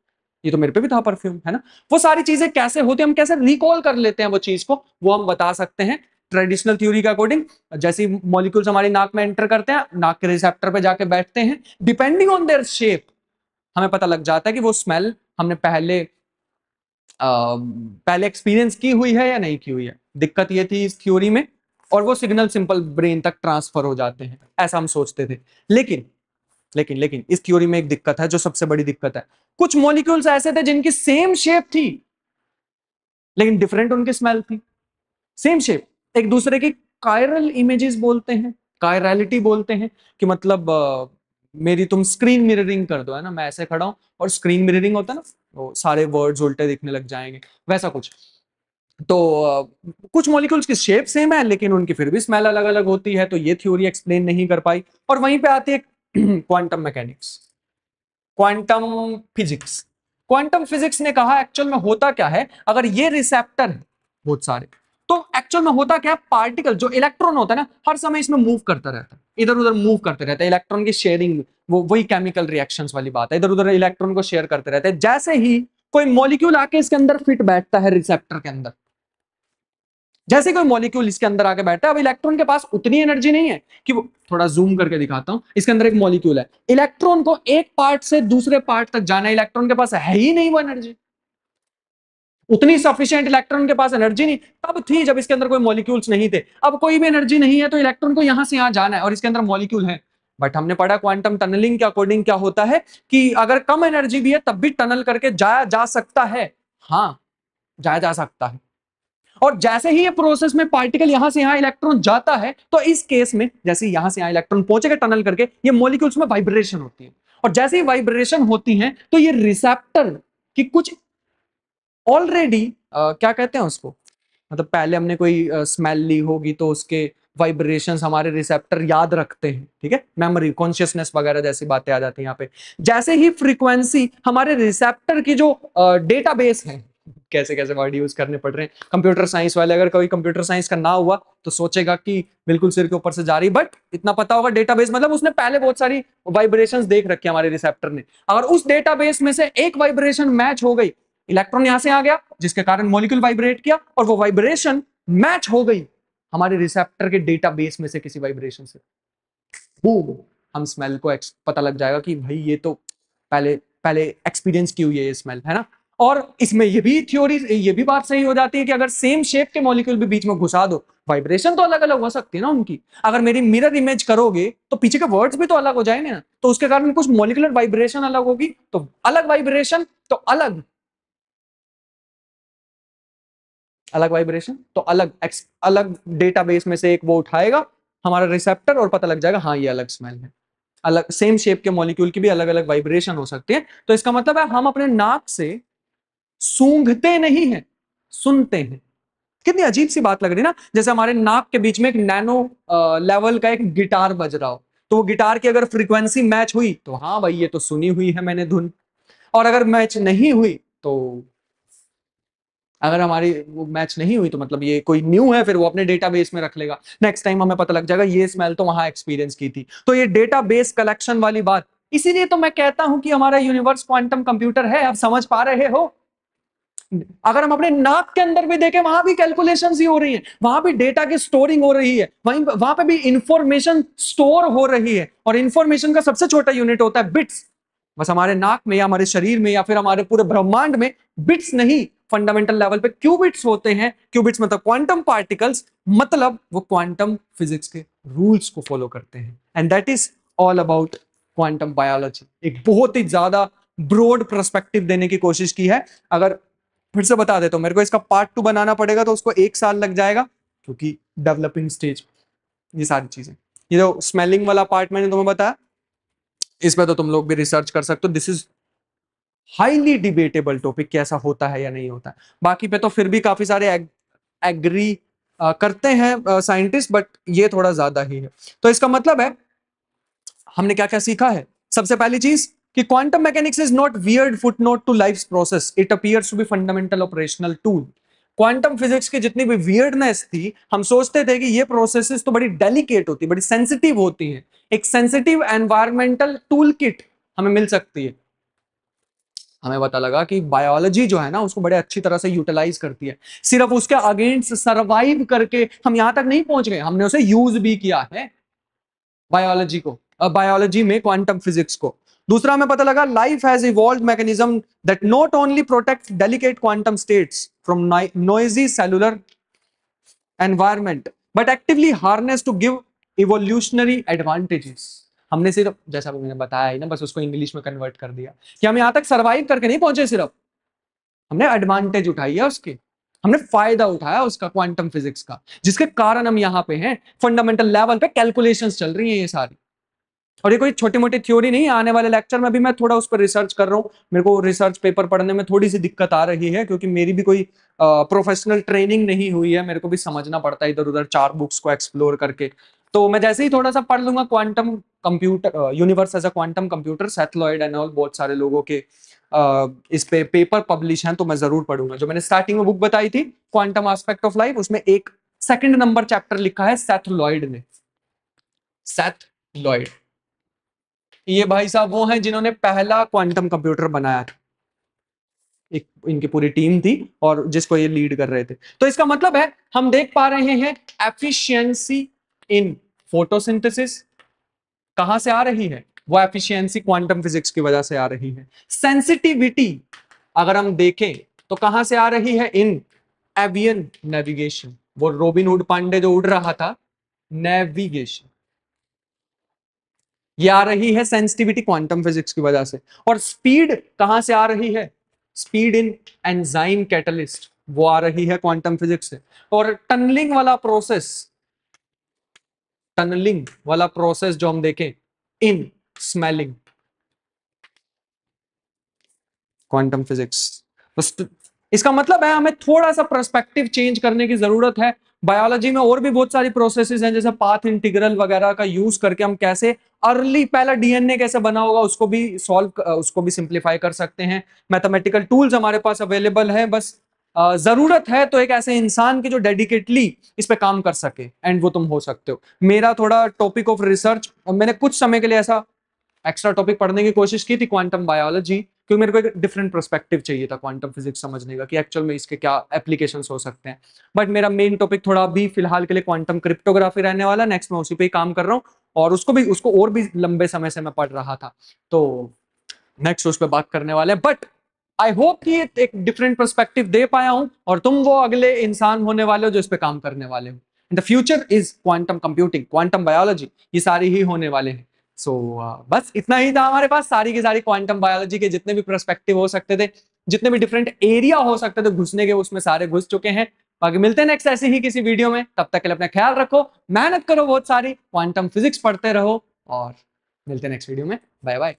ये तो मेरे पे भी था परफ्यूम, है ना। वो सारी चीजें कैसे होती है, हम कैसे रिकॉल कर लेते हैं वो चीज को, वो हम बता सकते हैं ट्रेडिशनल थ्योरी के अकॉर्डिंग। जैसे मॉलिक्यूल्स हमारी नाक में एंटर करते हैं, नाक के रिसेप्टर पे जाके बैठते हैं, डिपेंडिंग ऑन देयर शेप हमें पता लग जाता है कि वो स्मेल हमने पहले एक्सपीरियंस की हुई है या नहीं की हुई है। दिक्कत ये थी इस थ्योरी में, और वो सिग्नल सिंपल ब्रेन तक ट्रांसफर हो जाते हैं, ऐसा हम सोचते थे। लेकिन लेकिन लेकिन इस थ्योरी में एक दिक्कत है, जो सबसे बड़ी दिक्कत है, कुछ मॉलिक्यूल्स ऐसे थे जिनकी सेम शेप थी लेकिन डिफरेंट उनकी स्मेल थी। सेम शेप एक दूसरे की कायरल इमेजेस बोलते हैं, कायरलिटी बोलते हैं, कि मतलब मेरी तुम स्क्रीन मिररिंग कर दो, है ना, मैं ऐसे खड़ा हूं और स्क्रीन मिररिंग होता है ना, वो सारे वर्ड्स उल्टे दिखने लग जाएंगे, वैसा कुछ। तो कुछ मॉलिक्यूल्स की शेप सेम है लेकिन उनकी फिर भी स्मेल अलग अलग होती है, तो ये थ्योरी एक्सप्लेन नहीं कर पाई। और वहीं पे आती है quantum mechanics, quantum physics. Quantum physics ने कहा एक्चुअल में होता क्या है, अगर ये रिसेप्टर है बहुत सारे, तो एक्चुअल में होता क्या है, पार्टिकल जो इलेक्ट्रॉन होता है ना, हर समय इसमें मूव करता रहता है, इधर उधर मूव करते रहते हैं, इलेक्ट्रॉन की शेयरिंग, वो वही केमिकल रिएक्शंस वाली बात है, इधर उधर इलेक्ट्रॉन को शेयर करते रहते हैं। जैसे ही कोई मॉलिक्यूल आके इसके अंदर फिट बैठता है रिसेप्टर के अंदर, जैसे कोई मॉलिक्यूल इसके अंदर आके बैठा है, अब इलेक्ट्रॉन के पास उतनी एनर्जी नहीं है कि वो, थोड़ा जूम करके दिखाता हूं, इसके अंदर एक मॉलिक्यूल है, इलेक्ट्रॉन को एक पार्ट से दूसरे पार्ट तक जाना, इलेक्ट्रॉन के पास है ही नहीं वो एनर्जी, उतनी सफिशिएंट इलेक्ट्रॉन के पास एनर्जी नहीं, तब थी जब इसके अंदर कोई मॉलिक्यूल्स नहीं थे। अब कोई भी एनर्जी नहीं है तो इलेक्ट्रॉन को यहां से यहां जाना है और इसके अंदर मॉलिक्यूल है। बट हमने पढ़ा क्वांटम टनलिंग के अकॉर्डिंग क्या होता है कि अगर कम एनर्जी भी है तब भी टनल करके जाया जा सकता है, हाँ जाया जा सकता है। और जैसे ही ये प्रोसेस में पार्टिकल यहां से यहां इलेक्ट्रॉन जाता है, तो इस केस में जैसे यहां से यहां इलेक्ट्रॉन पहुंचेगा टनल करके, ये मॉलिक्यूल्स में वाइब्रेशन होती है, और जैसे ही वाइब्रेशन होती है तो ये रिसेप्टर की कुछ ऑलरेडी क्या कहते हैं उसको, मतलब पहले हमने कोई स्मेल ली होगी तो उसके वाइब्रेशंस हमारे रिसेप्टर याद रखते हैं, ठीक है, मेमोरी कॉन्शियसनेस वगैरह जैसी बातें आ जाती हैं यहाँ पे। जैसे ही फ्रीक्वेंसी हमारे रिसेप्टर की जो डेटाबेस है, कैसे कैसे वर्ड यूज करने पड़ रहे हैं कंप्यूटर साइंस वाले, अगर कोई कंप्यूटर साइंस का ना हुआ तो सोचेगा कि बिल्कुल सिर के ऊपर से जा रही, बट इतना पता होगा डेटाबेस मतलब उसने पहले बहुत सारी वाइब्रेशंस देख रखी है हमारे रिसेप्टर ने, अगर उस डेटाबेस में से एक वाइब्रेशन मैच हो गई, इलेक्ट्रॉन यहां से आ गया जिसके कारण मॉलिक्यूल वाइब्रेट किया, और वो वाइब्रेशन मैच हो गई हमारे रिसेप्टर के डेटाबेस में से किसी वाइब्रेशन से, बूम, हम स्मेल को पता लग जाएगा कि भाई ये तो पहले पहले एक्सपीरियंस की हुई है ये स्मेल, है ना। और इसमें ये भी थ्योरी, ये भी बात सही हो जाती है कि अगर सेम शेप के मॉलिक्यूल भी बीच में घुसा दो, वाइब्रेशन तो अलग अलग हो सकती है ना उनकी, अगर मेरी मिरर इमेज करोगे तो पीछे के वर्ड्स भी तो अलग हो जाएंगे ना, तो उसके कारण कुछ मॉलिक्यूलर वाइब्रेशन अलग होगी, तो अलग वाइब्रेशन तो अलग अलग वाइब्रेशन तो अलग अलग डेटाबेस में से एक वो उठाएगा हमारा रिसेप्टर और पता लग जाएगा हाँ ये अलग स्मेल है। अलग सेम शेप के मॉलिक्यूल की भी अलग अलग वाइब्रेशन हो सकती है, तो इसका मतलब है हम अपने नाक से सूंघते नहीं है, सुनते हैं। कितनी अजीब सी बात लग रही है ना, जैसे हमारे नाक के बीच में एक नैनो लेवल का एक गिटार बज रहा हो, तो वो गिटार की अगर फ्रीक्वेंसी मैच हुई तो हाँ भाई ये तो सुनी हुई है मैंने धुन, और अगर मैच नहीं हुई तो, अगर हमारी वो मैच नहीं हुई तो मतलब ये कोई न्यू है, फिर वो अपने डेटाबेस में रख लेगा, नेक्स्ट टाइम हमें पता लग जाएगा ये स्मेल तो वहां एक्सपीरियंस की थी। तो ये डेटाबेस कलेक्शन वाली बात, इसीलिए तो मैं कहता हूं कि हमारा यूनिवर्स क्वांटम कंप्यूटर है, आप समझ पा रहे हो। अगर हम अपने नाक के अंदर भी देखें वहां भी कैलकुलेशंस ही हो रही है, वहां भी डेटा की स्टोरिंग हो रही है, वहीं वहां पे भी इंफॉर्मेशन स्टोर हो रही है, और इंफॉर्मेशन का सबसे छोटा यूनिट होता है बिट्स। बस हमारे नाक में या हमारे शरीर में या फिर हमारे पूरे ब्रह्मांड में बिट्स नहीं, फंडामेंटल लेवल पे क्यूबिट्स होते हैं, क्यूबिट्स मतलब क्वांटम पार्टिकल्स, मतलब वो क्वांटम फिजिक्स के रूल्स को फॉलो करते हैं, and that is all about quantum biology. एक बहुत ही ज्यादा ब्रॉड पर्सपेक्टिव देने की कोशिश की है, अगर फिर से बता देता हूं, मेरे को इसका पार्ट 2 बनाना पड़ेगा तो उसको 1 साल लग जाएगा, क्योंकि डेवलपिंग स्टेज ये सारी चीजें, ये जो स्मेलिंग वाला पार्ट मैंने तुम्हें बताया इसमें तो तुम लोग भी रिसर्च कर सकते हो, this is highly debatable topic कि ऐसा होता है या नहीं होता है। बाकी पे तो फिर भी काफी सारे एग्री करते हैं साइंटिस्ट, बट ये थोड़ा ज्यादा ही है। तो इसका मतलब है हमने क्या क्या सीखा है, सबसे पहली चीज कि quantum mechanics is not weird footnote to life process, it appears to be fundamental operational tool. Quantum physics की जितनी भी वियर्डनेस थी, हम सोचते थे कि ये प्रोसेसेस तो बड़ी डेलिकेट होती, बड़ी सेंसिटिव होती हैं, एक सेंसिटिव एनवायरमेंटल टूल किट हमें मिल सकती है। हमें पता लगा कि बायोलॉजी जो है ना उसको बड़े अच्छी तरह से यूटिलाइज करती है, सिर्फ उसके अगेंस्ट सरवाइव करके हम यहां तक नहीं पहुंच गए, हमने उसे यूज भी किया है बायोलॉजी को, बायोलॉजी में क्वांटम फिजिक्स को। दूसरा हमें पता लगा life has evolved mechanism that not only protect delicate quantum states from noisy cellular environment but actively harness to give evolutionary advantages. हमने सिर्फ जैसा मैंने बताया ही ना, बस उसको इंग्लिश में कन्वर्ट कर दिया कि हम यहां तक सरवाइव करके नहीं पहुंचे, सिर्फ हमने एडवांटेज उठाई है उसके, हमने फायदा उठाया उसका क्वांटम फिजिक्स का, जिसके कारण हम यहाँ पे हैं। फंडामेंटल लेवल पे कैलकुलेशंस चल रही हैं ये सारी, और ये कोई छोटी मोटी थ्योरी नहीं है। आने वाले लेक्चर में भी मैं थोड़ा उस पर रिसर्च कर रहा हूँ। मेरे को रिसर्च पेपर पढ़ने में थोड़ी सी दिक्कत आ रही है, क्योंकि मेरी भी कोई प्रोफेशनल ट्रेनिंग नहीं हुई है। मेरे को भी समझना पड़ता है इधर उधर 4 बुक्स को एक्सप्लोर करके। तो मैं जैसे ही थोड़ा सा पढ़ लूंगा quantum computer, universe as a quantum computer, Seth Lloyd and all, बहुत सारे लोगों के इस पे पेपर पब्लिश हैं, तो मैं जरूर पढ़ूंगा। जो मैंने स्टार्टिंग में बुक बताई थी क्वांटम एस्पेक्ट ऑफ लाइफ, उसमें एक सेकंड नंबर चैप्टर लिखा है सेथ लॉयड ने। सेथ लॉयड, ये भाई साहब वो हैं जिन्होंने पहला क्वांटम कंप्यूटर बनाया था। एक इनकी पूरी टीम थी और जिसको ये लीड कर रहे थे। तो इसका मतलब है हम देख पा रहे हैं एफिशिएंसी इन फोटोसिंथेसिस कहां से आ रही है? वो एफिशिएंसी क्वांटम फिजिक्स की वजह से आ रही है। सेंसिटिविटी अगर हम देखें तो कहां से आ रही है? इन एवियन नेविगेशन, वो रॉबिन हुड पांडे जो उड़ रहा था, नेविगेशन, ये आ रही है सेंसिटिविटी क्वांटम फिजिक्स की वजह से। और स्पीड कहां से आ रही है? स्पीड इन एंजाइम कैटलिस्ट, वो आ रही है क्वांटम फिजिक्स से। और टनलिंग वाला प्रोसेस, टनलिंग वाला प्रोसेस जो हम देखें, इन स्मेलिंग, क्वांटम फिजिक्स। इसका मतलब है हमें थोड़ा सा पर्सपेक्टिव चेंज करने की जरूरत है। बायोलॉजी में और भी बहुत सारी प्रोसेसेस हैं, जैसे पाथ इंटीग्रल वगैरह का यूज करके हम कैसे अर्ली, पहला डीएनए कैसे बना होगा उसको भी सॉल्व, उसको भी सिंप्लीफाई कर सकते हैं। मैथमेटिकल टूल्स हमारे पास अवेलेबल है, बस जरूरत है तो एक ऐसे इंसान की जो डेडिकेटली इस पे काम कर सके, एंड वो तुम हो सकते हो। मेरा थोड़ा टॉपिक ऑफ रिसर्च, मैंने कुछ समय के लिए ऐसा एक्स्ट्रा टॉपिक पढ़ने की कोशिश की थी, क्वांटम बायोलॉजी, क्योंकि मेरे को एक डिफरेंट पर्सपेक्टिव चाहिए था क्वांटम फिजिक्स समझने का कि एक्चुअल में इसके क्या एप्लीकेशंस हो सकते हैं। बट मेरा मेन टॉपिक थोड़ा अभी फिलहाल के लिए क्वांटम क्रिप्टोग्राफी रहने वाला, नेक्स्ट मैं उसी पे ही काम कर रहा हूँ, और उसको और भी लंबे समय से मैं पढ़ रहा था, तो नेक्स्ट उस पर बात करने वाले हैं। बट आई होप कि एक डिफरेंट पर्सपेक्टिव दे पाया हूं, और तुम वो अगले इंसान होने वाले हो जो इस पे काम करने वाले हो। In the future is quantum computing, quantum biology, ये सारी ही होने वाले हैं। सो बस इतना ही था हमारे पास। सारी की सारी क्वांटम बायोलॉजी के जितने भी पर्सपेक्टिव हो सकते थे, जितने भी डिफरेंट एरिया हो सकते थे घुसने के, उसमें सारे घुस चुके हैं। बाकी मिलते हैं नेक्स्ट ऐसे ही किसी वीडियो में। तब तक के लिए अपना ख्याल रखो, मेहनत करो बहुत सारी, क्वांटम फिजिक्स पढ़ते रहो, और मिलते हैं नेक्स्ट वीडियो में। Bye bye.